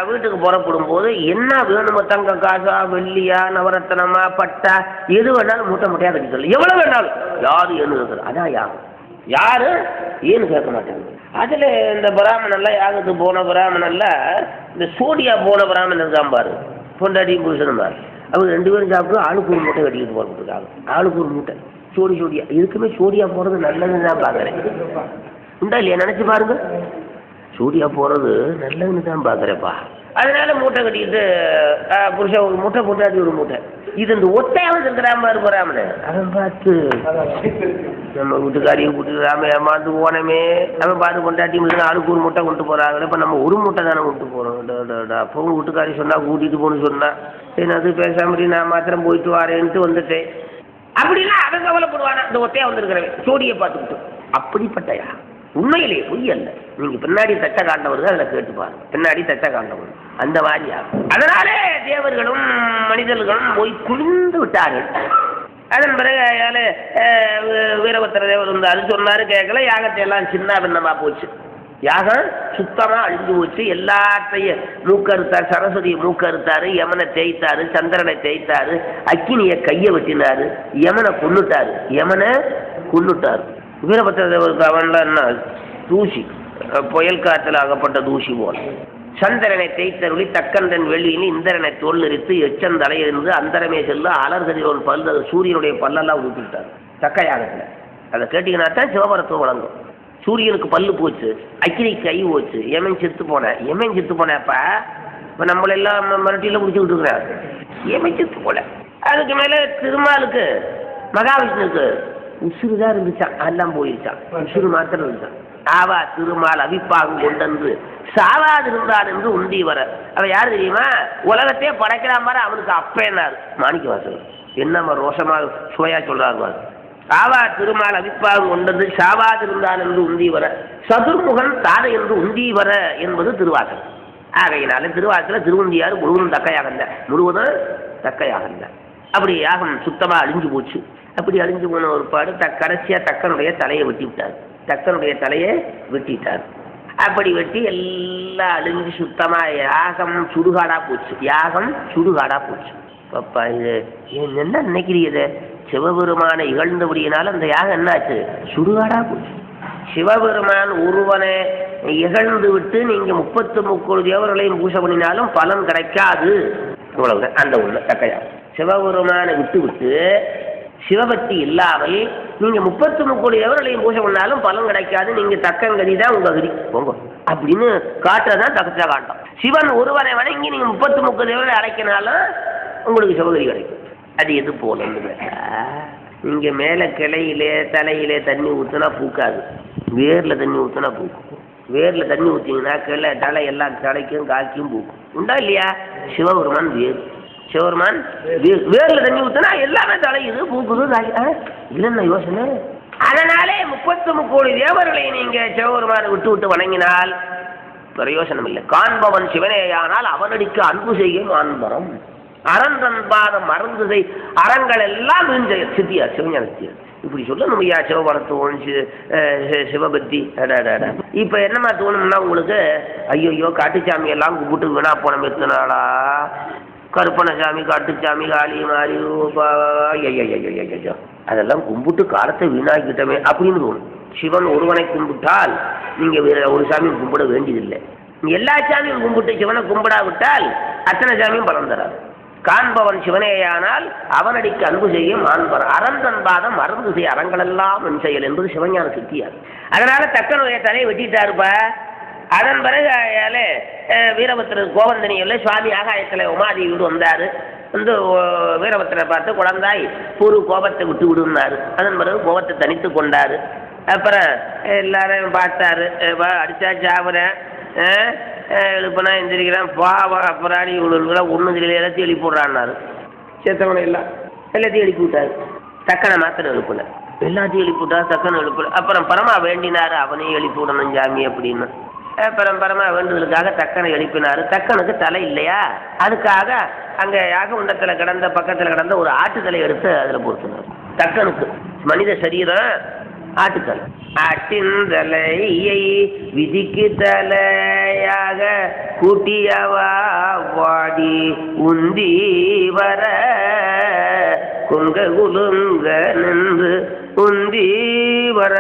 வீட்டுக்கு புறப்படும் போது என்ன வேணுமோ, தங்க காசா, வெள்ளியா, நவரத்தனமா, பட்டா, எது வேணாலும் மூட்டை மூட்டையா கட்டிக்கலாம். எவ்வளவு வேணாலும். யாரு ஏன்னு கேட்கறது, அதான் யாகம். யாரு ஏன்னு கேட்க மாட்டாங்க. அதுல இந்த பிராமணன்லாம் யாகத்துக்கு போன பிராமணன்ல இந்த சோடியா போன பிராமணன் இருக்கான் பாரு, பொண்டாட்டியும் புருஷனும் பாரு. அவங்க 2 பேரும் சாப்பிட்டு ஆளுக்கு ஒரு மூட்டை கட்டிக்கிட்டு போகிறதுக்காக. ஆளுக்கு ஒரு மூட்டை சோடி சோடியா. இதுக்குமே சோடியா போகிறது நல்லதுன்னு தான் பார்க்குறேன். உண்டா இல்லையா? நினச்சி பாருங்க. சோடியா போகிறது நல்லதுன்னு தான் பார்க்குறேப்பா. அதனால மூட்டை கட்டிக்கிட்டு புருஷன் ஒரு மூட்டை, பொண்டாட்டி ஒரு மூட்டை. இது இந்த ஒத்தையாவது இருக்கிறாம போறாமனு அவன் பார்த்து நம்ம வீட்டுக்காரியை கூட்டுக்கிறாம ஏமாந்து போனமே. அவன் பார்த்து கொண்டாட்டி ஆளுக்கு ஒரு மூட்டை கொண்டு போறாங்க. இப்போ நம்ம ஒரு மூட்டை தானே கொண்டு போறோம். அப்போ வீட்டுக்காரி சொன்னா கூட்டிட்டு போகணும்னு சொன்னா அது பேசாம நான் மாத்திரம் போயிட்டு வரேன்ட்டு வந்துட்டேன். அப்படின்னா அவன் கவலைப்படுவானா இந்த ஒத்தையா வந்திருக்கிறவன் சோடியை பார்த்துக்கிட்டு. அப்படிப்பட்டயா? உண்மையிலே பொய் அல்ல. நீங்க பின்னாடி தச்ச காண்டவர்கள் அதில் கேட்டு பாருங்க. பின்னாடி தச்ச காண்டவர்கள் அந்த மாதிரி ஆகும். அதனாலே தேவர்களும் மனிதர்களும் போய் குளிர்ந்து விட்டார்கள். அதன் பிறகு வீரபத்திர தேவர் இருந்தாரு, சொன்னாரு, கேட்கல. யாகத்தை எல்லாம் சின்ன பின்னமா போச்சு. யாகம் சுத்தமா அழிஞ்சு போச்சு. எல்லாத்தையும் மூக்கறுத்தார். சரஸ்வதியை மூக்கறுத்தாரு, யமனை தேய்த்தாரு, சந்திரனை தேய்த்தாரு, அக்கினியை கையை வெட்டினாரு, யமனை கொன்னுட்டாரு. வீரபத்திர தேவருக்கு அவன்ல என்ன தூசி, புயல் காற்றில் ஆகப்பட்ட தூசி போல. சந்திரனை தேய்த்தருளி தக்கந்தன் வெள்ளியில் இந்திரனை தோல்லிரித்து எச்சந்தலையிலிருந்து அந்தரமே செல்ல அலர்கதிரோன் பல் சூரியனுடைய பல்லெல்லாம் ஊற்றிட்டார் தக்கையாகத்தில். அதை கேட்டீங்கன்னா தான் சிவபரத்துவம் வழங்கும். சூரியனுக்கு பல்லு போச்சு, அக்கினி கை போச்சு, எமன் செத்து போனப்ப இப்போ நம்மளெல்லாம் மரட்டியில் முடிச்சுக்கிட்டு இருக்கிறார். எமன் செத்து போல. அதுக்கு மேலே திருமாலுக்கு மகாவிஷ்ணுக்கு உசுறு தான் இருந்துச்சான், எல்லாம் போயிருச்சான். உசுறு மாத்திரம் இருந்துச்சான். ஆவா திருமால் அவிப்பாகும் கொண்டு சாவாது இருந்தான் என்று உண்டி வர. அவன் யாரு தெரியுமா? உலகத்தையே படைக்கிறான் பாரு, அவனுக்கு அப்பேனாரு மாணிக்க வாசகர். என்னம்மா ரோஷமாக சுவையா சொல்றாரு. ஆவா திருமால் அவிப்பாகும் கொண்டது சாவாது இருந்தான் என்று உண்டி வர, சதுர்முகன் தாரை என்று உண்டி வர என்பது திருவாசகம். ஆகையினால திருவாசகத்தில் திருவண்டியார் முழுவதும் தக்கையாக. அப்படி யாகம் சுத்தமாக அழிஞ்சு போச்சு. அப்படி அழிஞ்சு போன ஒரு பாடு கடைசியா தக்கனுடைய தலையை வெட்டிட்டார். அப்படி வெட்டி எல்லாம் அழிஞ்சு சுத்தமா யாகம் சுடுகாடா போச்சு. பாப்பா இது என்ன நினைக்கிறீங்க? சிவபெருமானை இகழ்ந்தபடியினால அந்த யாகம் என்னாச்சு? சுடுகாடா போச்சு. சிவபெருமான் ஒருவனை இகழ்ந்து விட்டு நீங்க 33 தேவர்களையும் பூஜை பண்ணினாலும் பலன் கிடைக்காது. அவ்வளவுதான் அந்த உள்ள தக்கையா. சிவபெருமானை விட்டு சிவபக்தி இல்லாமல் நீங்க 33 தேவர்களையும் பூஜை பண்ணாலும் பலன் கிடைக்காது. நீங்க தக்கங்கதி தான் உங்க கதி போங்க அப்படின்னு காட்டுறதான் தக்க காட்டம். சிவன் ஒருவரை வணங்கி நீங்க 33 தேவர்களை அழைக்கினாலும் உங்களுக்கு சிவகதி கிடைக்கும். அது எது போல நீங்க மேல கிளையிலே தலையிலே தண்ணி ஊத்துனா பூக்காது, வேர்ல தண்ணி ஊத்துனா பூக்கும். வேர்ல தண்ணி ஊத்திங்கன்னா கிளை தலை எல்லாம் தலைக்கும் காய்க்கும் பூக்கும். உண்டா இல்லையா? சிவபெருமான் வேர்ல தண்ணி ஊத்துனா எல்லாமே தலையுது, பூக்குது, இல்லைன்னா யோசனை. அதனாலே 33 தேவர்களை நீங்க சிவபெருமானை விட்டு வணங்கினால் பிரயோசனம் இல்லை. காண்பவன் சிவனேயானால் அவனடிக்கு அன்பு செய்யும் ஆன்பரம். அறந்தன் பாதம் மறந்து செய் அறங்கள் எல்லாம் சித்தியார் சிவஞான சித்தியார். இப்படி சொல்ல நம்மையா சிவபரத்துவம் சிவபக்தி. இப்ப என்னமா தோணும்னா உங்களுக்கு, ஐயோ காட்டுச்சாமி எல்லாம் கும்பிட்டு வீணா போன எத்தனாளா, கருப்பணசாமி, காட்டுச்சாமி, காளி மாறி அதெல்லாம் கும்பிட்டு காலத்தை வீணாக்கிட்டமே அப்படின்னு தோணும். சிவன் ஒருவனை கும்பிட்டால் நீங்க வேற ஒரு சாமியும் கும்பிட வேண்டியதில்லை. எல்லா சாமியும் கும்பிட்டு சிவனை கும்பிடாவிட்டால் அத்தனை சாமியும் பலன் தராது. காண்பவன் சிவனேயானால் அவனடிக்கு அன்பு செய்யும் ஆண்பர். அறந்தன் பாதம் மறந்து செய் அறங்களெல்லாம் என் செயல் என்பது சிவஞான சித்தியார். அதனால தக்கனுடைய தலையை வெட்டிட்டாருப்பா. அதன் பிறகு வீரபத்திரர் கோவந்தனியில் சுவாமி ஆகாயத்தில் உமாதேவியோடு வந்தார். வந்து வீரபத்திரரை பார்த்து குழந்தாய் ஒரு கோபத்தை விட்டு விடுனாரு. அதன் பிறகு கோபத்தை தனித்து கொண்டாரு. அப்புறம் எல்லாரையும் பார்த்தாரு. அடிச்சாச்சு ஆகுறேன், எழுப்பினா எந்திரிக்கிறான், அப்புறாடி இவ்வளோ ஒன்றும் தெரியல, எல்லாத்தையும் எழுப்பி விட்றான்னாரு. சேத்தவனை எல்லாத்தையும் எழுப்பி விட்டாரு. தக்கனை மாத்திரம் எழுப்பல, எல்லாத்தையும் எழுப்பி விட்டாரு. தக்கனை எழுப்பல. அப்புறம் பரமா வேண்டினாரு, அவனையும் எழுப்பி விடணும் சாமி அப்படின்னு. அப்புறம் பரமா வேண்டுதலுக்காக தக்கனை எழுப்பினாரு. தக்கனுக்கு தலை இல்லையா, அதுக்காக அங்கே யாககுண்டத்தில் கிடந்த பக்கத்தில் கிடந்த ஒரு ஆட்டுத்தலை எடுத்து அதில் பொறுத்தினார். தக்கனுக்கு மனித சரீரம் ஆட்டுத்தலை. ஆட்டின் தலையை விதிக்கு தலையாக கூட்டியவா வாடி உந்தி வர கொங்க குலுங்க நின்று உந்தி வர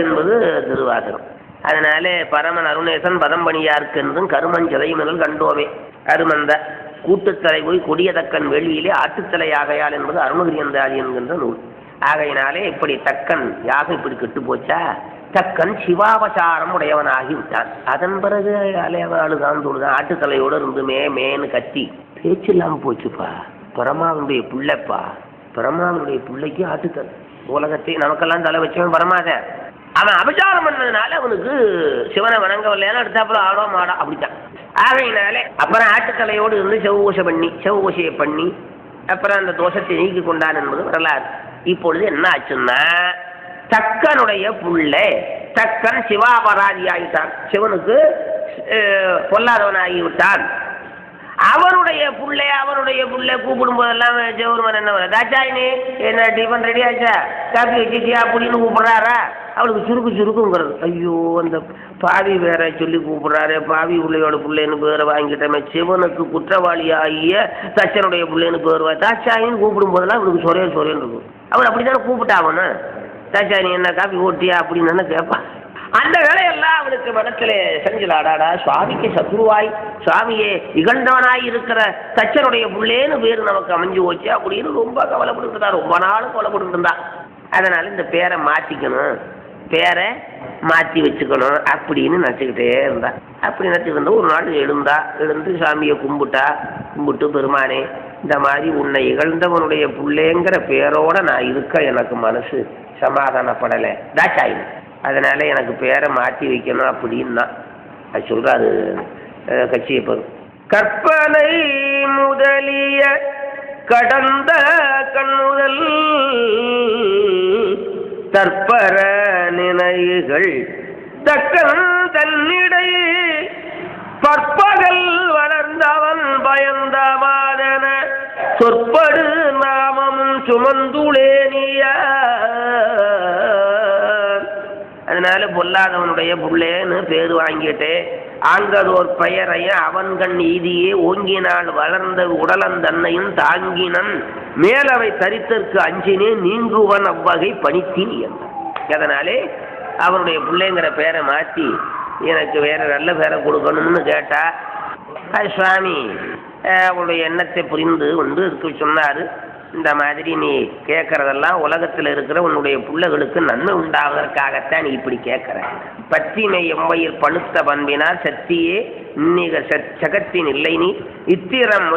என்பது திருவாசகம். அதனாலே பரமன் அருணேசன் பதம்பணியார்க்கென்றும் கருமஞ்சதை முதல் கண்டோமே. அருமந்த கூட்டுத்தலை போய் கொடியதக்கன் வேள்வியிலே ஆட்டுத்தலை ஆகையால் என்பது அருணகிரியந்தாதி என்கின்ற நூல். ஆகையினாலே இப்படி தக்கன் யாகம் இப்படி கெட்டு போச்சா, தக்கன் சிவாபசாரம் உடையவனாகி விட்டான். அதன் பிறகு அலையவாளுதான் தொழுதான் ஆட்டுத்தலையோடு இருந்து மேன்னு கத்தி பேச்சு இல்லாமல் போச்சுப்பா. பரமாவனுடைய பிள்ளைப்பா, பரமாவனுடைய பிள்ளைக்கு ஆட்டுத்தலை. உலகத்தை நமக்கெல்லாம் தலை வச்சவன் பரமாதான். அவன் அபசாரம் பண்ணதுனால அவனுக்கு சிவனை வணங்கவில்லைன்னா அடுத்தாப்புல ஆடோ மாடா அப்படித்தான். ஆகையினாலே அப்புறம் ஆட்டுத்தலையோடு இருந்து செவ்வூசையை பண்ணி அப்புறம் அந்த தோஷத்தை நீக்கி கொண்டான் என்பது வரலாறு. இப்பொழுது என்ன ஆச்சுன்னா, தக்கனுடைய புள்ளை தக்கன் சிவாபராதி ஆகிட்டான், சிவனுக்கு பொல்லாதவனாகி விட்டான். அவனுடைய புள்ளை கூப்பிடும் போதெல்லாம் ஜெவருமன் என்ன தாச்சாயினி என்ன டிஃபன் ரெடி ஆச்சா, காப்பி வச்சிட்டியா அப்படின்னு கூப்பிடுறாரா. அவளுக்கு சுருக்குங்கிறது. ஐயோ அந்த பாவி வேற சொல்லி கூப்பிடுறாரு, பாவி பிள்ளையோட பிள்ளைன்னு பேரை வாங்கிட்டமே, சிவனுக்கு குற்றவாளி ஆகிய தச்சனுடைய பிள்ளைன்னு பேர் தாச்சாயின்னு கூப்பிடும் போதெல்லாம் அவளுக்கு சொரேன்னு இருக்கும். அவள் அப்படித்தானே கூப்பிட்டாவனு, தாச்சாயினி என்ன காப்பி ஓட்டியா அப்படின்னு தானே கேட்பான். அந்த வேலையெல்லாம் அவனுக்கு மனத்துல செஞ்சலாடாடா, சுவாமிக்கு சத்ருவாய் சுவாமியே இகழ்ந்தவனாய் இருக்கிற தச்சனுடைய புள்ளேன்னு பேர் நமக்கு அமைஞ்சு போச்சு அப்படின்னு ரொம்ப கவலைப்பட்டு இருந்தா, ரொம்ப நாளும் கவலைப்பட்டு இருந்தா. அதனால இந்த பேரை மாற்றிக்கணும், பேரை மாற்றி வச்சுக்கணும் அப்படின்னு நினச்சிக்கிட்டே இருந்தா. அப்படி நினச்சிட்டு இருந்தா ஒரு நாள் எழுந்து சாமியை கும்பிட்டு பெருமானே இந்த மாதிரி உன்னை இகழ்ந்தவனுடைய புள்ளேங்கிற பேரோட நான் இருக்க எனக்கு மனசு சமாதானப்படலை தாச்சாயின், அதனால எனக்கு பேரை மாற்றி வைக்கணும் அப்படின்னா அது சொல்றாரு கட்சியை பெறும். கற்பனை முதலிய கடந்த கண்ணுதல் தற்பர நினைவுகள் தக்கன் தன்னிடை பற்பகல் வளர்ந்தவன் பயந்தவாதன சொற்படு நாமமும் சுமந்துளேனிய. அதனால பொல்லாதவனுடைய புள்ளேன்னு பேர் வாங்கிட்டு ஆங்கதோர் பெயரையும் அவன் கண் ஈதியே ஓங்கினால் வளர்ந்த உடலந்தன்னையும் தாங்கினன் மேலவை தரித்தற்கு அஞ்சினே நீங்குவன் அவ்வகை பணித்தீன் என்றான். அதனாலே அவனுடைய பிள்ளைங்கிற பேரை மாற்றி எனக்கு வேற நல்ல பேரை கொடுக்கணும்னு கேட்டா அது சுவாமி அவனுடைய எண்ணத்தை புரிந்து கொண்டு இருக்கு சொன்னாரு. இந்த மாதிரி நீ கேட்கறதெல்லாம் உலகத்தில் இருக்கிற உன்னுடைய பிள்ளைகளுக்கு நன்மை உண்டாவதற்காகத்தான் நீ இப்படி கேட்கற. பத்திமை எம்மையில் பழுத்த பண்பினார் சத்தியே இன்னிக சகத்தின் இல்லை நீ இத்திரம்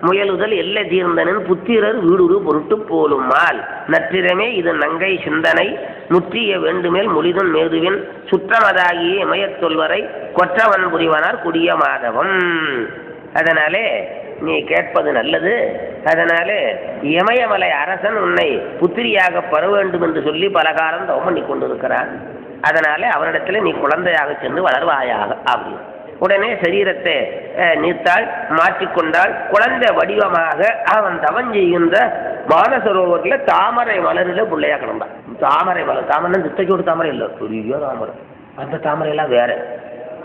முயலுதல் எல்லை தீர்ந்தனின் புத்திரர் வீடுரு பொருட்டு போலுமால் நற்றிரமே இது நங்கை சிந்தனை முற்றிய வேண்டுமேல் முளிதும் மேதுவின் சுற்றமதாகிய இமயத் தொல்வரை கொற்றவன் புரிவனார் குடிய மாதவம். அதனாலே நீ கேட்பது நல்லது. அதனாலே இமயமலை அரசன் உன்னை புத்திரியாக பெற வேண்டும் என்று சொல்லி பலகாரம் தவம் பண்ணி கொண்டிருக்கிறான். அதனாலே அவனிடத்தில் நீ குழந்தையாக சென்று வளர்வாயாக அப்படின்னு உடனே சரீரத்தை நீத்தாள் மாற்றிக்கொண்டால் குழந்தை வடிவமாக அவன் தவம் செய்கின்ற மானசரோவரில் தாமரை மலரில் பிள்ளையா கிடந்தான். தாமரை மலர், தாமரை திட்டச்சோடு தாமரை இல்லை, பெரிய தாமரை, அந்த தாமரையெல்லாம் வேற,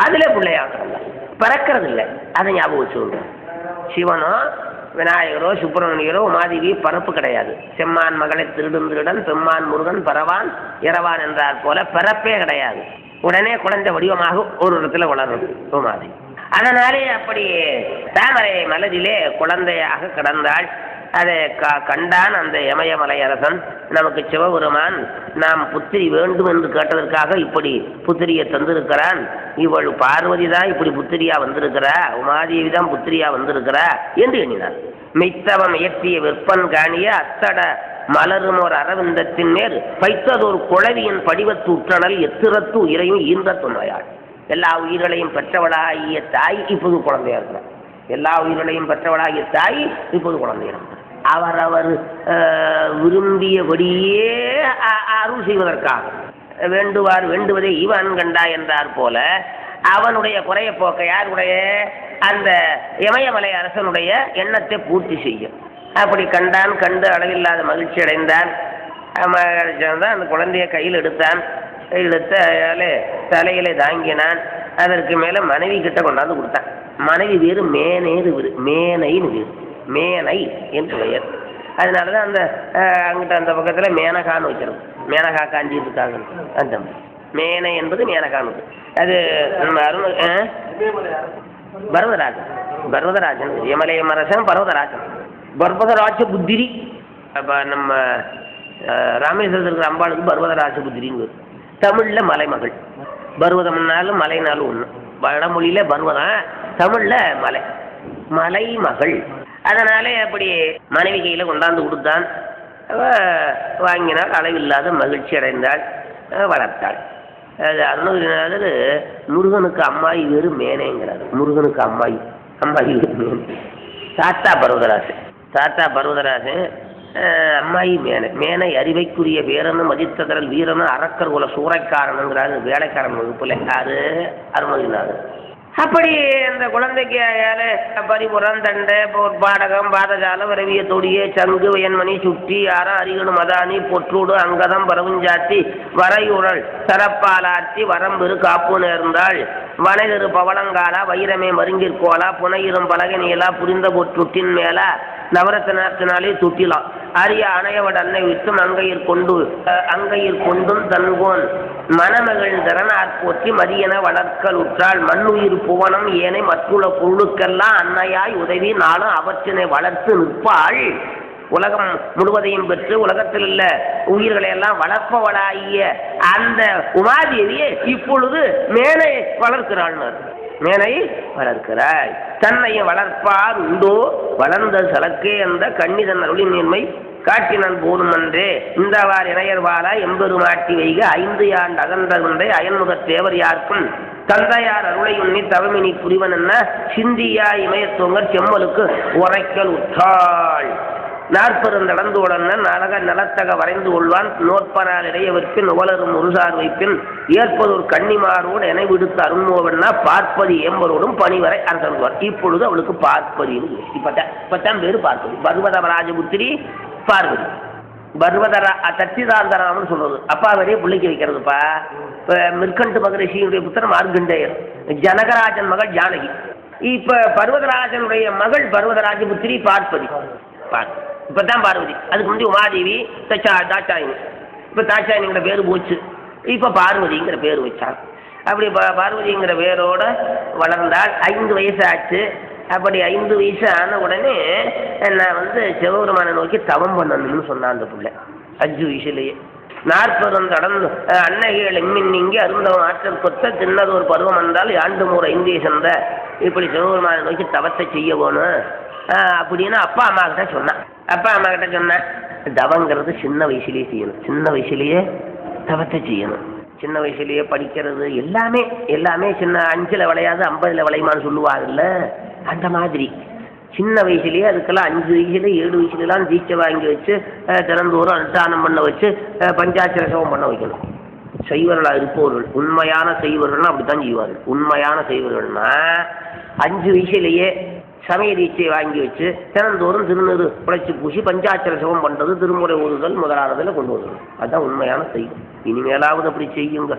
அதில் பிள்ளையா கிடந்தான். பிறக்கிறது இல்லை, அதை ஞாபகம் வச்சுக்கோங்க. சிவனோ விநாயகரோ சுப்பிரமணியரோ உமாதேவி பரப்பு கிடையாது. செம்மான் மகளை திருடன் பெம்மான் முருகன் பரவான் இரவான் என்றார் போல பிறப்பே கிடையாது. உடனே குழந்தை வடிவமாக ஒரு இடத்துல வளரும் உமாதேவி. அதனாலே அப்படி தாமரை மலரிலே குழந்தையாக கிடந்தாள். அதை கண்டான் அந்த இமயமலை அரசன். நமக்கு சிவபெருமான் நாம் புத்திரி வேண்டும் என்று கேட்டதற்காக இப்படி புத்திரியை தந்திருக்கிறான். இவள் பார்வதி தான் இப்படி புத்திரியா வந்திருக்கிறா, உமாதேவி தான் புத்திரியா வந்திருக்கிறா என்று எண்ணினார். மெய்த்தவம் இயற்றிய விற்பன் காணிய அத்தட மலரும் ஒரு அரவிந்தத்தின் மேல் பைத்ததொரு குழவியின் படிவத்து உற்றனல் எத்திரத்து உயிரையும் ஈன்ற துணையாள். எல்லா உயிர்களையும் பெற்றவளாகிய தாய் இப்போது குழந்தையா இருக்கிறார். எல்லா உயிர்களையும் பெற்றவளாகிய தாய் இப்போது குழந்தையா இருக்கிறார். அவரவர் விரும்பியபடியே அருள் செய்வதற்காக வேண்டுவார் வேண்டுவதே இவன் கண்டா என்றார் போல அவனுடைய குறைய போக்க யாருடைய அந்த இமயமலை அரசனுடைய எண்ணத்தை பூர்த்தி செய்யும். அப்படி கண்டான். கண்டு அளவில்லாத மகிழ்ச்சி அடைந்தான். அந்த குழந்தைய கையில் எடுத்தான். எடுத்து தலையில தாங்கினான். அதற்கு மேல மனைவி கிட்ட கொண்டாந்து கொடுத்தான். மனைவி வேறு மேனேது மேனைன்னு வேறு, மேனை என்று பெயர். அதனாலதான் அந்த அங்கிட்ட அந்த பக்கத்துல மேனகான்னு வச்சிருக்கும். மேனகா காஞ்சிட்டு இருக்காங்க. அந்த மேனை என்பது மேனகான்னு. அது பர்வதராஜன் பர்வதராஜன், யமலையமரசன் பர்வதராஜன். பர்வதராஜ புத்திரி. அப்போ நம்ம ராமேஸ்வரத்தில் இருக்கிற அம்பாளுக்கு பர்வதராஜ புத்திரின்னு தமிழில் மலைமகள். பர்வதம்னாலும் மலைனாலும் ஒன்று. வடமொழியில் பர்வதம், தமிழில் மலை, மலைமகள். அதனாலே அப்படி மனைவி கையில் கொண்டாந்து கொடுத்தான். வாங்கினாள், அளவில்லாத மகிழ்ச்சி அடைந்தாள், வளர்த்தாள். அது அருணகிரிநாதர் முருகனுக்கு அம்மாயி வேறு மேனேங்கிறார். முருகனுக்கு அம்மாயி வேறு மேனே. தாத்தா பர்வதராசன் அம்மாயி மேனை அறிவைக்குரிய வீரனும் மதித்ததரல் வீரனும் அரக்கர் குல சூறைக்காரனுங்கிறாரு வேலைக்காரன் வகுப்புல. அது அருணகிரிநாதர். அப்படி அந்த குழந்தைக்கு பரிபுறம் தண்டை பாடகம் பாதஜாலம் விரவிய தொடியே சங்கு வயன்மணி சுட்டி யாரா அரிகனு மதானி பொற்றூடு அங்கதம் பரவுஞ்சாத்தி வரையுழல் சரப்பாலாத்தி வரம்பெரு காப்பு நேர்ந்தாள் வனைதரு பவளங்காலா வைரமே மருங்கிற்கோலா புனையிரும் பலகை நீலா புரிந்த பொற்றுட்டின் மேலா நவரத்தினாலே துட்டிலாம் அரிய அணையவட அன்னை விட்டும் அங்கையிற் கொண்டும் தன்கோன் மணமகள் தரனாற் போற்றி மதியன வளர்க்கல் உற்றாள் மண்ணுயிர் புவனம் ஏனை மற்றுள்ள பொருளுக்கெல்லாம் அன்னையாய் உதவி நாளும் அவற்றினை வளர்த்து நிற்பாள். உலகம் முழுவதையும் பெற்று உலகத்தில் உள்ள உயிர்களை எல்லாம் வளர்ப்பவளாகிய அந்த உமாதேவியை இப்பொழுது மேனை வளர்க்கிறாள். மேனை வளர்க்கிறாய், தன்னையும் வளர்ப்பார் உண்டோ வளர்ந்த சலக்கே அந்த கண்ணிதன் அருளின் மேன்மை காட்டினன் போதும் என்றே இந்தவார் இணையர்வாளா எம்பெருமாட்டி வைக 5 ஆண்டு அகன்றகுண்டை அயன்முகத் தேவர் யாருக்கும் தந்தையார் அருளை உண்ணி தவமினி புரிவன் என்ன சிந்தியா இமயத்தோங்கர் செம்மலுக்கு உரைக்கல் உற்றாள். 40 நடந்து உடன நலக நலத்தக வரைந்து கொள்வான் நோற்பனால் இடையவர்ப்பின் நுவலரும் உருசார் வைப்பின் ஏற்பதொரு கன்னிமாரோடு என விடுத்து அருண்மோவன்னா பார்ப்பதி ஏம்பரோடும் பணிவரை அரசன்வார். இப்பொழுது அவளுக்கு பார்ப்பதின்னு இப்பத்தான் பேரு பார்ப்பதி. பர்வதராஜபுத்திரி பார்வதி. பர்வதரா தத்திதாந்தராமன் சொல்றது அப்பா வரையே பிள்ளைக்கு வைக்கிறதுப்பா. மிற்கண்டு மகரிஷியுடைய புத்திரன் மார்கண்டேயர், ஜனகராஜன் மகள் ஜானகி. இப்ப பர்வதராஜனுடைய மகள் பர்வதராஜபுத்திரி பார்ப்பதி. இப்பதான் பார்வதி. அதுக்கு முன்னாடி உமாதேவி தாட்சாயினி. இப்ப தாட்சாயினிங்கிற பேரு போச்சு, இப்ப பார்வதிங்கிற பேர் வச்சாங்க. அப்படி பார்வதிங்கிற பேரோட வளர்ந்தால் 5 வயசு ஆச்சு. அப்படி 5 வயசு ஆன உடனே நான் சிவபெருமானை நோக்கி தவம் பண்ணணும்னு சொன்னான் அந்த பிள்ளை 5 வயசுலேயே. 40 நடந்து அன்னைகள் எம்மின் நீங்கி அருந்தவன் ஆற்றல் கொத்த தின்னதொரு பருவம் வந்தால் ஆண்டு மூர் 5 சந்த இப்படி சிவபெருமானை நோக்கி தவத்தை செய்ய போகணும் அப்படின்னு அப்பா அம்மா கிட்ட சொன்னேன். தவங்கிறது சின்ன வயசுலேயே செய்யணும், சின்ன வயசுலேயே தவத்தை செய்யணும், சின்ன வயசுலேயே படிக்கிறது எல்லாமே சின்ன 5ல் விளையாது 50ல் விளையுமான்னு சொல்லுவாங்கல்ல, அந்த மாதிரி சின்ன வயசுலேயே அதுக்கெல்லாம் 5 வயசுல 7 வயசுலாம் தீட்சை வாங்கி வச்சு தினந்தோறும் அனுஷ்டானம் பண்ண வச்சு பஞ்சாட்சரசவம் பண்ண வைக்கணும். செய்வர்களாக இருப்பவர்கள் உண்மையான செய்வர்கள்னா அப்படித்தான் செய்வார்கள். உண்மையான செய்வர்கள்னா 5 வயசுலேயே சமய தீட்சையை வாங்கி வச்சு தினந்தோறும் திருநீறு உழைச்சி பூசி பஞ்சாட்சர சிவம் பண்ணுறது, திருமுறை ஓதுதல் முதலானதில் கொண்டு வருது. அதுதான் உண்மையான செய்யும். இனிமேலாவது அப்படி செய்யுங்க.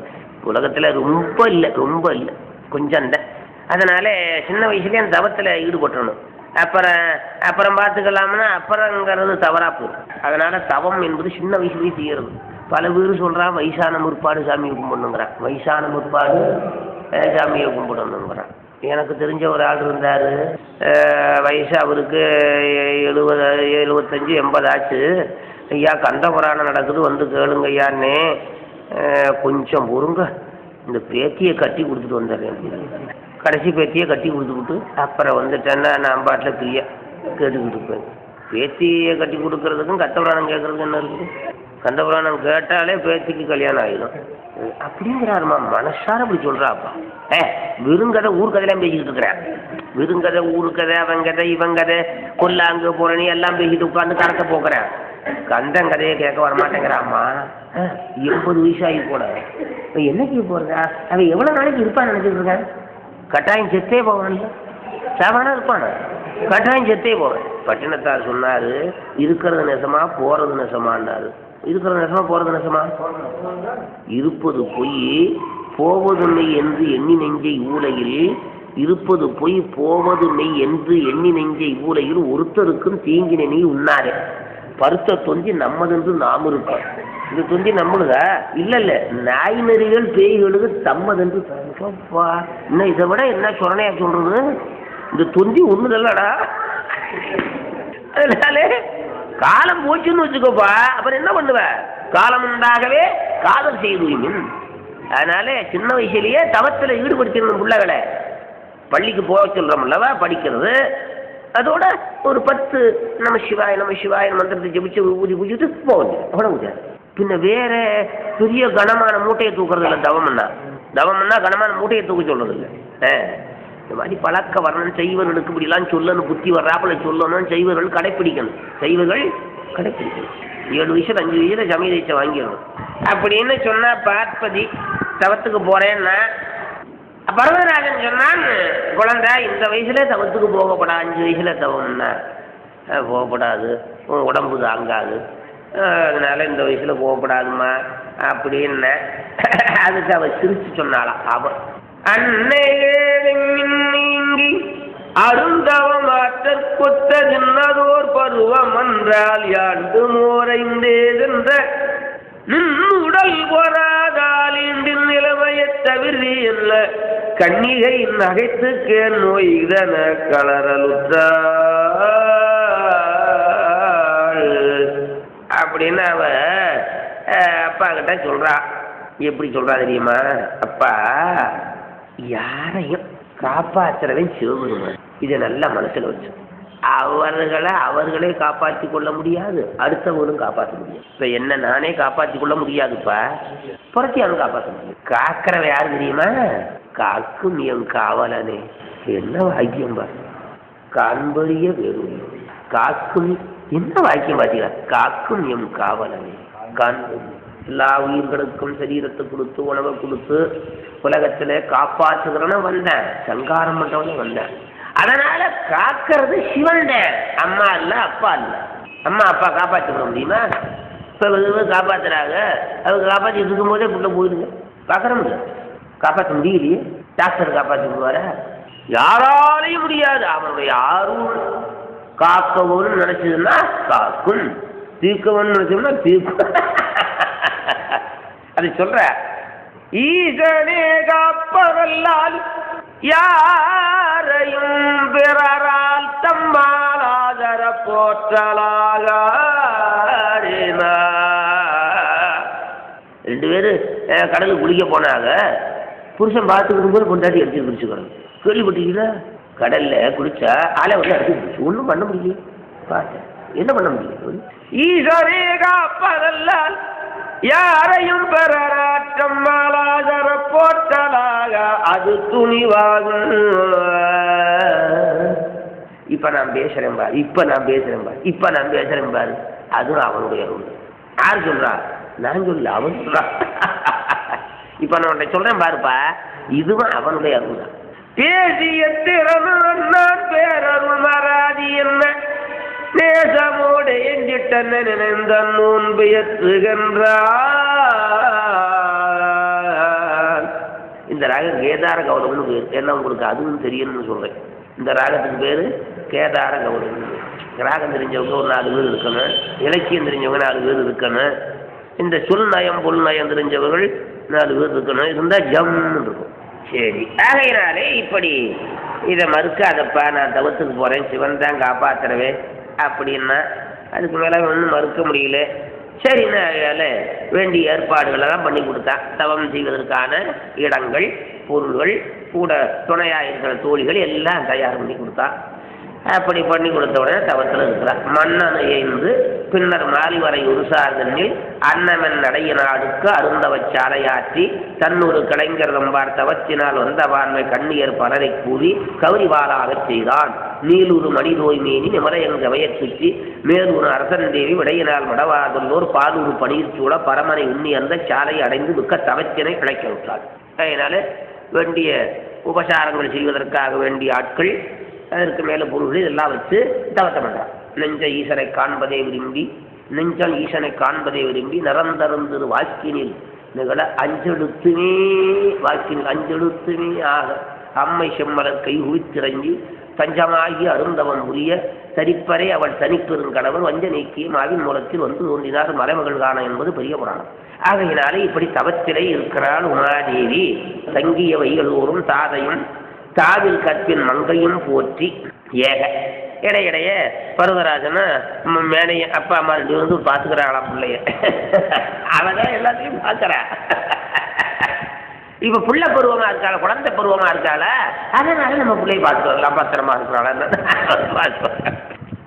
உலகத்தில் ரொம்ப இல்லை கொஞ்சம் தான். அதனால சின்ன வயசுலேயே அந்த தவத்தில் ஈடுபட்டணும். அப்புறம் பார்த்துக்கலாம்னா அப்புறங்கிறது தவறாக போகும். அதனால தவம் என்பது சின்ன வயசுலேயே செய்யறது. பல பேர் சொல்கிறான் வயசான முற்பாடு சாமியை கும்பிடணுங்கிறான், வயசான முற்பாடு சாமியை கும்பிடணுங்கிறான். எனக்கு தெரிஞ்ச ஒரு ஆள் இருந்தார், வயசு அவருக்கு 75 80 ஆச்சு. ஐயா கந்த புராணம் நடக்குது கேளுங்க ஐயான்னே. கொஞ்சம் பொறுங்க, இந்த பேத்தியை கட்டி கொடுத்துட்டு வந்துடுறேன். கடைசி பேத்தியை கட்டி கொடுத்துக்கிட்டு அப்புறம் வந்துட்டேன்னா நான் பாட்டில் ஃப்ரீயா கேட்டுக்கிட்டு இருப்பேன். பேத்தியை கட்டி கொடுக்கறதுக்கும் கந்த புராணம் கேட்கறதுக்கு என்ன இருக்குது? கந்த புராணம் கேட்டாலே பேத்திக்கு கல்யாணம் ஆகிடும் அப்படிங்கிறாருமா. மனசார அப்படி சொல்றாப்பா. வெறுங்கதை ஊர்கதையெல்லாம் பேசிக்கிட்டு இருக்கிறேன். வெறுங்கதை ஊருக்கதை அவங்கதை இவங்கதை கொல்லாங்கு புரணி எல்லாம் பேசிட்டு உட்காந்து கரத்தை போக்குறேன். கந்தங்கதையை கேட்க வரமாட்டேங்கிறாம்மா. 80 வயசு ஆகி போட என்னைக்கு போறதா? அவன் எவ்வளவு நாளைக்கு இருப்பான்னு நினைச்சிட்டு இருக்கேன். கட்டாயம் செத்தே போவான்ல, சாவானா இருப்பானா? கட்டாயம் செத்தே போவேன். பட்டினத்தார் சொன்னாரு, இருக்கிறது நெசமா போறது நெசமானாரு. இருக்கிறது நெசமா போறது நெசமா? இருப்பது பொய் போவது மெய் என்று எண்ணி நெஞ்சை ஊலையில், இருப்பது பொய் போவது மெய் என்று எண்ணி நெஞ்சை ஊலையில் ஒருத்தருக்கும் தீங்கின நீ உண்ணாரே. பருத்த தொந்தி நம்மதென்று நாம் இருக்கோம். இந்த தொந்தி நம்மளுதா? இல்ல நாய் நெறிகள் பேய்களுக்கு தம்மதென்று. இன்னும் இதை விட என்ன சொரணையா சொல்றது? இந்த தொந்தி ஒண்ணு இல்லடா. அதனாலே காலம் போச்சுன்னு வச்சுக்கோப்பா, அப்புறம் என்ன பண்ணுவ? காலம் உண்டாகவே காதல் செய்து. அதனால சின்ன வயசுலயே தவத்துல ஈடுபடுத்திடணும் பிள்ளைகளை. பள்ளிக்கு போக சொல்றோம்லவா, படிக்கிறது, அதோட ஒரு 10 நம சிவாய மந்திரத்தை ஜெபிச்சு ஊதி பூஜிட்டு போகுது, அவ்வளவு. பின்ன வேற பெரிய கனமான மூட்டையை தூக்குறது இல்லை. தவம்னா கனமான மூட்டையை தூக்க சொல்றது இல்லை. இந்த மாதிரி பழக்க வரணும். செய்வர்களுக்கு இப்படிலாம் சொல்லணும், புத்தி வர்றாப்புல சொல்லணும். செய்வர்கள் கடைப்பிடிக்கணும். 7 வயசுல 5 வயசுல சமய தீட்சை வாங்கிடணும் அப்படின்னு சொன்னா பார்ப்பதி தவத்துக்கு போறேன்னா, பரவராஜன் சொன்னான், குழந்தை இந்த வயசுல தவத்துக்கு போகப்படாது, 5 வயசுல தவம்னா போகப்படாது, உடம்பு தாங்காது, அதனால இந்த வயசுல போகப்படாதுமா அப்படின்னு. அதுக்கு அவ சிரிச்சு சொன்னாலாம். அவ அன்னையே நீங்கி அருந்தவமாற்றற் கொத்த சின்னதோர் பருவம் என்றால் யாண்டு மோரைந்தே சென்ற உடல் போராதால் இன்றின் நிலைமையத் தவிர்த்தி என்ன கன்னிகை நகைத்து கேன் நோய் இதன கலரலுற்றாள் அப்படின்னு அவ அப்பா கிட்ட சொல்றா. எப்படி சொல்றா தெரியுமா? அப்பா, யாரையும் காப்பாற்றுறவன் சிவபெருமான். இதை நல்லா மனசுல வச்சு, அவர்களே காப்பாற்றி கொள்ள முடியாது, அடுத்தவங்களும் காப்பாற்ற முடியாது. இப்ப என்ன நானே காப்பாற்றி கொள்ள முடியாதுப்பா, புறத்தியாலும் காப்பாற்ற முடியும். காக்கிறவ யாரு தெரியுமா? காக்கும் என் காவலனே. என்ன வாக்கியம் பாரு, காண்பறிய வேறு காக்கும். என்ன வாக்கியம் பார்த்தீங்களா? காக்கும் எம் காவலனே. காண்பது எல்லா உயிர்களுக்கும் சரீரத்தை கொடுத்து உணவை கொடுத்து உலகத்துல காப்பாற்றுகிறன வந்தேன், சங்காரம் பண்றவனே வந்தேன். அதனால காக்கிறது சிவன். அம்மா இல்ல, அப்பா இல்ல. அம்மா அப்பா காப்பாற்ற முடியுமா? இப்ப காப்பாத்துறாங்க, அவங்க காப்பாற்றிட்டு இருக்கும் போதே புள்ள போயிடுங்க. காக்கிற முடியாது, காப்பாற்ற முடியலையே. டாக்டர் காப்பாற்றிடுவார? யாராலையும் முடியாது. அவனுடைய யாரும் காக்கவும் நினைச்சதுன்னா காக்கும், தீர்க்கவும் நினைச்சோம்னா தீர்க்கும். அது சொல்ற, ஈசனே காப்பவல்லால் யாரையும் பிறரால் தம்மால் ஆதர போற்றலாக. 2 பேரு கடலுக்கு குளிக்க போனாங்க. புருஷன் பார்த்துக்கிட்டு போது கொண்டாடி எடுத்து குடிச்சுக்கணும். கேள்விப்பட்டீங்களா? கடல்ல குடிச்சா ஆளை வந்து எடுத்து குடிச்சு ஒன்றும் பண்ண முடியல. பார்த்தேன், என்ன பண்ண முடியும்? ஈஸ்வரே காப்பதல்லால் யாரையும் பெறாற்றம் ஆதர போற்றலாக அது துணிவாகும். இப்ப நான் பேசுறேன் பாரு, அதுவும் அவனுடைய அருள். யார் சொல்றா? நான் சொல்ல, அவன் சொல்றா. இப்ப நான் உன்னை சொல்றேன் பாருப்பா, இதுவும் அவனுடைய அருள் தான். பேசிய திறன் நான் பேரருள் மராதி என்ன நேசமோடு எஞ்சிட்ட நினைந்த நோன்பு எத்துகின்றார். இந்த ராகம் கேதார கௌரவம்னு பேர். என்ன உங்களுக்கு அதுவும் தெரியணும்னு சொல்றேன். இந்த ராகத்துக்கு பேரு கேதார கௌரவம். ராகம் தெரிஞ்சவங்க ஒரு 4 பேர் இருக்கணும், இலக்கியம் தெரிஞ்சவங்க 4 பேர் இருக்கணும், இந்த சொல் நயம் பொல் நயம் தெரிஞ்சவர்கள் 4 பேர் இருக்கணும். இருந்தா ஜம்னு இருக்கும். சரி, ஆகையினாலே இப்படி இதை மறுக்காதப்பா, நான் தவத்துக்கு போறேன், சிவன் தான் காப்பாத்துறவே அப்படின்னா அதுக்கு மேலே ஒன்றும் மறுக்க முடியல. சரின்னு அதனால வேண்டிய ஏற்பாடுகளெல்லாம் பண்ணி கொடுத்தான். தவம் செய்வதற்கான இடங்கள், பொருள்கள், கூட துணையாக இருக்கிற தோழிகள் எல்லாம் தயார் பண்ணி கொடுத்தான். அப்படி பண்ணி கொடுத்த உடனே தவத்தில் இருக்கிறான். மன்னனை எய்ந்து பின்னர் மாறி வரை ஒரு சார்தனில் அன்னமென் நடைய நாடுக்கு அருந்தவச் சாலையாற்றி தன்னொரு கலைஞர் நம்பார் தவத்தினால் வந்த வான்மை கண்ணியர் பலரை கூறி கௌரிவாளாகச் செய்தான். நீலூரு மணிதோய் மேனி நிமலையன் கவையச் சுற்றி மேலூர் அரசன் தேவி விடையினால் மடவாதுள்ளோர் பாலூர் பனீர் சூழ பரமனை உண்ணி அந்த சாலை அடைந்து மிக்க தவத்தினை கிடைக்க விட்டாள். அதனால வேண்டிய உபசாரங்கள் செய்வதற்காக வேண்டிய ஆட்கள், அதற்கு மேலே பொருள்கள் இதெல்லாம் வச்சு தவத்தை பண்ணுறான். நெஞ்ச ஈசனை காண்பதே விரும்பி, நெஞ்சல் ஈசனை காண்பதே விரும்பி நிரந்தரந்து வாக்கினில் நிகழ அஞ்செழுத்துமே, வாக்கினில் அஞ்செழுத்துமே ஆக அம்மை செம்மலர் கை குவித்திறங்கி பஞ்சமாகி அருந்தவன் உரிய தரிப்பறை அவள் தனிப்பெருங்கடவன் வஞ்ச நீக்கிய மாவின் மூலத்தில் வந்து தோன்றினார் மலைமகள் காண என்பது பெரிய புராணம். ஆகையினாலே இப்படி தவத்திலே இருக்கிறாள் உமாதேவி. தங்கிய வைகளோறும் தாதையும் காவில் கற்பின் மங்கையும் போற்றி ஏக. இடையிடைய பருவராஜனா மேனைய அப்பா அம்மா 2 பேரும் வந்து பார்த்துக்கிறாளாம் பிள்ளைய. அவதான் எல்லாத்தையும் பார்க்கறா. இப்ப புள்ள பருவமா இருக்காள, குழந்தை பருவமா இருக்காள, அதனால நம்ம பிள்ளைய பார்த்துக்கலாம், பத்திரமா இருக்கிறாள்.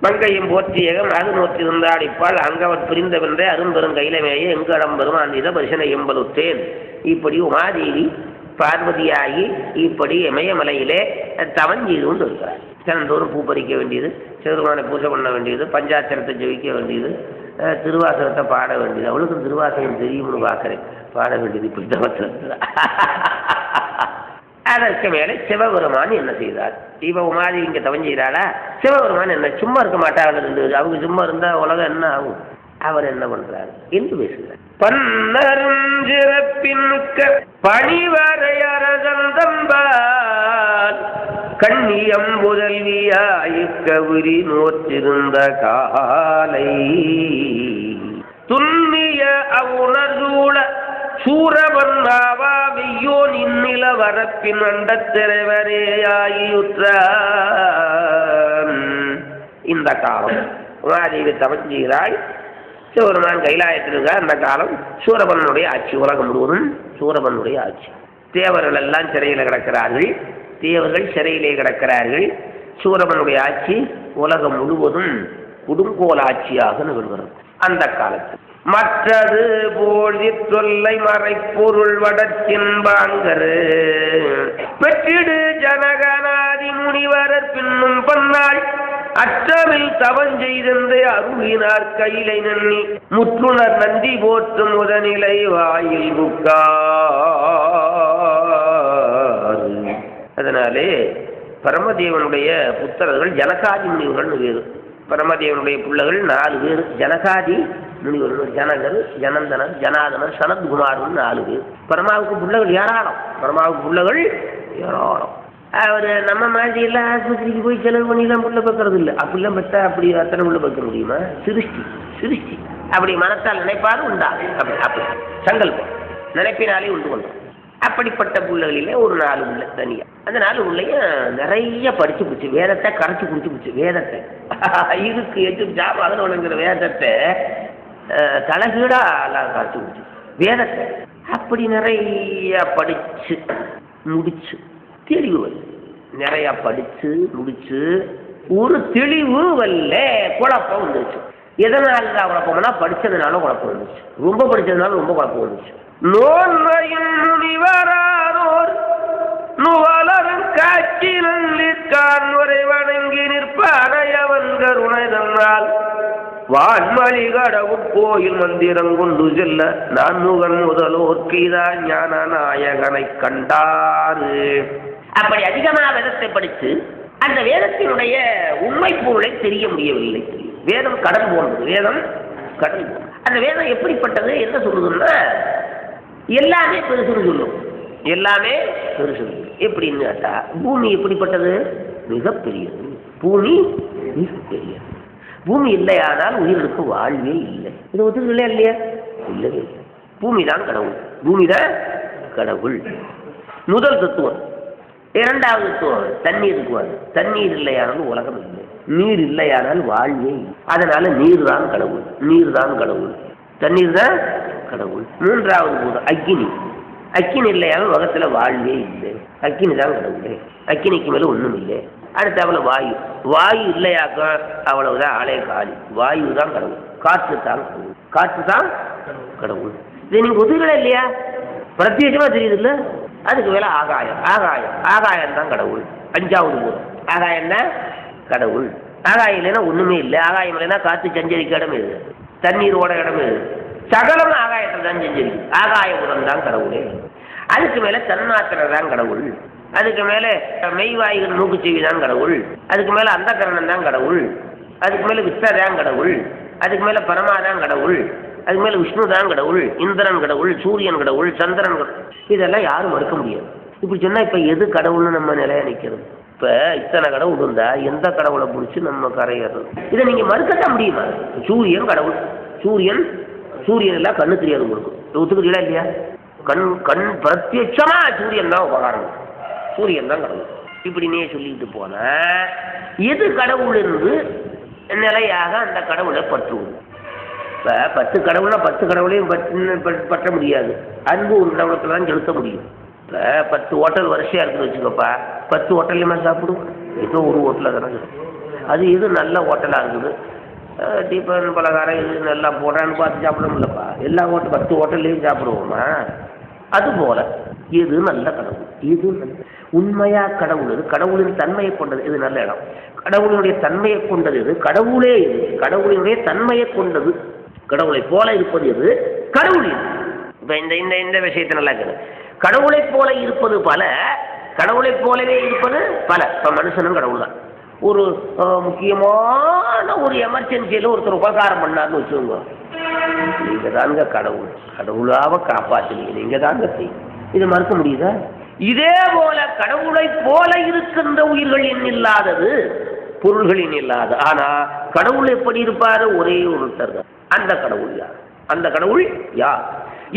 மங்கையும் போற்றியகம் அது நோற்றி இருந்தாடிப்பால் அங்கவர் பிரிந்தவென்றே அரும்பெரும் கையிலமேயே எங்கடம் பெறும் அந்த இத பரிசனை எம்பலுத்தேன். இப்படி உமாதேவி பார்வதியாகி இப்படி இமயமலையிலே தவஞ்செய்து கொண்டு இருக்கிறார். தினந்தோறும் பூ பறிக்க வேண்டியது, சிவருமானை பூஜை பண்ண வேண்டியது, பஞ்சாட்சரத்தை ஜெயிக்க வேண்டியது, திருவாசகத்தை பாட வேண்டியது. அவளுக்கு திருவாசகம் தெரியும்னு பார்க்குறேன், பாட வேண்டியது இப்படி தவத்தில். அதற்கு மேலே சிவபெருமான் என்ன செய்தார்? இவ உமாதேவி இங்கே தவஞ்செய்கிறாளா, சிவபெருமான் என்ன சும்மா இருக்க மாட்டாங்க. அவங்க சும்மா இருந்தால் உலகம் என்ன ஆகும்? அவர் என்ன பண்றார் என்று பேசுகிறார். பன்னரும் சிறப்பின்மிக்க பணிவரையரசந்தம்பால் கண்ணியம் புதல்வியாய் கவுரி நோற்றிருந்த காலை துன்னிய அவுணர் சூழ சூரவன்னாவா வெய்யோ நின்னில வரப்பின் அண்டத்திரைவரேயாயுற்ற இந்த காலம் உமாதேவி தவஞ்சுகிறாள். சிவபெருமான் கைலாயத்தில் இருக்க அந்த காலம் சூரபனுடைய ஆட்சி, உலகம் முழுவதும் சூரபனுடைய ஆட்சி. தேவர்கள் எல்லாம் சிறையில் கிடக்கிறார்கள், தேவர்கள் சிறையிலே கிடக்கிறார்கள். சூரபனுடைய ஆட்சி உலகம் முழுவதும் குடுங்கோல் ஆட்சியாக நிகழ்கிறது அந்த காலத்தில். மற்றது போழி தொல்லை மறைப்பொருள் வடச்சின்பாங்கரு பெற்றிடு ஜனகநாதி முனிவரர் பின்னும் பன்னாள் அற்றமில் தவஞ்செய்தென்று அருளினார் கையிலை நன்னி முற்றுணர் நந்தி போற்றும் முதநிலை வாயில் புக்கார். அதனாலே பரமதேவனுடைய புத்திரர்கள் ஜனகாதி முனிவர்கள் வேறு. பரமதேவனுடைய பிள்ளைகள் 4 பேர். ஜனகாதி முனிவர்கள் ஜனகர், ஜனந்தனர், ஜனாதனர், சனத்குமார்னு 4 பேர். பரமாவுக்கு பிள்ளைகள் ஏராளம். பரமாவுக்கு பிள்ளைகள் ஏராளம். அவர் நம்ம மாதிரி எல்லாம் ஆஸ்பத்திரிக்கு போய் செலவு பண்ணிலாம் புள்ள பார்க்கறது இல்லை. அப்படிலாம் பார்த்தா அப்படி அத்தனை புள்ள பார்க்க முடியுமா? சிருஷ்டி அப்படி மனத்தால் நினைப்பாலும் உண்டாகும். அப்படி அப்படி சங்கல்பம் நினைப்பினாலே உண்டு கொண்டோம். அப்படிப்பட்ட புள்ளைகளிலே ஒரு 4 புள்ள தனியா. அந்த 4 புள்ளையும் நிறைய படிச்சு போச்சு, வேதத்தை கரைச்சி குடிச்சு போச்சு. வேதத்தை இதுக்கு எது ஜாபாதனங்கிற வேதத்தை தலைகீடா எல்லாம் கரைச்சி குடிச்சு வேதத்தை அப்படி நிறைய படிச்சு முடிச்சு தெளிவு வரல. நிறைய படிச்சு முடிச்சு ஒரு தெளிவு வரல, குழப்பம் வந்துச்சு. எதனால குழப்பம்னா படிச்சதுனால குழப்பம் வந்துச்சு, ரொம்ப படிச்சதுனால ரொம்ப குழப்பம் வந்துச்சு. நோன்மையின் முனிவரானோர் நுவலரும் காட்சி நல்லிற்கான் உரை வணங்கி நிற்பானையவன் கருணை தன்னால் வான்மலி கடவுட் கோயில் மந்திரம் கொண்டு செல்ல நான் முகன் முதலோர் கீதான் ஞான நாயகனை கண்டாரு. அப்படி அதிகமாக வேதத்தை படித்து அந்த வேதத்தினுடைய உண்மை பொருளை தெரிய முடியவில்லை. வேதம் கடல் போன்றது, வேதம் கடல் போன்றது. அந்த வேதம் எப்படிப்பட்டது என்ன சொல்லுதுன்னா எல்லாமே பெருசுன்னு சொல்லும், எல்லாமே பெருசு. எப்படின்னு கேட்டா பூமி எப்படிப்பட்டது? மிகப்பெரியது. பூமி மிகப்பெரியது. பூமி இல்லையானால் உயிருக்கு வாழ்வே இல்லை. இது ஒத்துக்கலையா இல்லையா? இல்லவே இல்லை. பூமி தான் கடவுள், பூமி தான் கடவுள். முதல் தத்துவம். 2வது தத்துவம் தண்ணீர் இருக்குவாரு. தண்ணீர் இல்லையானாலும் உலகம் இல்லை, நீர் இல்லையானால் வாழ்வே இல்லை. அதனால நீர் தான் கடவுள், நீர் தான் கடவுள், தண்ணீர் தான் கடவுள். 3வது பூதம் அக்கினி. அக்கினி இல்லையாலும் உலகத்தில் வாழ்வே இல்லை, அக்கினி தான் கடவுள். அக்கினிக்கு மேலே ஒன்றும் இல்லை. அடுத்தவள வாயு. வாயு இல்லையாக்க அவ்வளவுதான், ஆளே காலி. வாயு தான் கடவுள், காற்று தான் கடவுள், காற்று தான் கடவுள். இது நீங்க ஒதுக்கல இல்லையா? பிரத்யேகமா தெரியுது இல்ல? அதுக்கு மேல ஆகாயம். ஆகாயம் ஆகாயம் தான் கடவுள். 5வது பூதம் ஆகாயம் தான் கடவுள். ஆகாயம் இல்லைன்னா ஒண்ணுமே இல்லை. ஆகாயம் இல்லைன்னா காற்று சஞ்சரிக்க இடம் இது, தண்ணீர் ஓட இடம் இது, சகலம் ஆகாயத்தில் தான் செஞ்சிருக்கு. ஆகாயபுரம் தான் கடவுளே. அதுக்கு மேல தன்மாத்திரை தான் கடவுள். அதுக்கு மேல மெய்வாய்கள் மூக்குச்செவி தான் கடவுள். அதுக்கு மேல அந்த கரணம் தான் கடவுள். அதுக்கு மேல விஸ்வ தான் கடவுள். அதுக்கு மேல பரமா தான் கடவுள். அதுக்கு மேல விஷ்ணு தான் கடவுள், இந்திரன் கடவுள், சூரியன் கடவுள், சந்திரன் கடவுள். இதெல்லாம் யாரும் மறுக்க முடியாது. இப்படி சொன்னா இப்ப எது கடவுள்னு நம்ம நிலைய நிற்கிறது? இப்ப இத்தனை கடவுள் இருந்தா எந்த கடவுளை பிடிச்சி நம்ம கரையிறது? இதை நீங்க மறுக்கத்தான் முடியுமா? சூரியன் கடவுள். சூரியன் எல்லாம் கண்ணு தெரியாது உங்களுக்கு, ஒத்துக்கிறீங்களா இல்லையா? கண் பிரத்யட்சமா சூரியன் தான் உபகாரம். சூரியன் தான் கடவுள். இப்படின்னே சொல்லிட்டு போனா எது கடவுள் என்று நிலையாக அந்த கடவுளை பற்றுவோம். இப்போ 10 கடவுள்னா 10 கடவுளையும் பற்ற முடியாது. அன்பு ஒரு கடவுளத்தில் தான் செலுத்த முடியும். இப்போ 10 ஹோட்டல் வரிசையாக இருக்குன்னு வச்சுக்கப்பா, 10 ஹோட்டல்லையுமா சாப்பிடுவோம்? ஏதோ ஒரு ஹோட்டலில் தானே அது எது நல்ல ஹோட்டலாக இருக்குது, டிஃபன் பலகாரம் இது நல்லா போடுறான்னு பார்த்து சாப்பிடணும்லப்பா. எல்லா 10 ஹோட்டல்லையும் சாப்பிடுவோமா? அதுபோல் எது நல்ல கடவுள், எது நல்ல உண்மையா கடவுள், இது கடவுளின் தன்மையை கொண்டது, இது நல்ல இடம். கடவுளுடைய தன்மையை கொண்டது இது, கடவுளே இது கடவுளினுடைய தன்மையை கொண்டது. கடவுளை போல இருப்பது எது? கடவுள் இது. இப்போ இந்த விஷயத்தை நல்லா கேளு. கடவுளைப் போல இருப்பது பல, கடவுளைப் போலவே இருப்பது பல. இப்போ மனுஷனும் கடவுள் தான். ஒரு முக்கியமான ஒரு எமர்ஜென்சியில் ஒருத்தர் உபகாரம் பண்ணார்னு வச்சுக்கோங்க, நீங்கள் தாங்க கடவுள், கடவுளாக காப்பாற்றுனீங்க, நீங்கள் தாங்க செய்யும். இதை மறுக்க முடியுதா? இதே போல கடவுளை போல இருக்கின்ற உயிர்கள் இல்லாதது, பொருள்களின் இல்லாத. ஆனா கடவுள் எப்படி இருப்பாரு? ஒரே ஒருத்தர் தான். அந்த கடவுள் யார்? அந்த கடவுள் யார்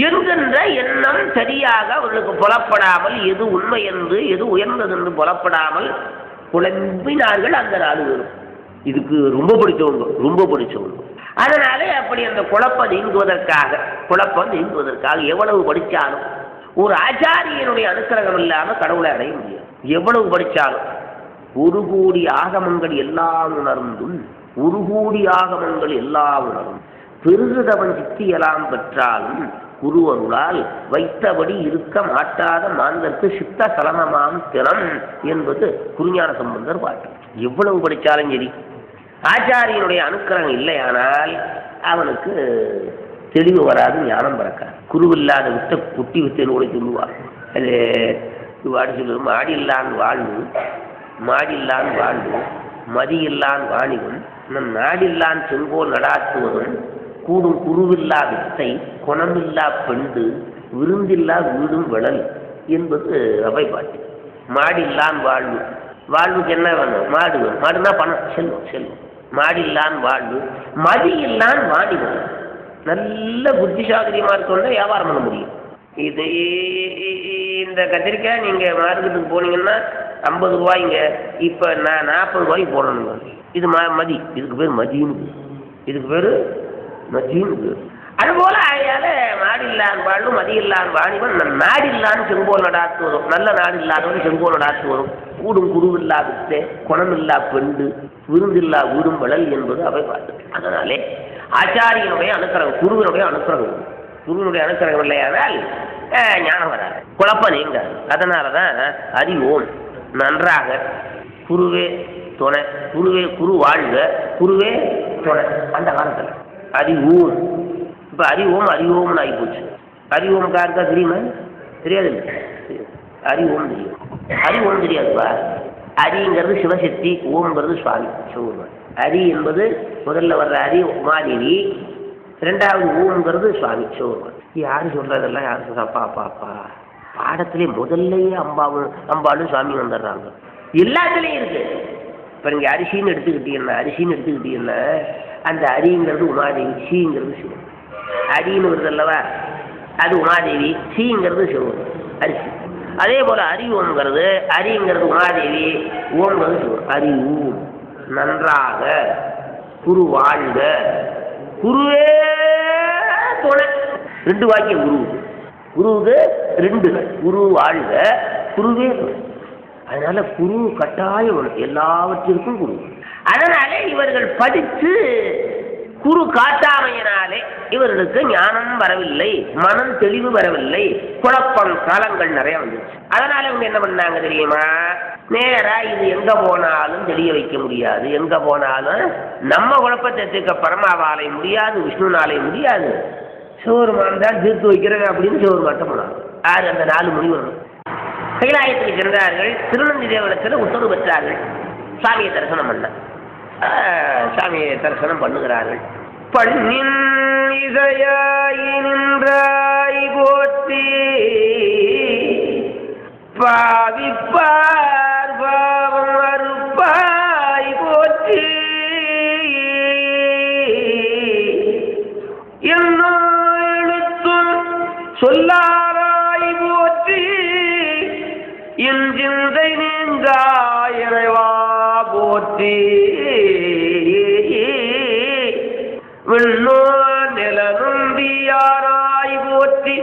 என்கின்ற எண்ணம் சரியாக அவர்களுக்கு புலப்படாமல், எது உண்மை என்று எது உயர்ந்தது என்று புலப்படாமல் குழம்பினார்கள் அந்த நாடு. இதுக்கு ரொம்ப பிடிச்சவங்க. அதனாலே அப்படி அந்த குழப்பம் நீங்குவதற்காக எவ்வளவு படித்தாலும் ஒரு ஆச்சாரியனுடைய அனுக்கிரகம் இல்லாமல் கடவுளை அடைய முடியாது. எவ்வளவு படித்தாலும் 1 கோடி ஆகமங்கள் எல்லாம் உணர்ந்தும், 1 கோடி ஆகமங்கள் எல்லாம் உணரும் பெருகுதவன் சித்தியெல்லாம் பெற்றாலும் குருவருளால் வைத்தபடி இருக்க மாட்டாத மாந்தற்கு சித்த சலனமாம் திறம் என்பது குருஞான சம்பந்தர் பாட்டு. எவ்வளவு படித்தாலும் சரி, ஆச்சாரியனுடைய அனுக்கிரகம் இல்லையானால் அவனுக்கு தெளிவு வராது, ஞானம் பிறக்காது. குருவில்லாத விட்ட குட்டி வித்தேன்னு கூட சொல்லுவார். அது வாடி சொல்லு, மாடியில்லான் வாழ்வு மதியில்லான் வாணிகம் நம் நாடில்லான் செங்கோல் நடாத்துவதும் கூடும் குருவில்லா வித்தை குணமில்லா பெண்டு விருந்தில்லா வீடும் விழல் என்பது அவை பாட்டு. மாடில்லான் வாழ்வுக்கு என்ன வேணும்? மாடு வேணும். மாடுனா பணம், செல்வம். மாடில்லான் வாழ்வு மதியில்லான் வாணிகம். நல்ல புத்திசாலியமா இருக்கணும்னா வியாபாரம் பண்ண முடியும். இது இந்த கத்திரிக்காய் நீங்கள் மார்க்கெட்டுக்கு போனீங்கன்னா 50 ரூபாய்ங்க, இப்போ நான் 40 ரூபாய்க்கு போடணுங்க. இது மதி, இதுக்கு பேர் மதின்னு, இதுக்கு பேர் மதின்னு. அதுபோல் ஆகையால் மாடில்லான் வாழ்வு மதியில்லான் வாணிபன் நாடில்லான்னு செங்கோல் நடாத்துவதும், நல்ல நாடு இல்லாதவன் செங்கோல் நடாத்துவதும் கூடும் குருவில்லா வித்தை குணமில்லா பெண்டு விருந்தில்லா வீடும் வளல் என்பது அவை பாட்டு. அதனாலே ஆச்சாரியனுடைய அனுக்கிரகம், குருவினுடைய அனுக்கிரகம் இல்லையானால் ஞானம் வராது, குழப்பம் நீங்காது. அதனால தான் அறிவோம் நன்றாக, குருவே துணை, குரு வாழ்க, குருவே துணை. அந்த காலத்தில் அறிவோம். இப்போ அறிவோம்னு ஆகி போச்சு. அறிவோம் காருக்கா தெரியுமா? தெரியாது. அறிவோம் தெரியும். அறிவோம் தெரியாதுப்பா. அரிங்கிறது சிவசக்தி, ஓம்ங்கிறது சுவாமி சிவபெருமான். அரி என்பது முதல்ல வர்ற அரி உமாதேவி, 2வது ஓம்ங்கிறது சுவாமி சிவபெருமான். யாரு சொல்றதெல்லாம் யாரு சொல்றா? பாப்பா பாடத்திலே முதல்லையே அம்பாளும் சுவாமி வந்துடுறாங்க. எல்லாத்துலேயும் இருக்கு. இப்போ நீங்கள் அரிசின்னு எடுத்துக்கிட்டீங்கன்னா அந்த அரிங்கிறது உமாதேவி, சீங்கிறது சிவன். அரின்னு வருது அல்லவா, அது உமாதேவி, சீங்கிறது சிவன் அரிசி. அதே போல் அரிங்கிறது உமாதேவி, ஓம்ங்கிறது சிவன். அறிவு நன்றாக, குரு வாழ்க, குருவே துணை. 2 வாக்கியம் குருவுக்கு 2, குரு வாழ்க, குருவே துணை. அதனால குரு கட்டாயம் எல்லாவற்றிற்கும் குரு. அதனாலே இவர்கள் படித்து குரு காட்டாமையினாலே இவர்களுக்கு ஞானம் வரவில்லை, மனம் தெளிவு வரவில்லை, குழப்பம் காலங்கள் நிறைய வந்துச்சு. அதனால இவங்க என்ன பண்ணாங்க தெரியுமா? நேரா இது எங்க போனாலும் தெரிய வைக்க முடியாது, எங்க போனாலும் நம்ம குழப்பத்தை தீர்க்க பரமாவாலை முடியாது, விஷ்ணுனாலே முடியாது, சிவபெருமான் தான் தீர்த்து வைக்கிறது அப்படின்னு சிவபெருமான் போனாங்க. யார்? அந்த 4 முனிவர்கள் கைலாயத்துக்கு சென்றார்கள். திருநந்தி தேவனத்தில் உத்தரவு பெற்றார்கள். சாமியை தரிசனம் பண்ணுகிறார்கள். பண்ணின் இசையாய் நின்றாய் போற்றி பாவிப்பார் பாவம் அறுப்பாய் போற்றி என்ன எழுத்தும் சொல்லாராய் போற்றி இன்றிந்தை நீங்கா இறைவா போற்றி. விண்ணோ நிலனுந்தியாராய் போற்றி.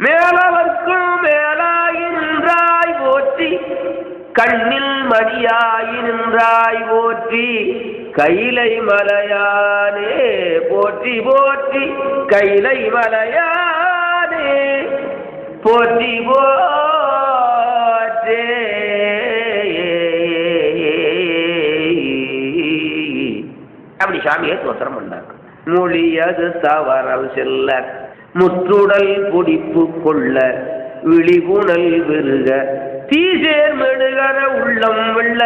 மேலவர்க்கும் மேலாகி நின்றாய் போற்றி. கண்ணில் மணியாகி நின்றாய் போற்றி. கைலை மலையானே போற்றி போற்றி. கைலை மலையானே போற்றி போற்றே. அப்படி சாமியை தோத்திரம் பண்ணாங்க. மொழியது தவறல் செல்ல முற்றுடல் குடிப்பு கொள்ள விழிபுணல் விருக தீசேர் மெழுகர உள்ளம் வெள்ள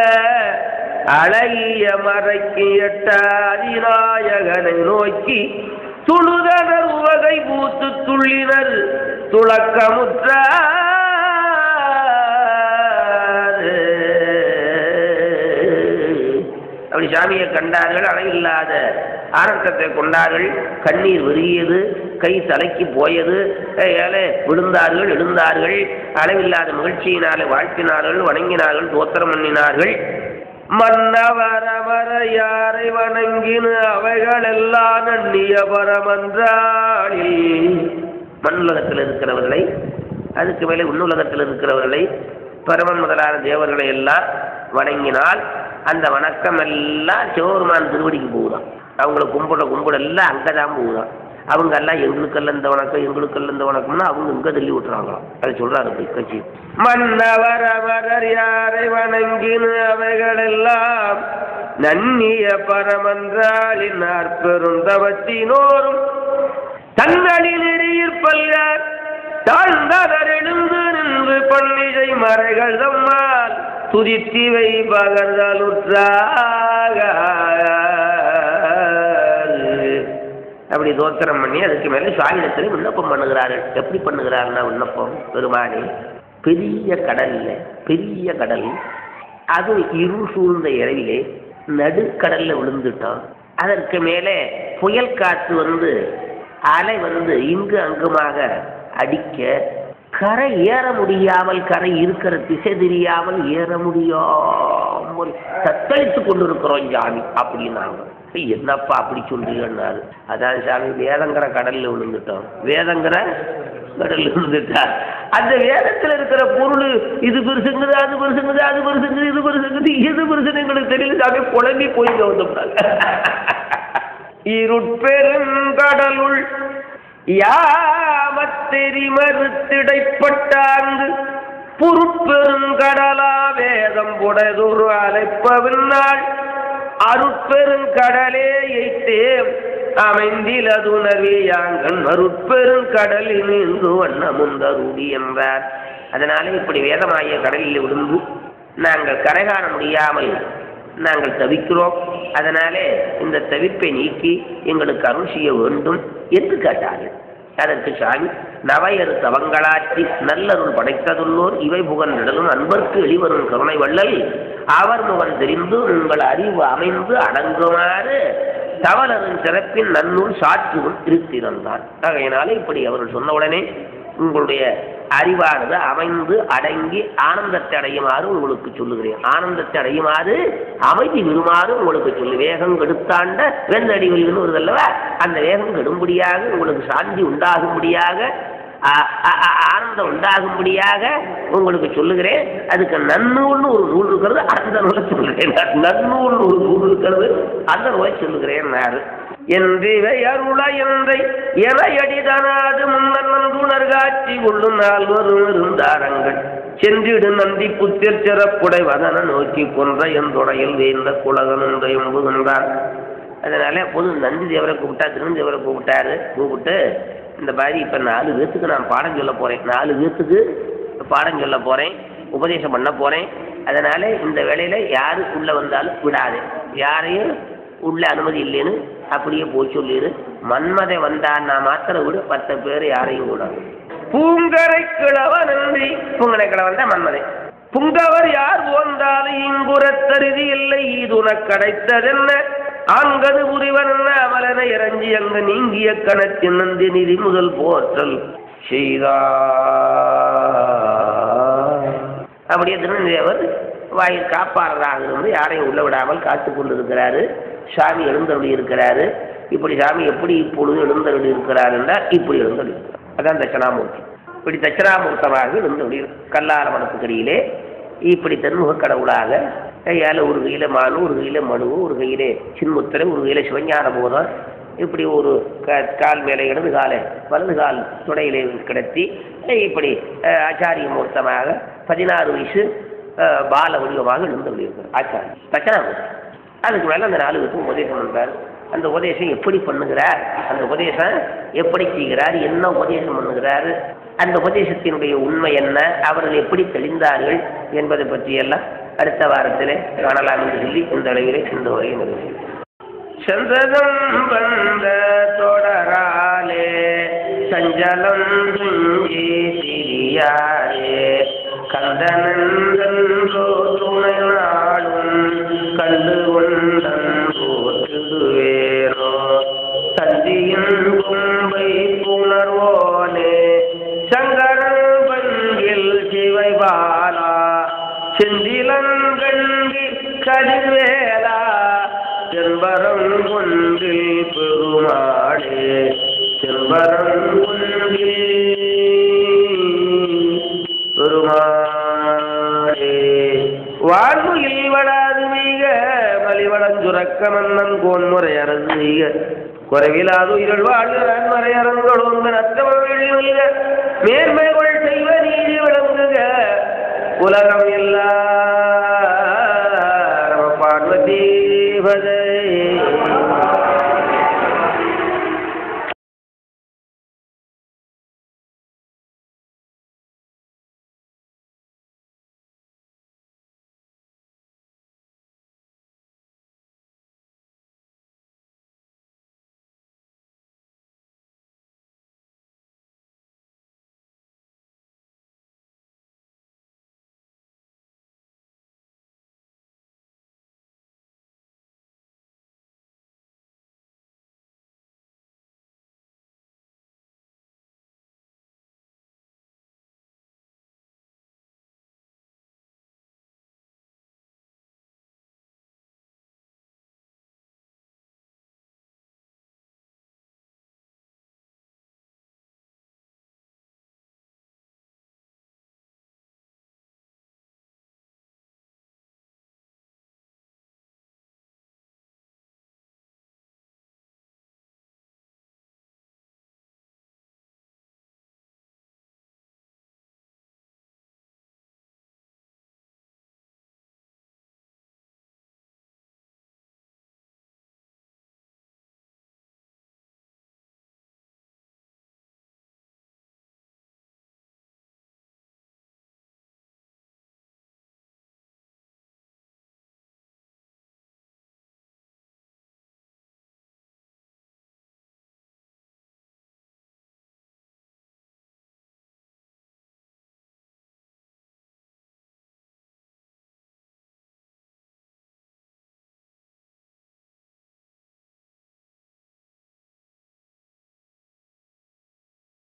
அழகிய மறைக்கு எட்ட அதிநாயகனை நோக்கி துளுதனர் உவகை பூத்து துள்ளினர் துளக்கமுற்ற. அப்படி சாமியை கண்டார்கள். அளவில்லாத ஆனந்தத்தை கொண்டார்கள். கண்ணீர் விருகியது. கை தலைக்கு போயது. ஏழை விழுந்தார்கள், எழுந்தார்கள். அளவில்லாத மகிழ்ச்சியினாலே வாழ்த்தினார்கள், வணங்கினார்கள், தோத்திரம் பண்ணினார்கள். மன்னவரமர யாரை வணங்கின அவைகள் எல்லாம் நன்னிய பரமன்றாளில். மண்ணுலகத்தில் இருக்கிறவர்களை, அதுக்கு மேலே உன்னுலகத்தில் இருக்கிறவர்களை, பரமன் முதலான தேவர்களை எல்லாம் வணங்கினால் அந்த வணக்கம் எல்லாம் சிவபெருமான் திருவடிக்கு போகுதான். அவங்கள கும்பிடெல்லாம் அங்கதான் போகுதான். அவங்க எல்லாம் எங்களுக்கெல்லாம் இந்த வணக்கம், எங்களுக்கெல்லாம் இந்த வணக்கம்னா அவங்க இங்க தள்ளி விட்டுறாங்களாம். அதை சொல்றாரு அப்படி கட்சி. மன்னவர் அவரர் யாரை வணங்கின அவைகள் எல்லாம் நன்னிய பரமன்றாளின் பெருந்தவத்தினோரும் தன்னலில் இடையிற்பல்கார் தாழ்ந்தனர் எழுந்து நின்று பன்னிசை மறைகள் தம்மால் துதித்திவை பகர்தலுற்றாக. அப்படி தோத்திரம் பண்ணி அதுக்கு மேலே சுவாமியிடத்தில் விண்ணப்பம் பண்ணுகிறார்கள். எப்படி பண்ணுகிறாருன்னா விண்ணப்பம், பெருமானே பெரிய கடல்ல, பெரிய கடல் அது இருள் சூழ்ந்த இரவிலே நடுக்கடல்ல விழுந்துட்டோம். அதற்கு மேலே புயல் காற்று வந்து அலை வந்து இங்கு அங்குமாக அடிக்க கரை ஏற முடியாமல், கரை இருக்கிற திசை தெரியாமல் ஏற முடியாமல் தத்தளித்து கொண்டிருக்கிறோம் சாமி அப்படின்னாங்க. என்னப்பா அப்படி சொல்றீங்கன்னாரு. அதான் சாமி வேதங்கிற கடல்ல விழுந்துட்டோம். வேதங்கிற கடல்ல விழுந்துட்டா அந்த வேதத்துல இருக்கிற பொருள் இது பெருசுங்குது, அது பெருசுங்குது, அது பெருசுங்குது, இது பெருசுங்குது, எது பெருசுன்னு எங்களுக்கு தெரியல சாமி. குழம்பி போய் வந்தோம்னாங்க. இருட்பெருங்கடலுள் யாமத்தெறி மறுத்திடைப்பட்டாங்கு பொருட்பெருங்கடலா வேதம் புடைதொரு அழைப்பவின்னாள் அருட்பெருங்கடலே எய்த்தேம் அமைந்திலதுணர்வே யாங்கள் மருட்பெருங்கடலில் நின்று வண்ணமுந்தருடி என்றார். அதனாலே இப்படி வேதமாகிய கடலில் விழுந்து நாங்கள் கரை காண முடியாமல் நாங்கள் தவிக்கிறோம். அதனாலே இந்த தவிப்பை நீக்கி எங்களுக்கு அருள் செய்ய வேண்டும் என்று கேட்டார்கள். அதற்கு சாமி நவையறு தவங்களாற்றி நல்லருள் படைத்ததுள்ளோர் இவை புகழ்ந்திடலும் அன்பர்க்கு எளிவரும் கருணை வள்ளல் அவர் முகன் தெரிந்து உங்கள் அறிவு அமைந்து அடங்குமாறு தவளரின் சிறப்பின் நன்னூல் சாற்றுவும் திருத்திருந்தான். ஆகையினாலே இப்படி அவர்கள் சொன்னவுடனே உங்களுடைய அறிவானது அமைந்து அடங்கி ஆனந்தத்தை அடையுமாறு உங்களுக்கு சொல்லுகிறேன். ஆனந்தத்தை அடையுமாறு அமைதி விடுமாறு உங்களுக்கு சொல்லு. வேகம் கெடுத்தாண்ட வெந்தடிவில் வருதல்லவா, அந்த வேகம் கெடும்படியாக உங்களுக்கு சாந்தி உண்டாகும்படியாக ஆனந்தம் உண்டாகும்படியாக உங்களுக்கு சொல்லுகிறேன். அதுக்கு நன்னூல்னு ஒரு நூல் இருக்கிறது, அந்த நூலை சொல்லுகிறேன். நன்னூல்னு ஒரு நூல் இருக்கிறது, அந்த நூலை சொல்லுகிறேன். யாரு என்றிவை அருள எந்தை எனையடிதனாது முன்னர் நந்துணர் காட்சி கொள்ளும் நால்வரும் இருந்தாரங்கள் சென்றிடு நந்தி புத்திர் சிறப்புடை வதன நோக்கி கொன்ற என் தொடையில் வேந்த குலகன் என்று எம்புகின்றார். அதனால பொது நந்தி தேவரை கூப்பிட்டா, திருநந்தேவரை கூப்பிட்டு இந்த மாதிரி இப்போ 4 பேர்த்துக்கு நான் பாடம் சொல்ல போகிறேன், 4 பேர்த்துக்கு பாடம் சொல்ல போகிறேன், உபதேசம் பண்ண போகிறேன். அதனால் இந்த வேளையில் யாரு உள்ளே வந்தாலும் விடாது, யாரையும் உள்ள அனுமதி இல்லைன்னு அப்படியே போய் சொல்லிடு. மன்மதை வந்தான் நான் மாத்திரம் விடு, 10 பேர் யாரையும் விடாது. பூங்கரை கிழவன் நன்றி. பூங்கரை கிழவன் தான் மன்மதை. புங்கவர் யார் போந்தாலும் இங்குறத்தருதி இல்லை, இது உனக்கு கிடைத்ததென்ன ஆங்கது புரிவன் அமலனை இறஞ்சி அங்கு நீங்கிய கணத்தின் நந்தி நிதி முதல் போற்றல் செய்தார். அப்படியே திருநெல்வேலியவர் வாயில் காப்பாளராக இருந்து யாரையும் உள்ள விடாமல் காத்து கொண்டு இருக்கிறாரு. சாமி எழுந்தருளி இருக்கிறாரு. இப்படி சாமி எப்படி இப்பொழுது எழுந்தருளி இருக்கிறார் என்றால் இப்படி எழுந்தருளி இருக்கிறார். அதான் தட்சணாமூர்த்தி. இப்படி தட்சணாமூர்த்தமாக எழுந்தருளி கல்லார மனத்துக்கடியிலே இப்படி தென்முக கடவுளாக கையால் ஒரு கையில் மானு, ஒரு கையில் மனுவு, ஒரு கையிலே சின்முத்திரை, ஒரு கையில் சிவஞான போதம், இப்படி ஒரு கால் மேலே இடது காலை வலது கால் துடையிலே கிடத்தி இப்படி ஆச்சாரிய மூர்த்தமாக 16 வயசு பால வடிவமாக எழுந்து இருக்கிறார் ஆச்சாரி தட்சணாமூர்த்தி. அதுக்கு மேலே அந்த 4 பேருக்கும் உபதேசம் பண்ணுறார். அந்த உபதேசம் எப்படி பண்ணுகிறார், அந்த உபதேசம் எப்படி செய்கிறார், என்ன உபதேசம் பண்ணுகிறார், அந்த உபதேசத்தினுடைய உண்மை என்ன, அவர்கள் எப்படி தெளிந்தார்கள் என்பதை பற்றியெல்லாம் அடுத்த வாரத்தில் காணலாம் என்று சொல்லி இந்த அளவிலே இந்த உரையை நிறைவு சென்றதும் வந்த தொடராலே சஞ்சலம் துஞ்சி திரியாரே கந்தனந்தோ துணை நாளும் கண்டு கொண்டோ திருவேரோ சந்தியின் கும்பை புணர்வோனே சங்கரன் பங்கில் சிவைபாலா செந்திலங்கண்கி கதிர்வேலா செம்பரம் கொன்றில் பெருமாளே செம்பரம் கொன்றில் பெருமாளே வாழ்வுயில் வடாது மிக மலிவளஞ்சுரக்க மன்னன் கோன்முறை அரசு மிக குறைவிலாது உயிர்கள் வாழ்கிறான் மறையரங்களோங்க நத்தமிழ் மேன்மைகள் செய்வ நீதி விளங்குக உலகம் எல்லாம்